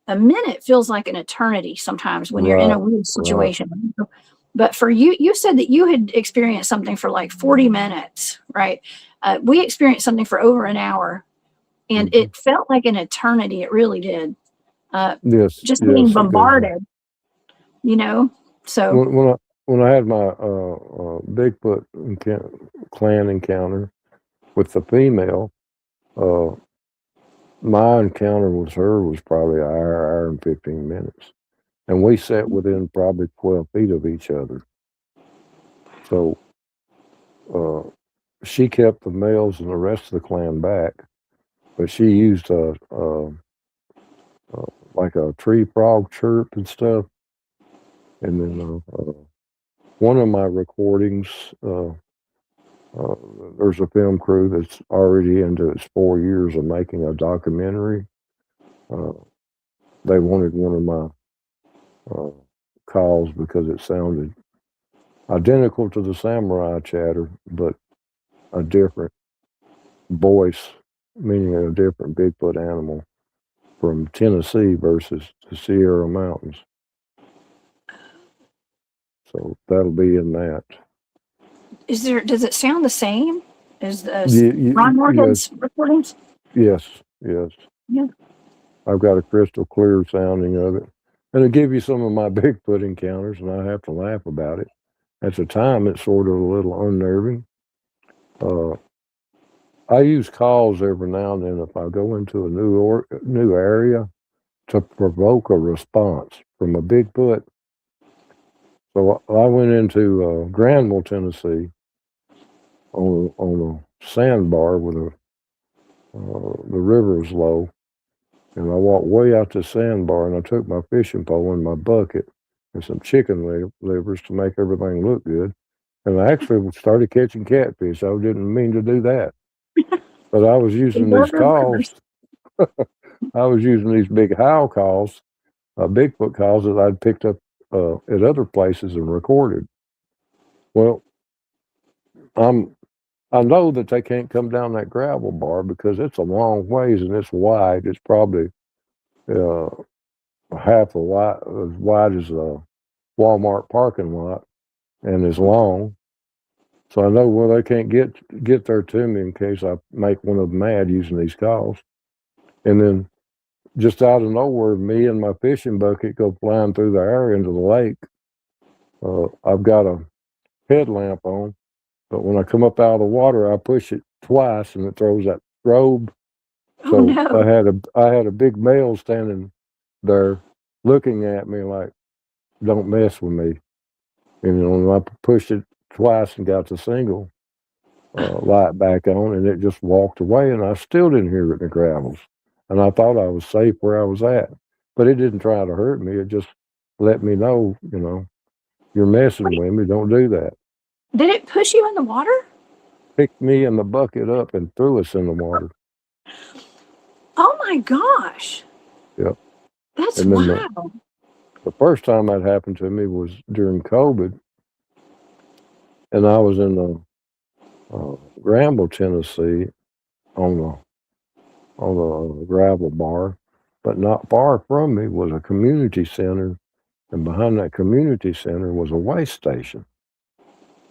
a minute feels like an eternity sometimes when you're in a weird situation. Right. But for you said that you had experienced something for like 40 minutes, right? We experienced something for over an hour, and it felt like an eternity. It really did. Just being bombarded, So when I had my Bigfoot clan encounter with the female, my encounter with her was probably an hour and 15 minutes. And we sat within probably 12 feet of each other. So she kept the males and the rest of the clan back, but she used like a tree frog chirp and stuff. And then one of my recordings, there's a film crew that's already into its 4 years of making a documentary. They wanted one of my calls because it sounded identical to the samurai chatter, but a different voice, meaning a different Bigfoot animal from Tennessee versus the Sierra Mountains. So that'll be in that. Does it sound the same as Ron Morgan's recordings? Yes. Yeah. I've got a crystal clear sounding of it. And to give you some of my Bigfoot encounters, and I have to laugh about it. At the time, it's sort of a little unnerving. Uh, I use calls every now and then if I go into a new area to provoke a response from a Bigfoot. So I went into Granville, Tennessee, on a sandbar with the river was low, and I walked way out to the sandbar, and I took my fishing pole and my bucket and some chicken livers to make everything look good. And I actually started catching catfish. I didn't mean to do that, but I was using these calls. I was using these big howl calls, Bigfoot calls that I'd picked up at other places and recorded. Well, I know that they can't come down that gravel bar because it's a long ways and it's wide. It's probably uh, half as wide as a Walmart parking lot and as long. So I know, well, they can't get there to me in case I make one of them mad using these calls. And then just out of nowhere, me and my fishing bucket go flying through the air into the lake. I've got a headlamp on, but when I come up out of the water, I push it twice and it throws that strobe. Oh So no. I had a big male standing there looking at me like, "Don't mess with me." And I pushed it twice and got the single light back on, and it just walked away, and I still didn't hear it in the gravels. And I thought I was safe where I was at, but it didn't try to hurt me. It just let me know, you're messing Wait, with me. Don't do that. did it push you in the water? Picked me and the bucket up and threw us in the water. Oh my gosh. Yep. That's And then wild. the first time that happened to me was during COVID, and I was in Granville, Tennessee, on a gravel bar, but not far from me was a community center, and behind that community center was a way station.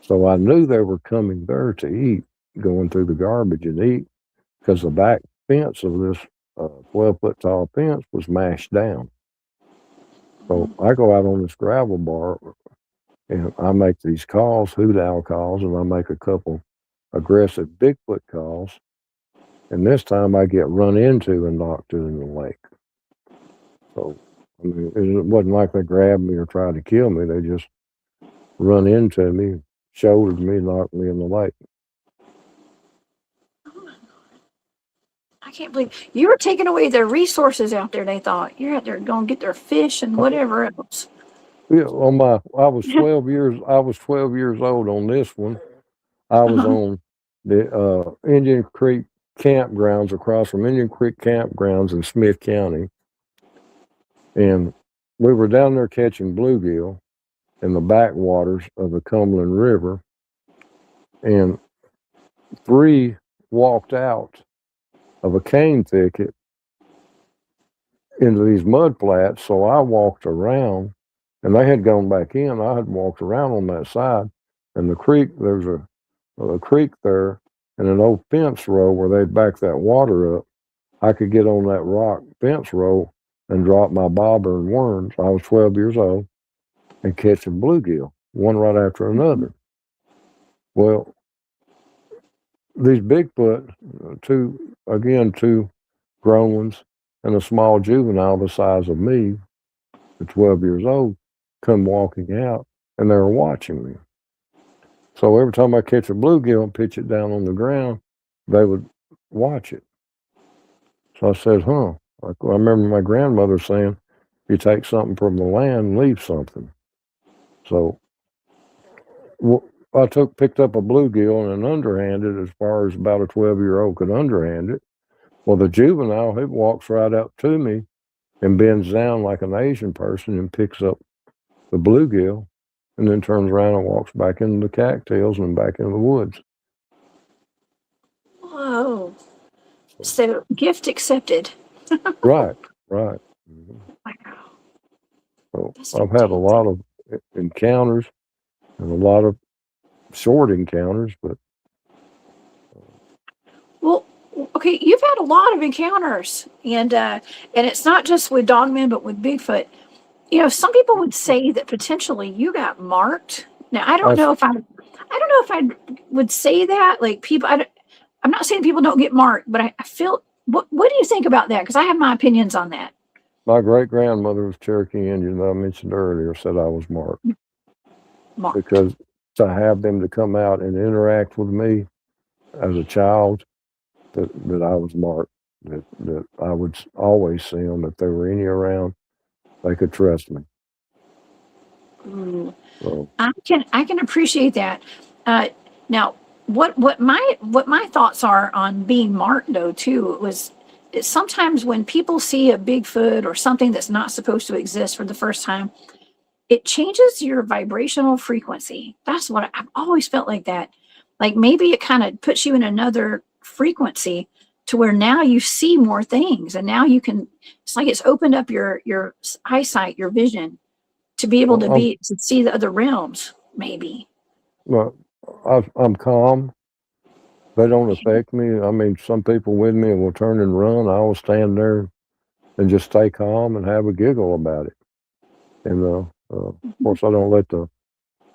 So I knew they were coming there to eat, going through the garbage and eat, because the back fence of this 12-foot tall fence was mashed down. So I go out on this gravel bar and I make these calls, hoot owl calls, and I make a couple aggressive Bigfoot calls. And this time I get run into and knocked in the lake. So, I mean, it wasn't like they grabbed me or tried to kill me. They just run into me, shouldered me, knocked me in the lake. I can't believe you were taking away their resources out there. They thought you're out there going to get their fish and Oh, whatever else. yeah, I was 12 years old on this one. I was Uh-huh. on the Indian Creek campgrounds across from Indian Creek campgrounds in Smith County. And we were down there catching bluegill in the backwaters of the Cumberland River. And three walked out of a cane thicket into these mud flats. So I walked around and they had gone back in. I had walked around on that side. And the creek, there's a creek there and an old fence row where they'd back that water up. I could get on that rock fence row and drop my bobber and worms. I was 12 years old and catch a bluegill, one right after another. Well, these Bigfoot, two grown ones and a small juvenile the size of me, at 12 years old, come walking out and they were watching me. So every time I catch a bluegill and pitch it down on the ground, they would watch it. So I said, huh. I remember my grandmother saying, you take something from the land, leave something. So I picked up a bluegill and underhanded as far as about a 12-year-old could underhand it. Well, the juvenile, he walks right up to me and bends down like an Asian person and picks up the bluegill and then turns around and walks back into the cattails and back into the woods. Whoa. So gift accepted. Right, right. Wow. So That's I've had a fantastic. lot of encounters and a lot of short encounters, but Well, okay, you've had a lot of encounters, and it's not just with Dogman, but with Bigfoot. some people would say that potentially you got marked. Now, I don't That's know if I would say that. Like people, I'm not saying people don't get marked, but I feel. What do you think about that? Because I have my opinions on that. my great grandmother was Cherokee Indian that I mentioned earlier, said I was marked Marked. because to have them to come out and interact with me as a child, that I was marked, that I would always see them. If there were any around, they could trust me. Ooh. So, I can appreciate that. Uh, now, what my thoughts are on being marked though too was sometimes when people see a Bigfoot or something that's not supposed to exist for the first time, it changes your vibrational frequency. That's what I've always felt like that. Like maybe it kind of puts you in another frequency to where now you see more things and now you can, it's like it's opened up your eyesight, your vision to be able well, to see the other realms, maybe. well, I'm calm. They don't affect me. I mean, some people with me will turn and run. I will stand there and just stay calm and have a giggle about it. And of course, I don't let the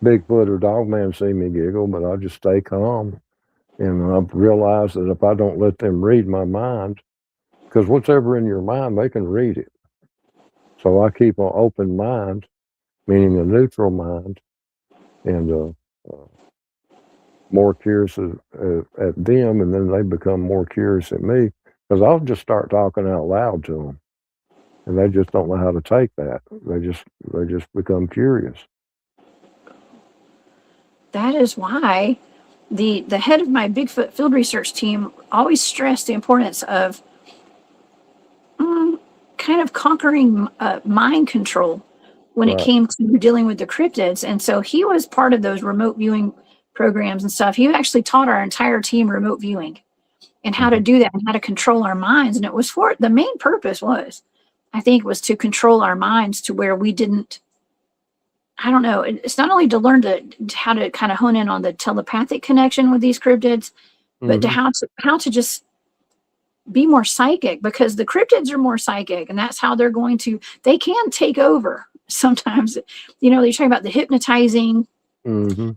Bigfoot or Dogman see me giggle, but I just stay calm. And I've realized that if I don't let them read my mind, because whatever in your mind, they can read it. So I keep an open mind, meaning a neutral mind, and more curious at them, and then they become more curious at me because I'll just start talking out loud to them, and they just don't know how to take that. They just become curious. That is why the head of my Bigfoot field research team always stressed the importance of kind of conquering mind control when it Right. came to dealing with the cryptids. And so he was part of those remote viewing programs and stuff. He actually taught our entire team remote viewing and how to Hmm. do that and how to control our minds. And it was for the main purpose was, I think, was to control our minds to where we didn't. I don't know. It's not only to learn how to kind of hone in on the telepathic connection with these cryptids, but to Hmm. how to just be more psychic because the cryptids are more psychic and that's how they can take over sometimes. They talk about the hypnotizing Hmm.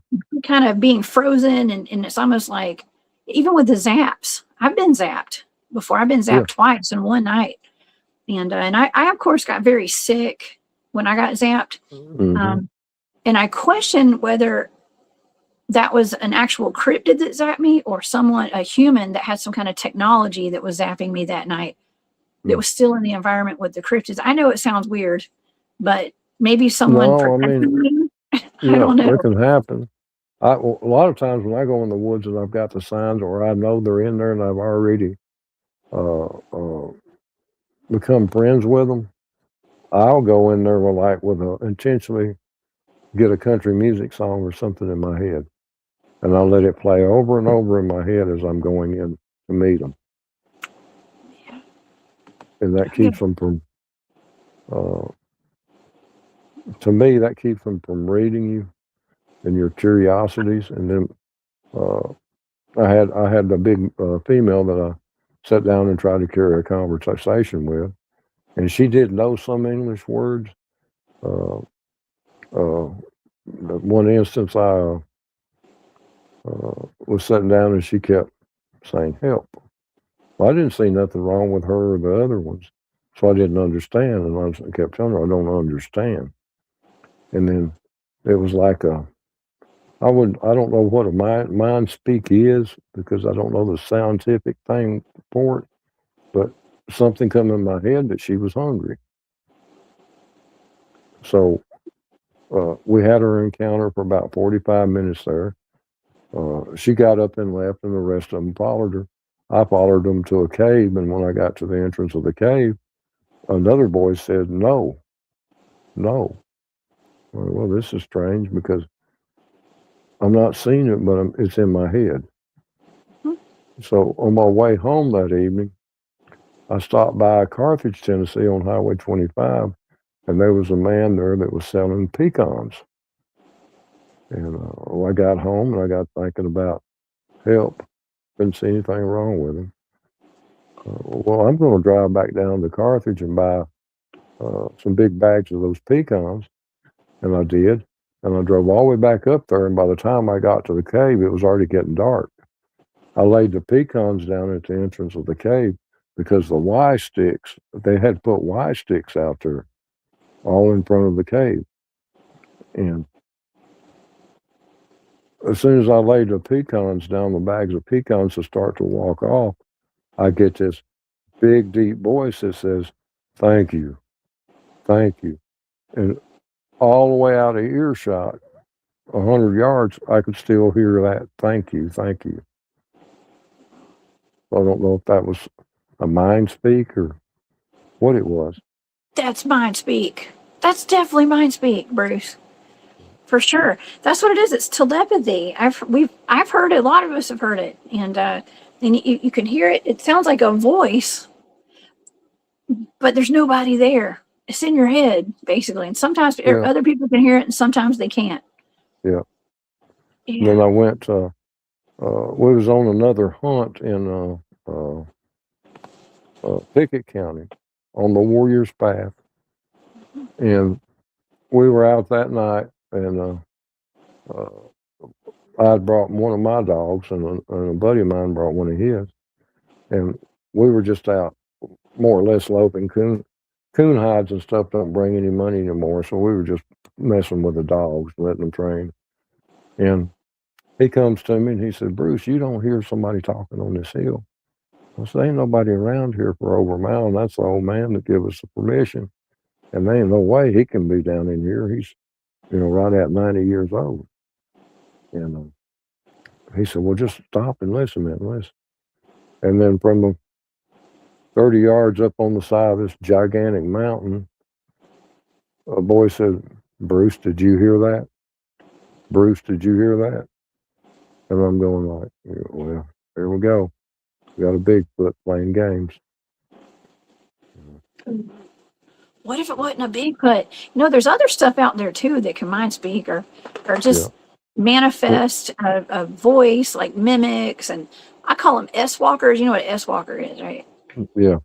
kind of being frozen and it's almost like even with the zaps. I've been zapped before. I've been Yeah. zapped twice in one night. And I of course got very sick when I got zapped. Hmm. um, and I question whether that was an actual cryptid that zapped me or a human that had some kind of technology that was zapping me that night that Yeah. was still in the environment with the cryptids. I know it sounds weird, but maybe someone No, I protected mean, me. I yeah, don't know. it can happen. Well, a lot of times when I go in the woods and I've got the signs, or I know they're in there, and I've already uh, uh, become friends with them, I'll go in there intentionally get a country music song or something in my head, and I'll let it play over and over in my head as I'm going in to meet them, and that keeps them from. Uh, to me, that keeps them from reading you and your curiosities. And then uh, I had a big female that I sat down and tried to carry a conversation with, and she did know some English words. Uh, uh, the one instance I was sitting down and she kept saying help. Well, I didn't see nothing wrong with her or the other ones, so I didn't understand, and I kept telling her I don't understand. And then it was like I don't know what a mind speak is because I don't know the scientific thing for it, but something come in my head that she was hungry. So we had her encounter for about 45 minutes there. She got up and left, and the rest of them followed her. I followed them to a cave, and when I got to the entrance of the cave, another boy said, "No, no." Well, this is strange because I'm not seeing it, but it's in my head. So on my way home that evening, I stopped by Carthage, Tennessee on Highway 25, and there was a man there that was selling pecans. And I got home and I got thinking about help. Couldn't see anything wrong with him. Well, I'm going to drive back down to Carthage and buy some big bags of those pecans, and I did. And I drove all the way back up there, and by the time I got to the cave, it was already getting dark. I laid the pecans down at the entrance of the cave because the Y sticks, they had put Y sticks out there all in front of the cave. And as soon as I laid the pecans down, the bags of pecans to start to walk off, I get this big, deep voice that says, "Thank you, thank you." And all the way out of earshot, 100 yards, I could still hear that, "Thank you, thank you." I don't know if that was a mind speak or what it was. That's mind speak. That's definitely mind speak, Bruce. For sure. That's what it is. It's telepathy. I've heard it. A lot of us have heard it. And then you can hear it. It sounds like a voice, but there's nobody there. It's in your head, basically. And sometimes other people can hear it and sometimes they can't. Yeah. And then I went, we was on another hunt in Pickett County on the Warriors Path. And we were out that night, and I had brought one of my dogs, and a buddy of mine brought one of his. And we were just out more or less loping. Coon hides and stuff don't bring any money anymore, so we were just messing with the dogs, letting them train. And he comes to me and he said, "Bruce, you don't hear somebody talking on this hill?" I said, "Ain't nobody around here for over a mile, and that's the old man that gave us the permission. And there ain't no way he can be down in here. He's, right at 90 years old." And he said, "Well, just stop and listen, man, listen." And then from 30 yards up on the side of this gigantic mountain, a boy said, "Bruce, did you hear that? Bruce, did you hear that?" And I'm going like, well, here we go. We got a Bigfoot playing games. What if it wasn't a Bigfoot? There's other stuff out there too that can mind speak or just manifest a voice, like mimics, and I call them S-walkers. You know what an S-walker is, right? Yeah.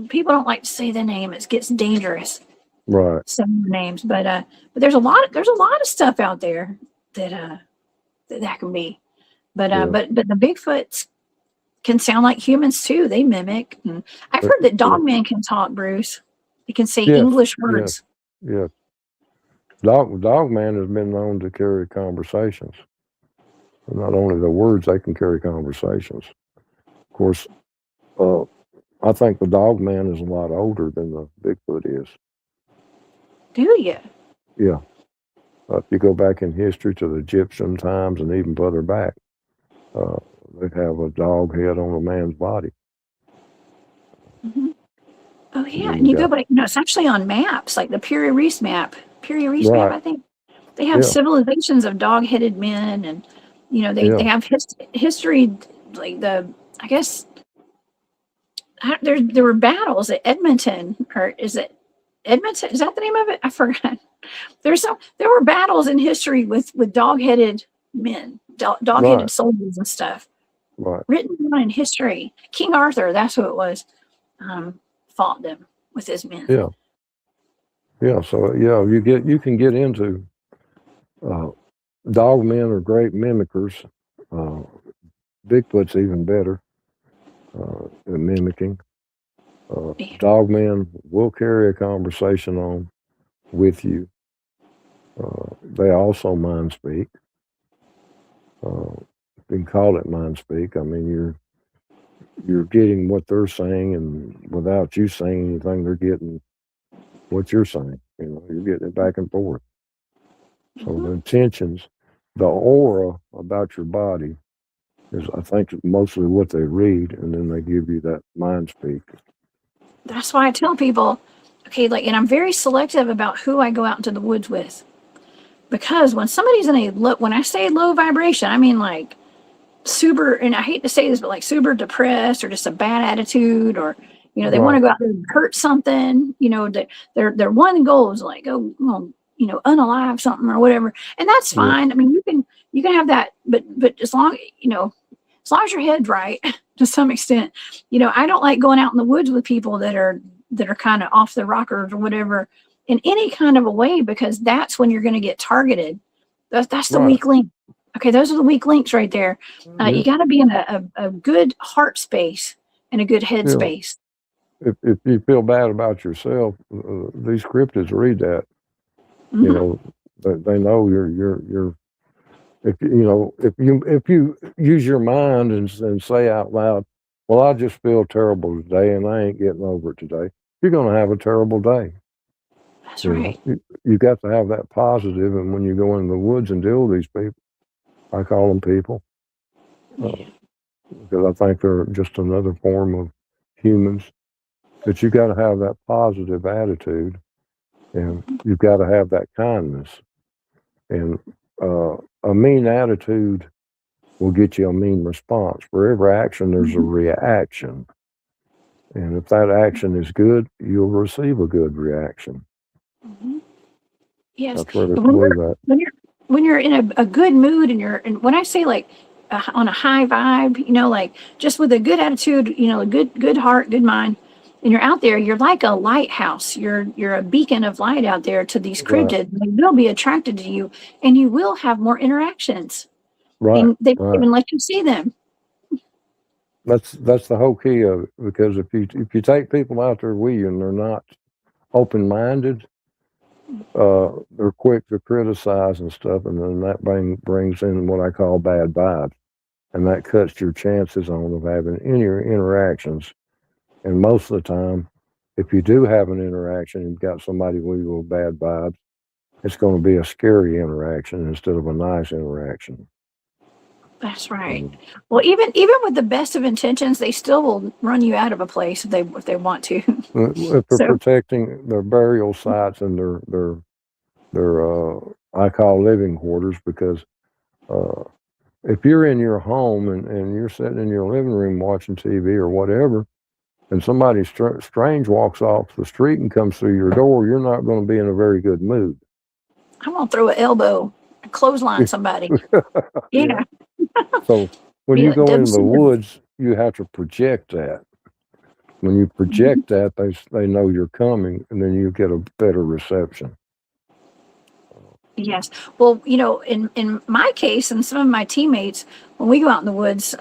People don't like to say the name. It gets dangerous. Right. Some names, but there's a lot of stuff out there that can be, but the Bigfoots can sound like humans too. They mimic. And I've heard that Dogman can talk, Bruce. He can say English words. Yeah. Dogman has been known to carry conversations. Not only the words, they can carry conversations. Of course, I think the Dogman is a lot older than the Bigfoot is. Do you? Yeah. If you go back in history to the Egyptian times and even further back, they have a dog head on a man's body. Mm-hmm. Oh yeah, and you go back. It's actually on maps, like the Piri Reis map. Map, I think they have civilizations of dog-headed men, and they have history. Like I guess there were battles at Edmonton, or is it Edmonton? Is that the name of it? I forgot. There were battles in history with dog-headed men, dog-headed soldiers and stuff. Right. Written down in history. King Arthur, that's who it was. Fought them with his men. Yeah. So you can get into dogmen are great mimickers. Bigfoot's even better at mimicking. Dogmen will carry a conversation on with you. They also mind speak. You can call it mind speak. I mean, you're getting what they're saying, and without you saying anything, they're getting what you're saying. You're getting it back and forth. So the intentions, the aura about your body is, I think, mostly what they read, and then they give you that mind speak. That's why I tell people, and I'm very selective about who I go out into the woods with, because when somebody's when I say low vibration, I mean like super, and I hate to say this, but like super depressed or just a bad attitude, or they want to go out there and hurt something. Their one goal is like, unalive something or whatever, and that's fine. I mean, you can have that, but as long as your head's right to some extent. I don't like going out in the woods with people that are that are kind of off the rockers or whatever in any kind of a way, because that's when you're going to get targeted. That's the Right. weak link. Okay, those are the weak links right there. Yeah. You got to be in a good heart space and a good head Yeah. space. If you feel bad about yourself, these cryptids read that. Mhm. You know, they know you're. If you use your mind and say out loud, "Well, I just feel terrible today, and I ain't getting over it today," you're going to have a terrible day. That's You right. know, you got to have that positive, and when you go in the woods and deal with these people, I call them people, Yeah. because I think they're just another form of humans. But you got to have that positive attitude, and you've got to have that kindness. And a mean attitude will get you a mean response. For every action, there's a reaction. And if that action is good, you'll receive a good reaction. Mhm. Yes. That's where they When believe you're that. when you're in a good mood, and when I say like on a high vibe, like just with a good attitude, a good heart, good mind, and you're out there, you're like a lighthouse. You're a beacon of light out there to these Right, cryptids. They will be attracted to you, and you will have more interactions, right, and they won't right. even let you see them. That's the whole key of it. Because if you take people out there with you and they're not open minded, they're quick to criticize and stuff, and then that brings in what I call bad vibes, and that cuts your chances on of having any interactions. And most of the time, if you do have an interaction and you've got somebody with you with bad vibes, it's going to be a scary interaction instead of a nice interaction. That's right. Um, Well, even with the best of intentions, they still will run you out of a place if they want to. if they're So protecting their burial sites and their I call living quarters, because uh, if you're in your home and you're sitting in your living room watching TV or whatever, and somebody strange walks off the street and comes through your door, you're not going to be in a very good mood. I'm gonna throw an elbow, clothesline somebody. Yeah. Yeah, So when be you like go in the WC. woods, you have to project that. When you project that, they know you're coming, and then you get a better reception. Yes. Well, in my case and some of my teammates, when we go out in the woods,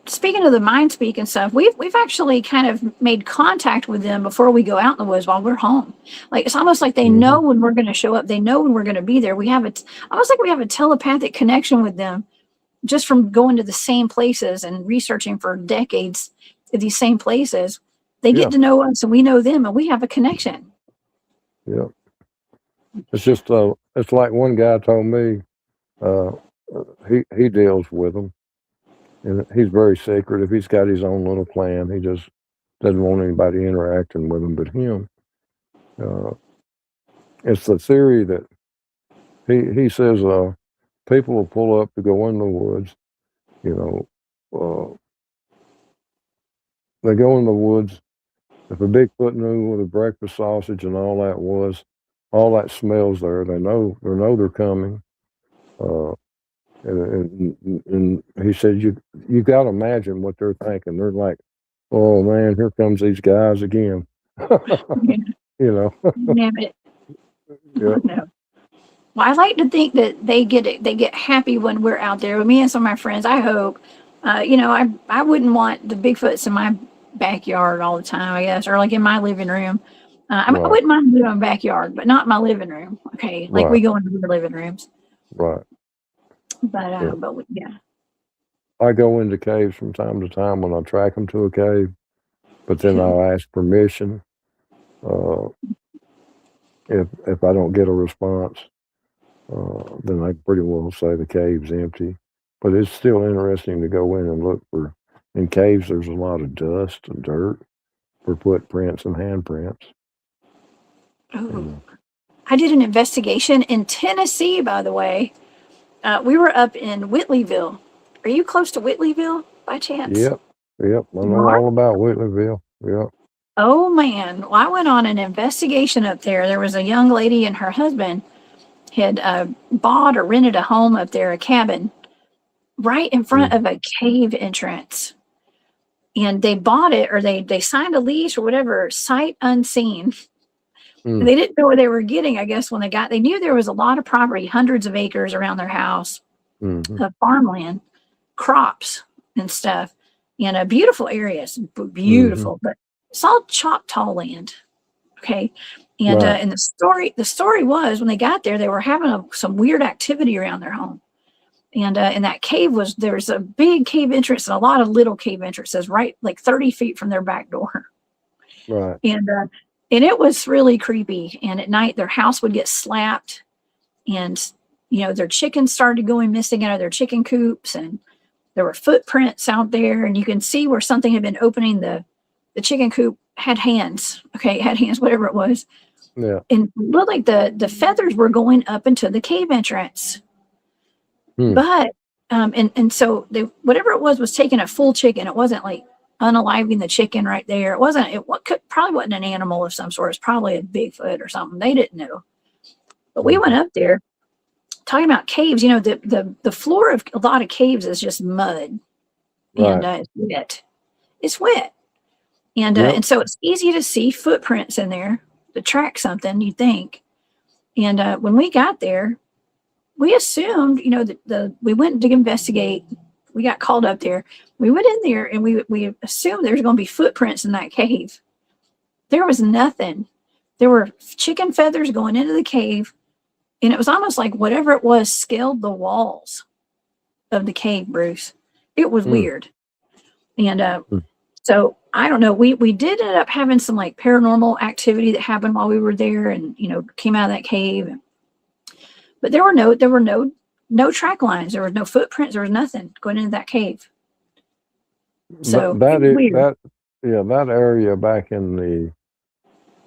speaking of the mind speak and stuff, we've actually kind of made contact with them before we go out in the woods while we're home. Like it's almost like they Hmm. know when we're going to show up. They know when we're going to be there. We have almost like we have a telepathic connection with them just from going to the same places and researching for decades at these same places. They get Yeah, to know us and we know them, and we have a connection. yeah. It's just it's like one guy told me, uh, he deals with them, and he's very secretive. He's got his own little clan. He just doesn't want anybody interacting with him but him. Uh, it's the theory that he says people will pull up to go in the woods. You know, they go in the woods. If a Bigfoot knew what a breakfast sausage and all that was, all that smells there. They know they're coming. Uh, and he said you got to imagine what they're thinking. They're like, oh man, here comes these guys again. Yeah, You know. damn it. Yeah. No. Well, I like to think that they get happy when we're out there with me and some of my friends. I hope, I wouldn't want the Bigfoots in my backyard all the time, I guess, or like in my living room. I Right. wouldn't mind living in my backyard, but not my living room. Okay, like Right. we go into the living rooms, Right. but Yeah. yeah. I go into caves from time to time when I track them to a cave, but then I'll ask permission uh, if I don't get a response. Then I pretty well say the cave's empty. But it's still interesting to go in and look for. In caves, there's a lot of dust and dirt for footprints and handprints. Oh, And, I did an investigation in Tennessee, by the way. We were up in Whitleyville. Are you close to Whitleyville by chance? yep, yep, I You know are? all about Whitleyville. Yep. Oh man, well, I went on an investigation up there. There was a young lady and her husband had bought or rented a home up there, a cabin, right in front Mm. of a cave entrance. and they bought it, or they signed a lease or whatever, sight unseen. Mm. They didn't know what they were getting, I guess, when they knew there was a lot of property, hundreds of acres around their house, Mm-hmm. of farmland, crops and stuff, in a beautiful areas, Mm-hmm. but it's all Choctaw land. Okay. And Right. and the story was, when they got there, they were having some weird activity around their home. And that cave there's a big cave entrance and a lot of little cave entrances, right, like 30 feet from their back door. Right. And it was really creepy. And at night, their house would get slapped, and their chickens started going missing out of their chicken coops, and there were footprints out there, and you can see where something had been opening the chicken coop. Had hands, okay, had hands, whatever it was. Yeah. And it looked like the feathers were going up into the cave entrance. Hmm. But and so whatever it was taking a full chicken. It wasn't like unaliving the chicken right there. It wasn't. Probably wasn't an animal of some sort. It's probably a Bigfoot or something. They didn't know. But we went up there, talking about caves. The floor of a lot of caves is just mud, and Right. it's wet. It's wet. And Yep. and so it's easy to see footprints in there to track something, you'd think. And when we got there, we assumed, that we went to investigate. We got called up there. We went in there, and we assumed there's going to be footprints in that cave. There was nothing. There were chicken feathers going into the cave, and it was almost like whatever it was scaled the walls of the cave, Bruce. It was weird. And so I don't know. We did end up having some like paranormal activity that happened while we were there, and came out of that cave. But there were no track lines. There were no footprints. There was nothing going into that cave. So that weird. that area back in the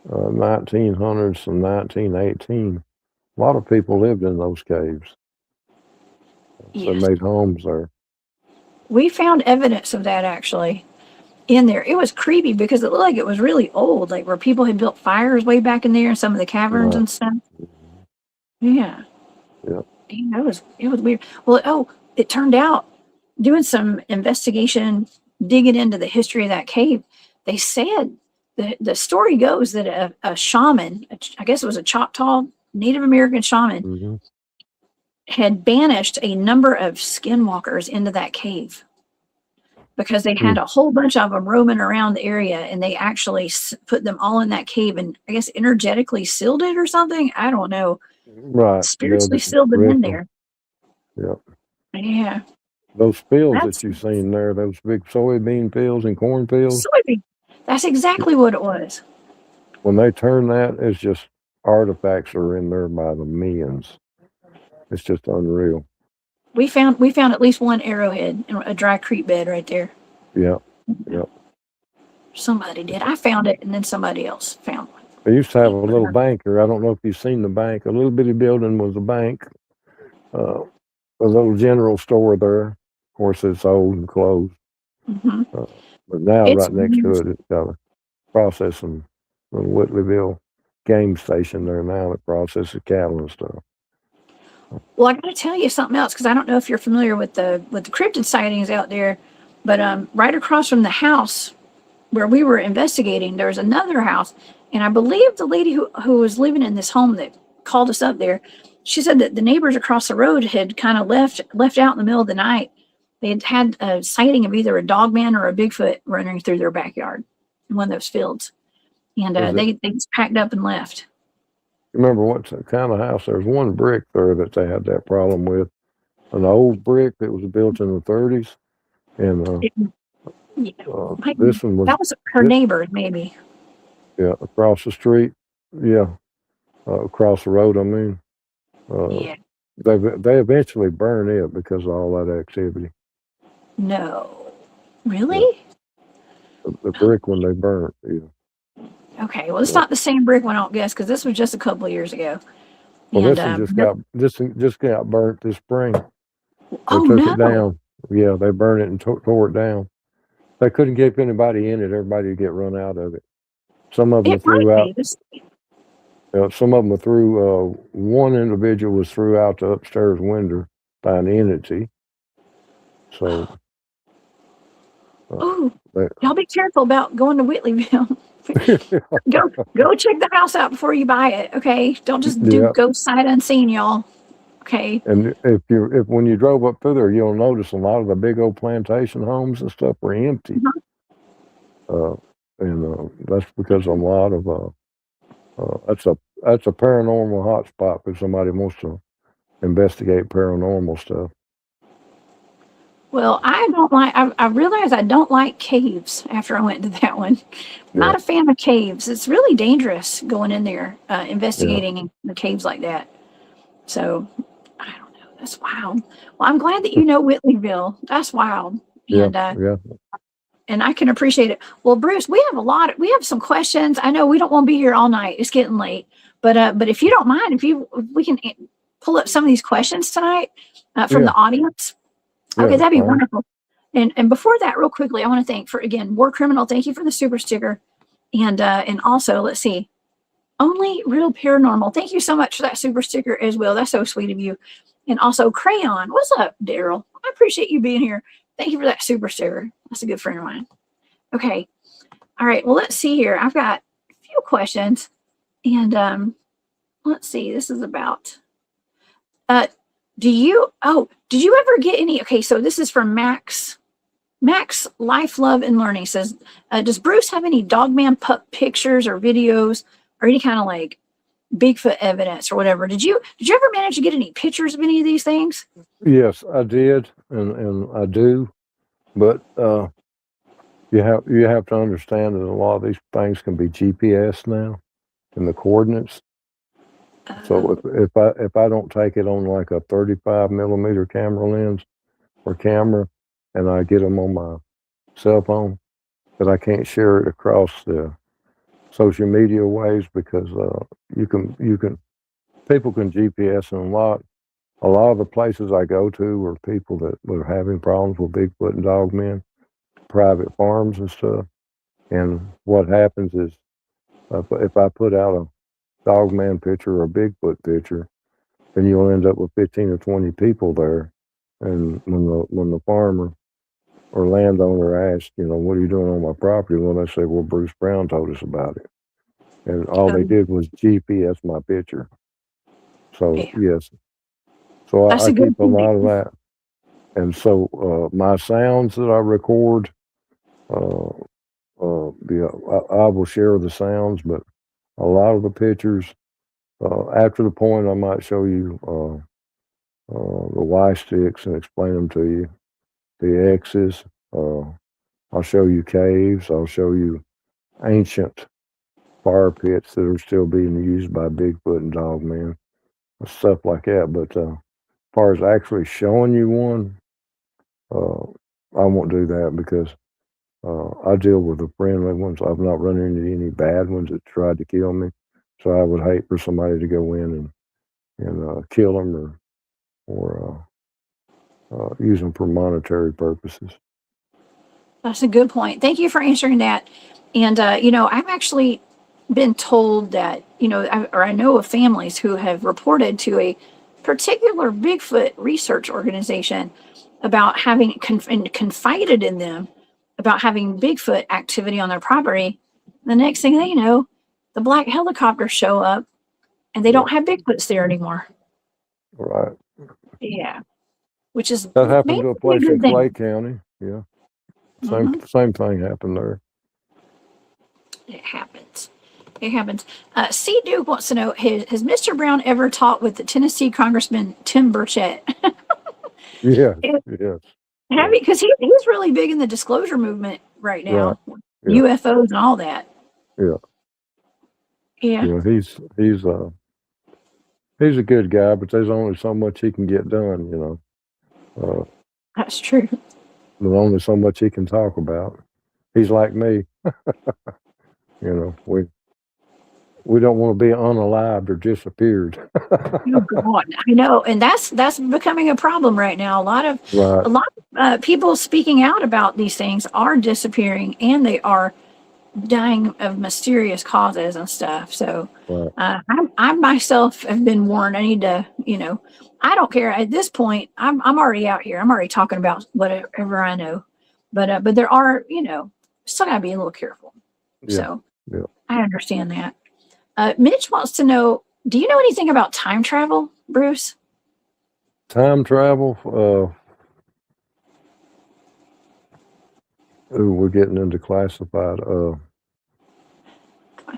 1900s and 1918, a lot of people lived in those caves. They Yes. made homes there. We found evidence of that actually in there. It was creepy because it looked like it was really old, like where people had built fires way back in there in some of the caverns Right. and stuff. Yeah. Yeah. It was weird. Well, it turned out, doing some investigation, digging into the history of that cave, they said the story goes that a shaman, I guess it was a Choctaw Native American shaman, Mm-hmm. had banished a number of skinwalkers into that cave because they had a whole bunch of them roaming around the area, and they actually put them all in that cave and I guess energetically sealed it or something. I don't know. Right. Spiritually sealed them in there. Yeah. Yeah. Those pills that you've seen there, those big soybean pills and corn pills, soybean. That's exactly what it was. when they turn that, it's just artifacts are in there by the millions. It's just unreal. We found at least one arrowhead in a dry creek bed right there. Yeah. Yep. Somebody did. I found it, and then somebody else found one. They used to have a little banker. I don't know if you've seen the bank. A little bitty building was a bank. A little general store there. Of course, it's old and closed. Mm-hmm. But now, It's right next weird. to it, it's got a processing, little Whitleyville game station there now that processes cattle and stuff. Well, I got to tell you something else, because I don't know if you're familiar with the cryptid sightings out there, but right across from the house where we were investigating, there was another house, and I believe the lady who was living in this home that called us up there, she said that the neighbors across the road had kind of left out in the middle of the night. They had a sighting of either a dogman or a Bigfoot running through their backyard in one of those fields, and they just packed up and left. Remember what kind of house? There's one brick there that they had that problem with, an old brick that was built in the 30s, and this one was That was her neighbor, maybe. Yeah, across the street. Yeah, across the road. I mean, Yeah. they eventually burn it because of all that activity. No. Really? The brick when they burnt. Yeah. Okay. Well, it's not the same brick one, I don't guess, because this was just a couple of years ago. Well, And, this just got burnt this spring. They oh took no! it down. Yeah, they burned it and tore it down. They couldn't keep anybody in it. Everybody would get run out of it. Some of them It threw might out. be. Some of them threw. One individual was threw out the upstairs window by an entity. So Oh, They, y'all be careful about going to Whitleyville. Go check the house out before you buy it. Okay, don't just yeah, go sight unseen, y'all. Okay. and if when you drove up through there, you'll notice a lot of the big old plantation homes and stuff were empty. Uh, and that's because a lot of that's a paranormal hotspot if somebody wants to investigate paranormal stuff. Well, I don't like. I realized I don't like caves after I went to that one. Not Yeah, a fan of caves. It's really dangerous going in there, yeah, investigating in the caves like that. So I don't know. That's wild. Well, I'm glad that you know Whitleyville. That's wild. yeah, And yeah, and I can appreciate it. Well, Bruce, we have some questions. I know we don't want to be here all night. It's getting late, but if you don't mind, if we can pull up some of these questions tonight from yeah, the audience. yeah. Okay, That's that'd be fine. wonderful. And before that, real quickly, I want to thank for again War Criminal. Thank you for the super sticker, and also let's see, Only Real Paranormal. Thank you so much for that super sticker as well. That's so sweet of you. And also Crayon. What's up, Daryl? I appreciate you being here. Thank you for that super sticker. That's a good friend of mine. Okay. All right. Well, let's see here. I've got a few questions. And let's see. This is about uh did you ever get any okay, so this is from Max. Max Life, Love, and Learning says, does Bruce have any Dogman pup pictures or videos or any kind of like Bigfoot evidence or whatever? Did you ever manage to get any pictures of any of these things? Yes, I did, and I do, but you have to understand that a lot of these things can be GPS now and the coordinates. So Uh, if I don't take it on like a 35 millimeter camera lens or camera, and I get them on my cell phone, that I can't share it across the social media ways because you can people can GPS, and a lot of the places I go to were people that were having problems with Bigfoot and Dogmen, private farms and stuff. And what happens is if I put out a Dogman picture or a Bigfoot picture, then you'll end up with 15 or 20 people there. And when the farmer or landowner asks, what are you doing on my property? Well, they say, well, Bruce Brown told us about it. And all they um, did was GPS my picture. So, yeah, yes. So that's I a good keep a point. lot of that. And so my sounds that I record, uh, I will share the sounds, but a lot of the pictures, after the point, I might show you the Y sticks and explain them to you. The X's, I'll show you caves. I'll show you ancient fire pits that are still being used by Bigfoot and Dogman, stuff like that. But as far as actually showing you one, uh, I won't do that because I deal with the friendly ones. I've not run into any bad ones that tried to kill me. So I would hate for somebody to go in and kill them or use them for monetary purposes. That's a good point. Thank you for answering that. And I've actually been told that I know of families who have reported to a particular Bigfoot research organization about having and confided in them about having Bigfoot activity on their property. The next thing they know, the black helicopters show up and they Yeah, don't have Bigfoots there anymore. right. Yeah, which is That happened maybe to a a place in good Clay thing. County. Yeah, same Hmm. same thing happened there. It happens. It happens. C. Duke wants to know: has Mr. Brown ever talked with the Tennessee Congressman Tim Burchett? Yes, yes, Have yeah, you? Because he's really big in the disclosure movement right right. now, Yeah, UFOs and all that. yeah, Yeah, yeah. He's a good guy, but there's only so much he can get done. Uh, that's true. there's only so much he can talk about. He's like me. We don't want to be unalived or disappeared. Oh God, I know, and that's becoming a problem right now. Right, A lot of people speaking out about these things are disappearing, and they are dying of mysterious causes and stuff. So right. I myself have been warned. I need to, I don't care at this point. I'm already out here. I'm already talking about whatever I know. But there are, still gotta be a little careful. Yeah. So Yeah. I understand that. Mitch wants to know, do you know anything about time travel, Bruce? Time travel. We're getting into classified.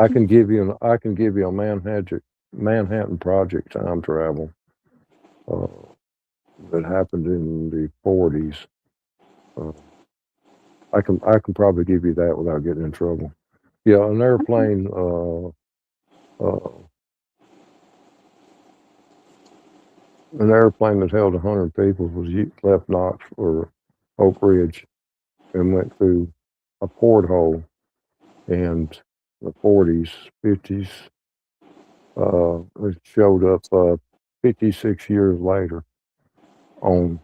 I can give you a Manhattan Project time travel that happened in the 40s. I can probably give you that without getting in trouble. Yeah, an airplane. An airplane that held 100 people left Knox for Oak Ridge and went through a porthole, and the 40s, 50s. It showed up 56 years later on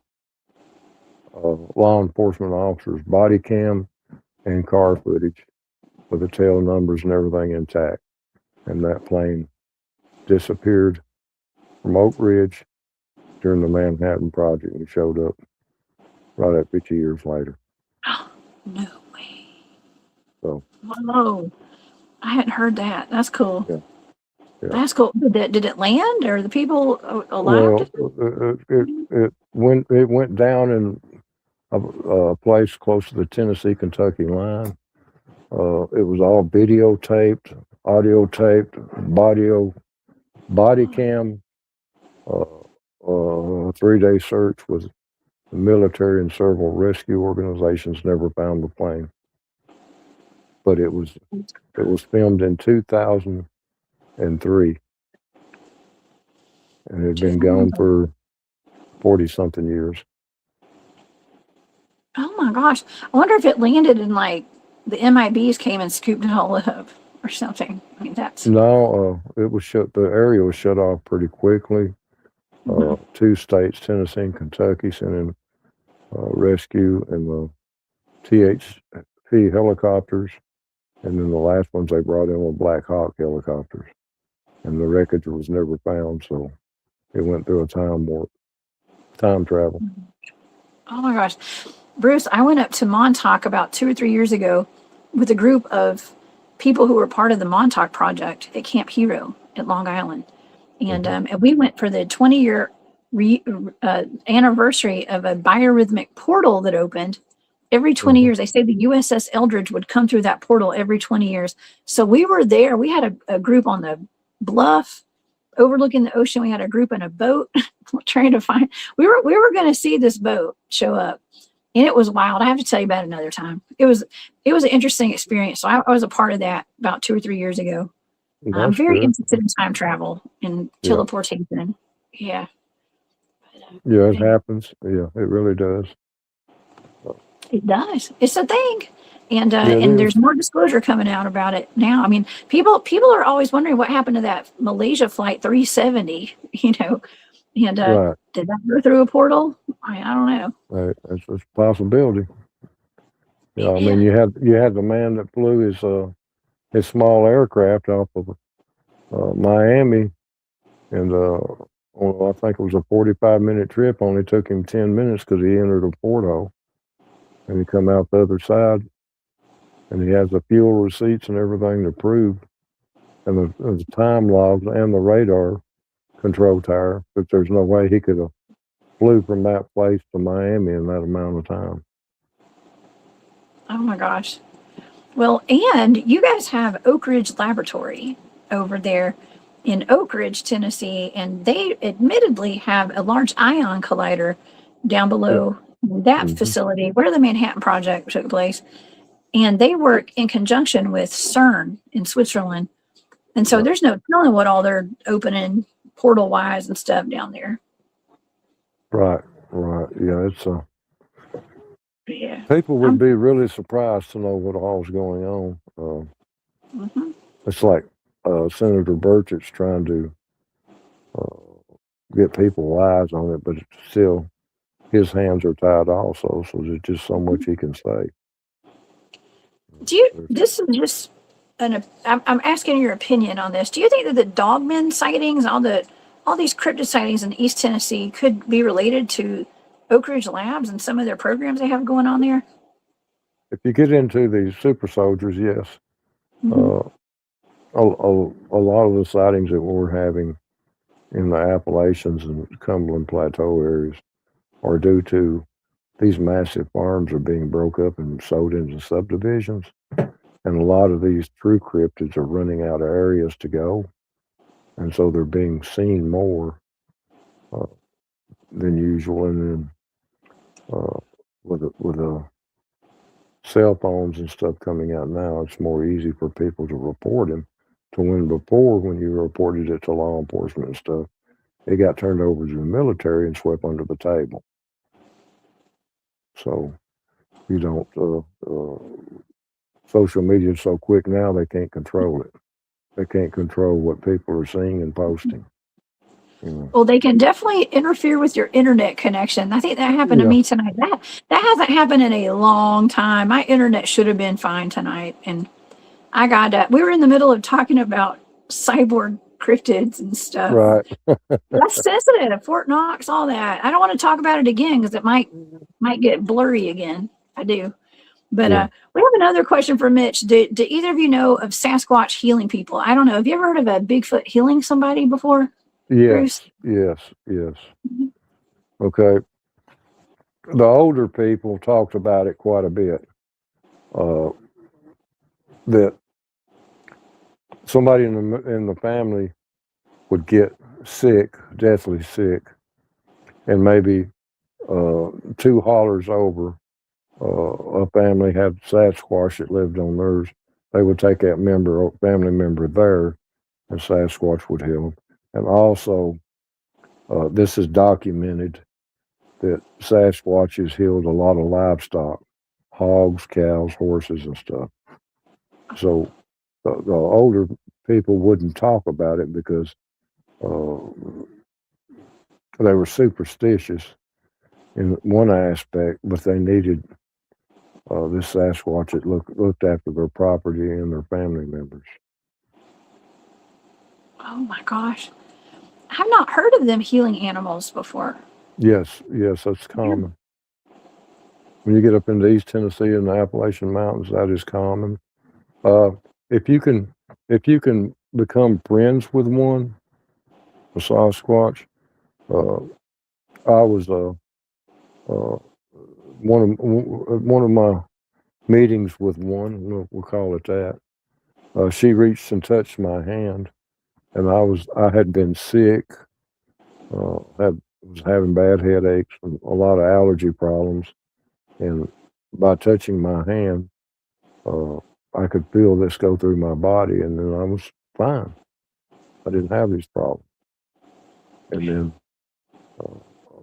law enforcement officers' body cam and car footage with the tail numbers and everything intact. And that plane disappeared from Oak Ridge during the Manhattan Project and showed up right at 50 years later. Oh, no way. So, whoa. I hadn't heard that. That's cool. yeah. That's cool. Did it land, or the people alive? Well, it went down in a place close to the Tennessee-Kentucky line. It was all videotaped, audio taped, body cam. A 3-day search with the military and several rescue organizations never found the plane. But it was filmed in 2003, and it had been gone for 40-something years. Oh my gosh! I wonder if it landed and like the MIBs came and scooped it all up or something. I mean, that's No. It was shut. The area was shut off pretty quickly. 2 states, Tennessee and Kentucky, sent in rescue and the THP helicopters, and then the last ones they brought in were Black Hawk helicopters, and the wreckage was never found. So it went through a time travel. Oh my gosh. Bruce, I went up to Montauk about 2 or 3 years ago with a group of people who were part of the Montauk Project at Camp Hero at Long Island. And, and we went for the 20-year anniversary of a biorhythmic portal that opened every 20 years. They say the USS Eldridge would come through that portal every 20 years. So we were there. We had a group on the bluff overlooking the ocean. We had a group in a boat trying to find, we were going to see this boat show up, and it was wild. I have to tell you about it another time. It was an interesting experience. So I was a part of that about 2 or 3 years ago. I'm very interested in time travel and teleportation. Yeah. Yeah, it happens. Yeah, it really does. It does. It's a thing. And and there's more disclosure coming out about it now. I mean, people are always wondering what happened to that Malaysia flight 370, and did that go through a portal? I don't know. It's a possibility. Yeah, I mean, you had the man that flew his small aircraft off of Miami, and I think it was a 45-minute trip. Only took him 10 minutes because he entered a porthole, and he come out the other side, and he has the fuel receipts and everything to prove, and the time logs and the radar control tower. But there's no way he could have flew from that place to Miami in that amount of time. Oh my gosh. Well, and you guys have Oak Ridge Laboratory over there in Oak Ridge, Tennessee, and they admittedly have a large ion collider down below that facility where the Manhattan Project took place. And they work in conjunction with CERN in Switzerland. And so there's no telling what all they're opening portal-wise and stuff down there. Right. Yeah, it's people would be really surprised to know what all's going on. It's like Senator Burchett's trying to get people eyes on it, but it's still his hands are tied also, so there's just so much he can say. This is just I'm asking your opinion on this. Do you think that the Dogman sightings, all these cryptid sightings in East Tennessee could be related to Oak Ridge Labs and some of their programs they have going on there? if you get into the super soldiers, yes, Mhm. a lot of the sightings that we're having in the Appalachians and Cumberland Plateau areas are due to these massive farms are being broke up and sold into subdivisions. And a lot of these true cryptids are running out of areas to go. And so they're being seen more uh, than usual. And then with cell phones and stuff coming out now, it's more easy for people to report them. To when before, when you reported it to law enforcement and stuff, it got turned over to the military and swept under the table. So you don't. Social media is so quick now they can't control it. They can't control what people are seeing and posting. You know. Well, they can definitely interfere with your internet connection. I think that happened to Yeah. me tonight. That hasn't happened in a long time. My internet should have been fine tonight, and I got. We were in the middle of talking about cyborg cryptids and stuff. Right. That's sensitive. Fort Knox, all that. I don't want to talk about it again because it might get blurry again. I do. But Yeah. we have another question for Mitch. Do either of you know of Sasquatch healing people? I don't know. Have you ever heard of a Bigfoot healing somebody before, Bruce? Yes. Yes. Yes. Okay. The older people talked about it quite a bit. Uh, that somebody in the family would get sick, deathly sick, and maybe two hollers over, a family had Sasquatch that lived on theirs. They would take that family member there, and Sasquatch would heal them. And also, this is documented that Sasquatch has healed a lot of livestock, hogs, cows, horses, and stuff. So the older people wouldn't talk about it because uh, they were superstitious in one aspect, but they needed this Sasquatch that looked after their property and their family members. Oh my gosh. I've not heard of them healing animals before. Yes, yes, that's common. When you get up into East Tennessee and the Appalachian Mountains, that is common. Uh, if you can, if you can become friends with one, a Sasquatch, uh, I was uh, one of my meetings with one. We'll call it that. She reached and touched my hand, and I had been sick, was having bad headaches and a lot of allergy problems, and by touching my hand, uh, I could feel this go through my body, and then I was fine. I didn't have these problems. And then uh,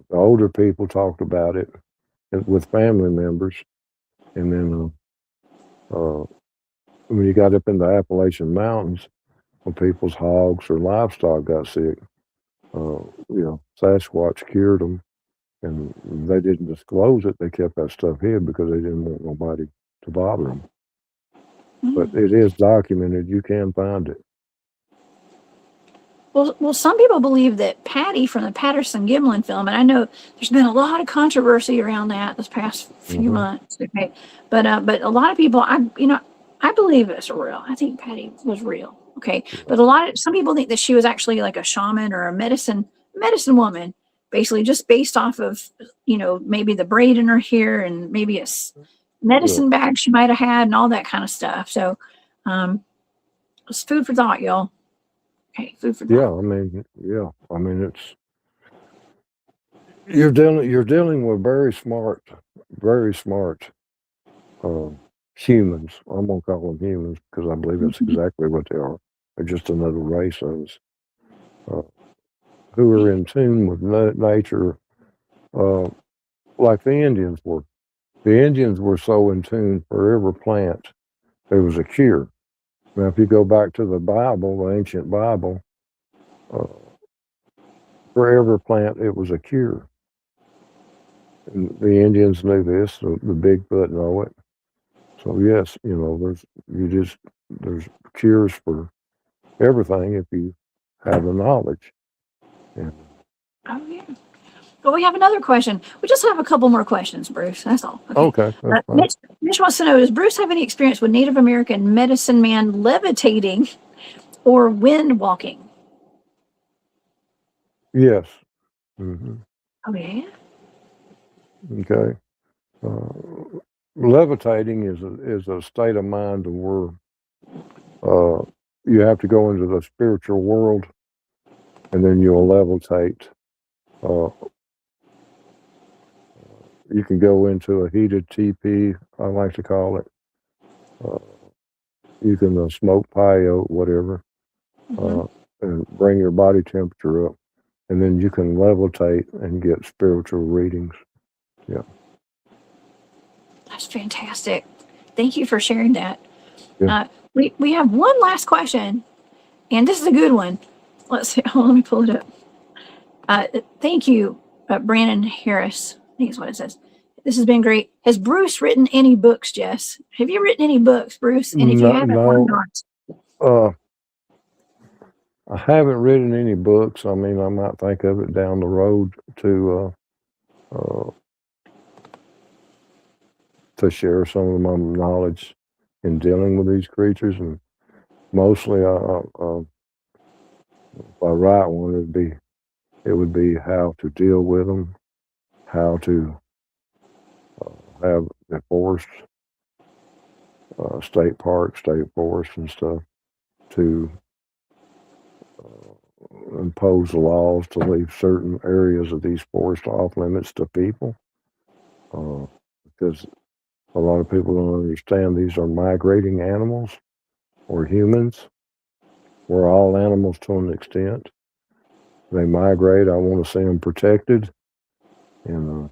the older people talked about it with family members, and then when you got up in the Appalachian Mountains, when people's hogs or livestock got sick, Sasquatch cured them, and they didn't disclose it. They kept that stuff hid because they didn't want nobody to bother them. But it is documented. You can find it. Well, some people believe that Patty from the Patterson Gimlin film, and I know there's been a lot of controversy around that this past few months. Okay, but a lot of people, I believe it's real. I think Patty was real. Okay, but some people think that she was actually like a shaman or a medicine woman, basically just based off of maybe the braid in her hair and maybe a medicine bag she might have had and all that kind of stuff. So, it's food for thought, y'all. Okay, food for thought. I mean, it's you're dealing with very smart humans. I'm gonna call them humans because I believe that's exactly what they are. They're just another race of us who are in tune with nature, like the Indians were. The Indians were so in tune for every plant, there was a cure. Now, if you go back to the Bible, the ancient Bible, uh, for every plant, it was a cure. And the Indians knew this, the Bigfoot know it. So yes, there's cures for everything if you have the knowledge. Yeah. Oh yeah. Well, we have another question. We just have a couple more questions, Bruce. That's all. Okay, that's fine. Mitch wants to know: does Bruce have any experience with Native American medicine man levitating or wind walking? Yes. Hmm. Oh yeah. Okay. Levitating is a state of mind where you have to go into the spiritual world, and then you'll levitate. Uh, you can go into a heated teepee, I like to call it. You can smoke peyote, whatever, Mm-hmm. and bring your body temperature up, and then you can levitate and get spiritual readings. Yeah. That's fantastic. Thank you for sharing that. Yeah. We have one last question, and this is a good one. Let's see. Oh, let me pull it up. Thank you, Brandon Harris. I think is what it says. This has been great. Has Bruce written any books, Jess? Have you written any books, Bruce? And if you No, haven't, why no. not? I haven't written any books. I mean, I might think of it down the road uh, to share some of my knowledge in dealing with these creatures, and mostly, if I write one, it would be how to deal with them, how to have the forest, state parks, state forests, and stuff to impose laws to leave certain areas of these forests off limits to people, because a lot of people don't understand these are migrating animals or humans. We're all animals to an extent. They migrate. I want to see them protected. And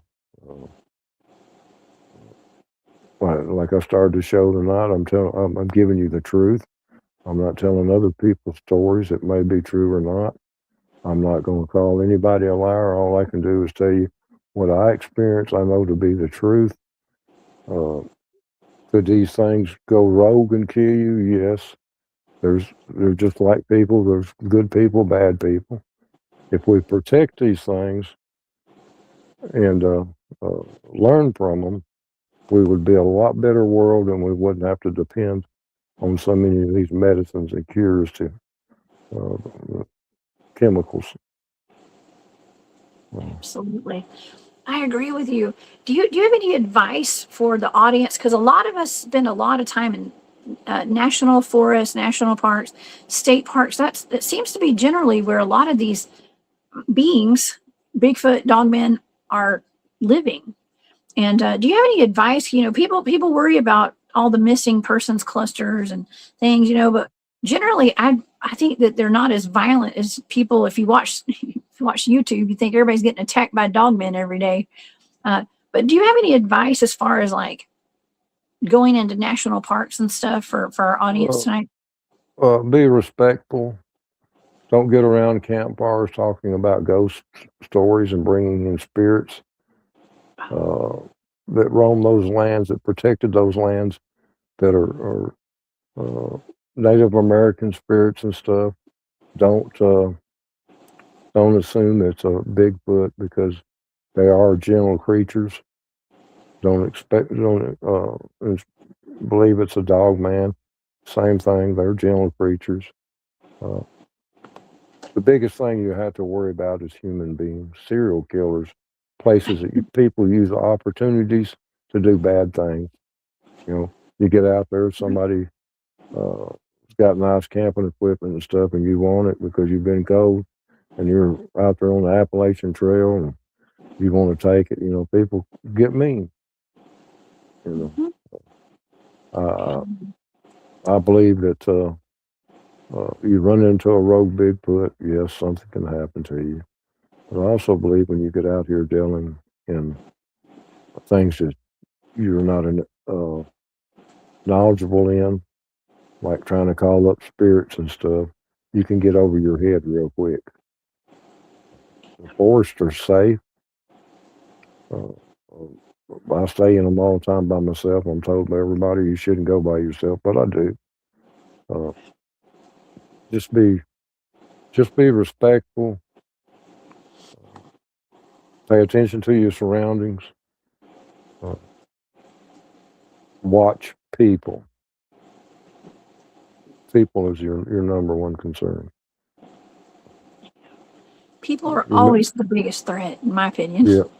like I started the show tonight, I'm giving you the truth. I'm not telling other people's stories. It may be true or not. I'm not going to call anybody a liar. All I can do is tell you what I experience. I know to be the truth. Could these things go rogue and kill you? Yes. They're just like people. There's good people, bad people. If we protect these things and learn from them, we would be a lot better world, and we wouldn't have to depend on so many of these medicines and cures to chemicals. Absolutely. I agree with you. Do you have any advice for the audience? Because a lot of us spend a lot of time in national forests, national parks, state parks. That seems to be generally where a lot of these beings, Bigfoot, Dogmen, are living. And do you have any advice? People worry about all the missing persons clusters and things, but generally, I think that they're not as violent as people. If you watch if you watch YouTube, you think everybody's getting attacked by dogmen every day. But do you have any advice as far as like going into national parks and stuff for our audience tonight? Be respectful. Don't get around campfires talking about ghost stories and bringing in spirits that roam those lands, that protected those lands, that are Native American spirits and stuff. Don't assume it's a Bigfoot, because they are gentle creatures. Don't believe it's a dog man. Same thing. They're gentle creatures. The biggest thing you have to worry about is human beings, serial killers, places that people use opportunities to do bad things. You get out there, somebody got nice camping equipment and stuff, and you want it because you've been cold, and you're out there on the Appalachian Trail, and you want to take it. People get mean. I believe that you run into a rogue Bigfoot, yes, something can happen to you. But I also believe when you get out here dealing in things that you're not knowledgeable in, like trying to call up spirits and stuff, you can get over your head real quick. The forests are safe. I stay in them all the time by myself. I'm told by everybody you shouldn't go by yourself, but I do. Just be respectful. Pay attention to your surroundings. Watch people. People is your number one concern. People are always the biggest threat, in my opinion. Yep.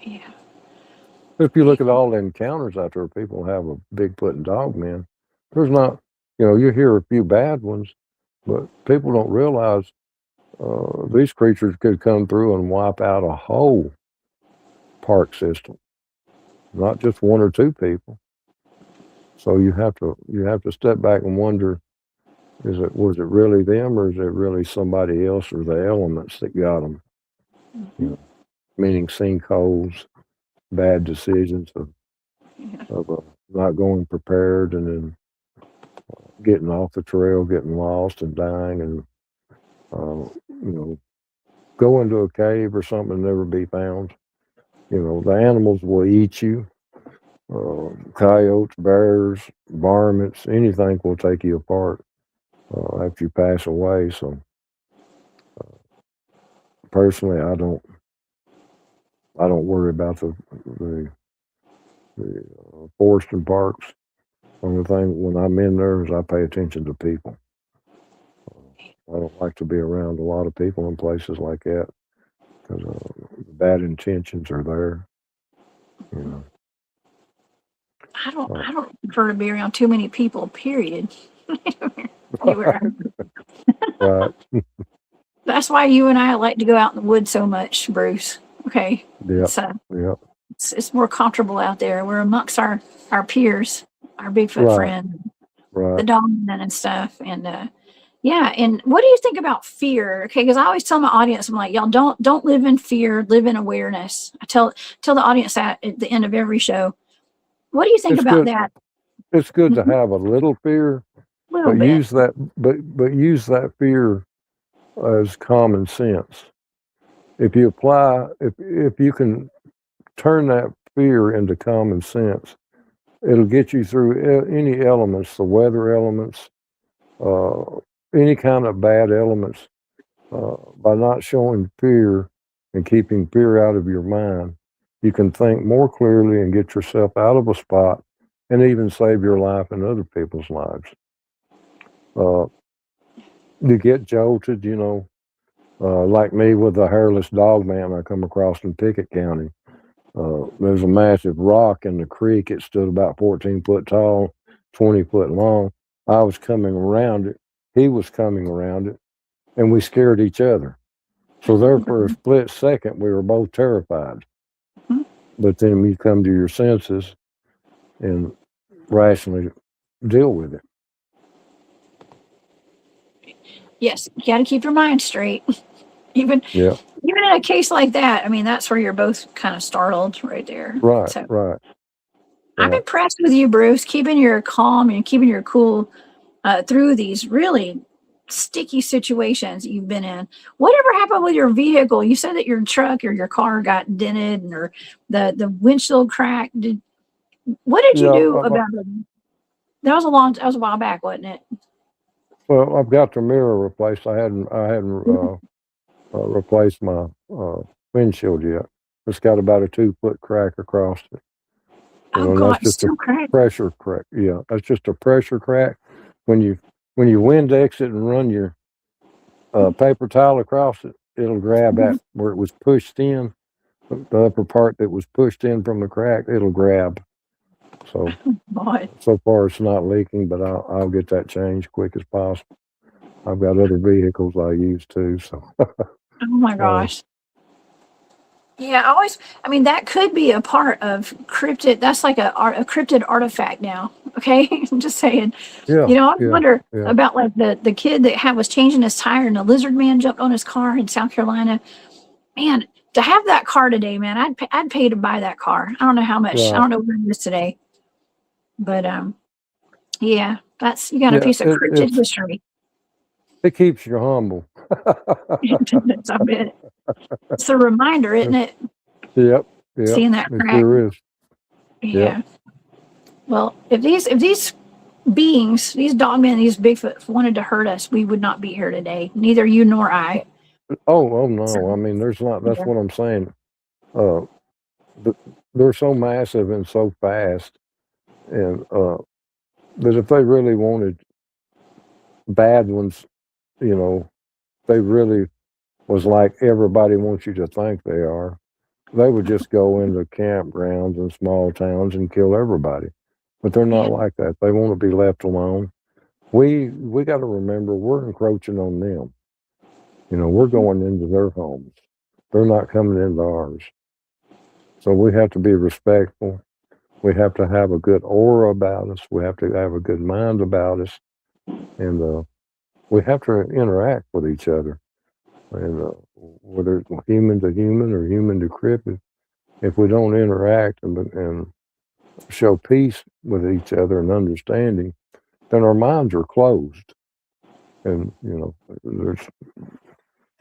Yeah. If you look at all the encounters out there, people have a Bigfoot and Dogman. There's not, you hear a few bad ones, but people don't realize these creatures could come through and wipe out a whole park system, not just one or two people. So you have to step back and wonder, was it really them, or is it really somebody else, or the elements that got them? Meaning sinkholes, bad decisions of not going prepared, and then getting off the trail, getting lost and dying, and go into a cave or something and never be found. The animals will eat you. Coyotes, bears, varmints, anything will take you apart after you pass away. So personally, I don't worry about the forest and parks. Only thing when I'm in there is I pay attention to people. I don't like to be around a lot of people in places like that because the bad intentions are there. I don't prefer to be around too many people, period. Right. That's why you and I like to go out in the woods so much, Bruce. Okay. Yeah. It's more comfortable out there. We're amongst our peers, our Bigfoot friend, the Dogman and stuff. And and what do you think about fear? Okay, because I always tell my audience, I'm like, y'all don't live in fear, live in awareness. I tell the audience that at the end of every show. What do you think about that? It's good to have a little fear, but use that fear as common sense. If you if you can turn that fear into common sense, it'll get you through any elements, the weather elements, any kind of bad elements, by not showing fear and keeping fear out of your mind. You can think more clearly and get yourself out of a spot and even save your life and other people's lives. You get jolted, like me with the hairless dogman I come across in Pickett County. There's a massive rock in the creek. It stood about 14 foot tall, 20 foot long. I was coming around it. He was coming around it, and we scared each other. So there for a split second, we were both terrified. But then you come to your senses and rationally deal with it. Yes, you got to keep your mind straight. Even in a case like that, I mean, that's where you're both kind of startled right there. Right, so, right. I'm impressed with you, Bruce, keeping your calm and keeping your cool through these really sticky situations that you've been in. Whatever happened with your vehicle? You said that your truck or your car got dented or the windshield cracked. What did you do about it? That was a while back, wasn't it? Well, I've got the mirror replaced. I hadn't replaced my windshield yet. It's got about a 2 foot crack across it. That's just a pressure crack. Yeah, that's just a pressure crack. When you wind exit and run your paper towel across it, it'll grab at where it was pushed in. The upper part that was pushed in from the crack, it'll grab. So so far it's not leaking, but I'll get that changed quick as possible. I've got other vehicles I use too. So. Oh my gosh. Yeah, I mean, that could be a part of cryptid. That's like a cryptid artifact now. Okay, I'm just saying. Yeah. I wonder about like the kid that was changing his tire and the lizard man jumped on his car in South Carolina. Man, to have that car today, man, I'd pay to buy that car. I don't know how much. Right. I don't know where it is today. But you got a piece of cryptid history. It keeps you humble. I bet. It's a reminder, isn't it? Yep. Seeing that crack. It sure is. Yeah. Yep. Well, if these beings, these dogmen, these Bigfoot wanted to hurt us, we would not be here today. Neither you nor I. Oh So, no. I mean, there's not. That's yeah. what I'm saying. Uh, th- they're so massive and so fast, and that if they really wanted bad ones, you know, they really was like everybody wants you to think they are. They would just go into campgrounds and small towns and kill everybody. But they're Yeah. not like that. They want to be left alone. We got to remember we're encroaching on them. You know, we're Mhm. going into their homes. They're not coming into ours. So we have to be respectful. We have to have a good aura about us. We have to have a good mind about us, and we have to interact with each other. And whether it's human to human or human to cryptid, if we don't interact and show peace with each other and understanding, then our minds are closed. And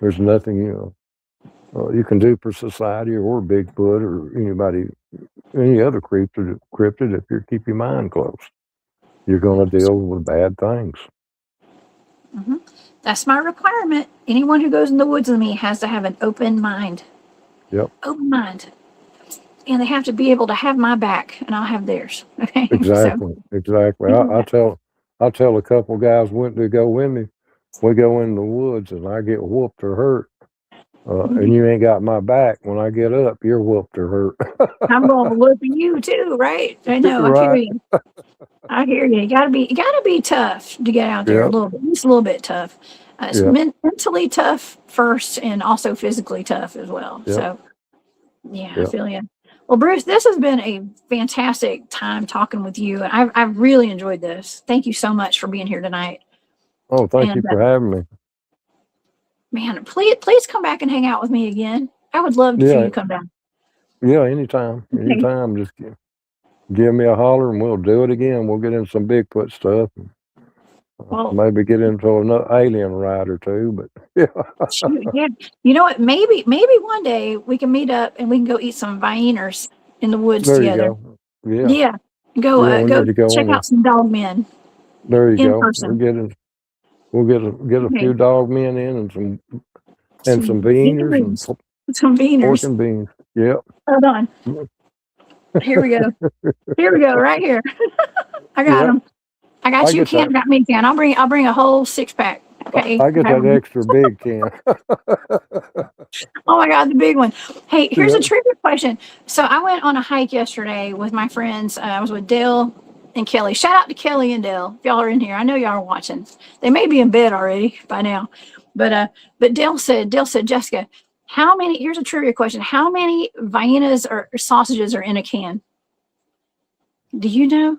there's nothing you can do for society or Bigfoot or any other cryptid if you keep your mind closed. You're going to deal with bad things. Hmm. That's my requirement. Anyone who goes in the woods with me has to have an open mind. Yep, Open mind. And they have to be able to have my back and I'll have theirs. Okay. So, exactly. yeah. I tell a couple guys went to go with me. We go in the woods and I get whooped or hurt, and you ain't got my back. When I get up, you're whooped or hurt. I'm going to look at you too, right? I know. I hear Right. you. I hear you. You gotta be tough to get out there a Yep. little bit. Just a little bit tough. It's Yep. mentally tough first, and also physically tough as well. Yep. So, yeah, I Yep. feel you. Well, Bruce, this has been a fantastic time talking with you. I've really enjoyed this. Thank you so much for being here tonight. Oh, thank you And for having me. man, please come back and hang out with me again. I would love for you Yeah. to come down. Yeah. Anytime. Okay. Anytime. Just give me a holler and we'll do it again. We'll get in some Bigfoot stuff. Well, Maybe get into another alien ride or two. But yeah. shoot, yeah. You know what? Maybe one day we can meet up and we can go eat some Vieners in the woods There you together. go. Yeah. Yeah, Yeah. We go need to go check on out some Dogmen there you in go. person. We'll get a Okay, few dog men in and some some beaners and beaners, some pork beaners. and beans. Yep. Hold on, here we go. Here we go, right here. I got Yep. them. I got I you. get that. Can't got me. Can I'll bring a whole 6 pack. Okay. I get that extra big can. Oh my God, the big one. Hey, here's a Yep. trivia question. So I went on a hike yesterday with my friends. I was with Dale and Kelly. Shout out to Kelly and Dale. If y'all are in here, I know y'all are watching. They may be in bed already by now, but Dale said, Jessica, how many? Here's a trivia question. How many viennas or sausages are in a can? Do you know?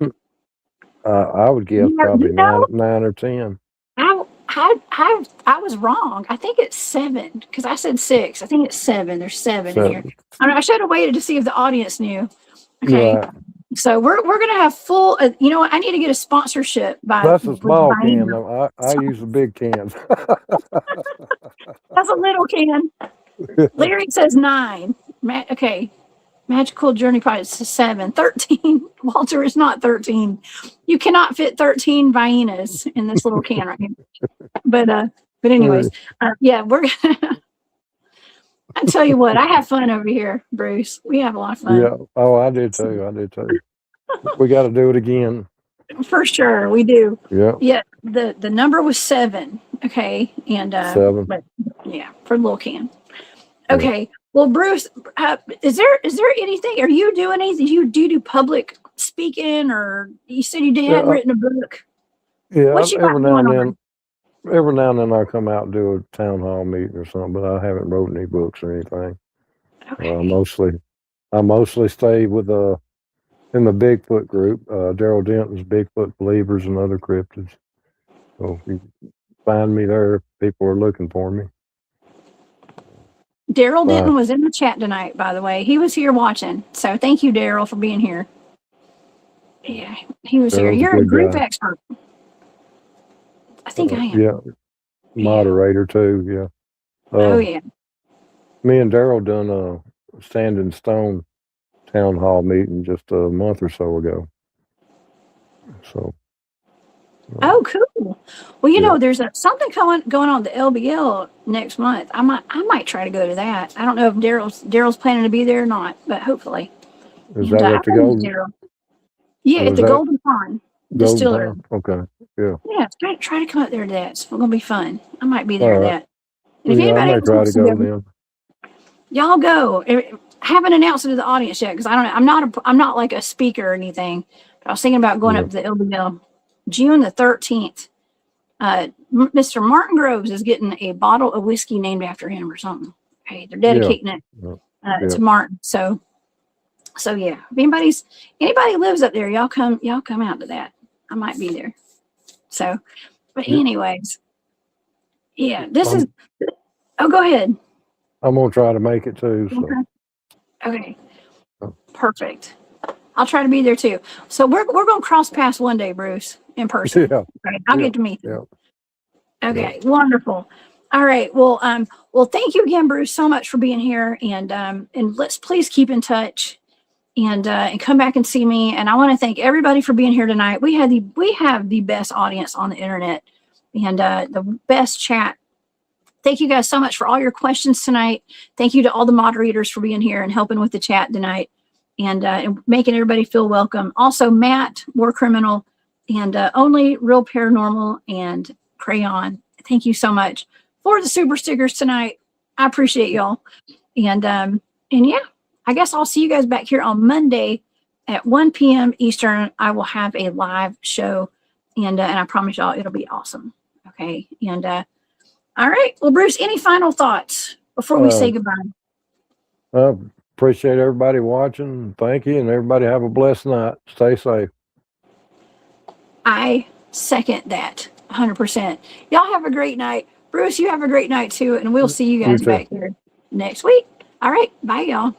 I would guess probably You know? nine or 10. I was wrong. I think it's 7 because I said 6. I think it's 7. There's 7 in here. So, I should have waited to see if the audience knew. Okay, right. so we're gonna have full. You know what? I need to get a sponsorship by That's a with small can, Vienna. though. I use the big cans. That's a little can. Larry says 9. Okay, Magical Journey Pod is 7. 13. Walter is not 13. You cannot fit 13 Viennas in this little can right here. But anyways, yeah, we're gonna. I tell you what, I have fun over here, Bruce. We have a lot of fun. Yeah. Oh, I did too. I did too. We got to do it again. For sure, we do. Yeah. Yeah, the number was 7. Okay, and 7. but yeah, for the little can. Yeah. Okay, well, Bruce, is there anything? Are you doing anything? Do you do public speaking, or you said you Yeah. hadn't written a book? Yeah. What you got going on? Every now and then I come out and do a town hall meeting or something, but I haven't wrote any books or anything. Okay. I mostly stay with in the Bigfoot group, Daryl Denton's Bigfoot Believers and Other Cryptids. So you can find me there if people are looking for me. Daryl Denton was in the chat tonight, by the way. He was here watching. So thank you, Daryl, for being here. Yeah, he was here. You're a group expert. I think I am. Yeah. Moderator too, yeah. Oh yeah. Me and Daryl done a Standing Stone town hall meeting just a month or so ago. So Oh, cool. Well, you Yeah. know, there's something going on at the LBL next month. I might try to go to that. I don't know if Daryl's planning to be there or not, but hopefully. Is And that I at the think Golden? Daryl. Yeah, at Was the that Golden Pond Golden Distillery. Pond? Okay. Yeah. Yeah, try to come up there to that. It's gonna be fun. I might be there All to right. that. And Well, if yeah, I anybody may else try to wants to go go, then. y'all go. I haven't announced it to the audience yet because I don't know. I'm not like a speaker or anything. But I was thinking about going Yeah. up to the LBL June the 13th. Mr. Martin Groves is getting a bottle of whiskey named after him or something. Okay, they're dedicating it Yeah. to Martin. So yeah, if anybody lives up there, y'all come out to that. I might be there. So, but Yeah. anyways, yeah, this is. Oh, go ahead. I'm gonna try to make it too. So. Okay. Oh. Perfect. I'll try to be there too. So we're gonna cross paths one day, Bruce, in person. Yeah. Okay. I'll Yeah. get to meet you. Yeah. Okay. Yeah. Wonderful. All right. Well, thank you again, Bruce, so much for being here, and let's please keep in touch, and come back and see me. And I want to thank everybody for being here tonight. We have the best audience on the internet, and the best chat. Thank you guys so much for all your questions tonight. Thank you to all the moderators for being here and helping with the chat tonight, and making everybody feel welcome. Also, Matt, War Criminal, and Only Real Paranormal, and Crayon. Thank you so much for the super stickers tonight. I appreciate y'all. And yeah, I guess I'll see you guys back here on Monday at 1 p.m. Eastern. I will have a live show, and I promise y'all it'll be awesome. Okay. And all right. Well, Bruce, any final thoughts before we say goodbye? Appreciate everybody watching. Thank you, and everybody have a blessed night. Stay safe. I second that 100%. Y'all have a great night. Bruce, you have a great night too, and we'll see you guys back here next week. All right. Bye, y'all.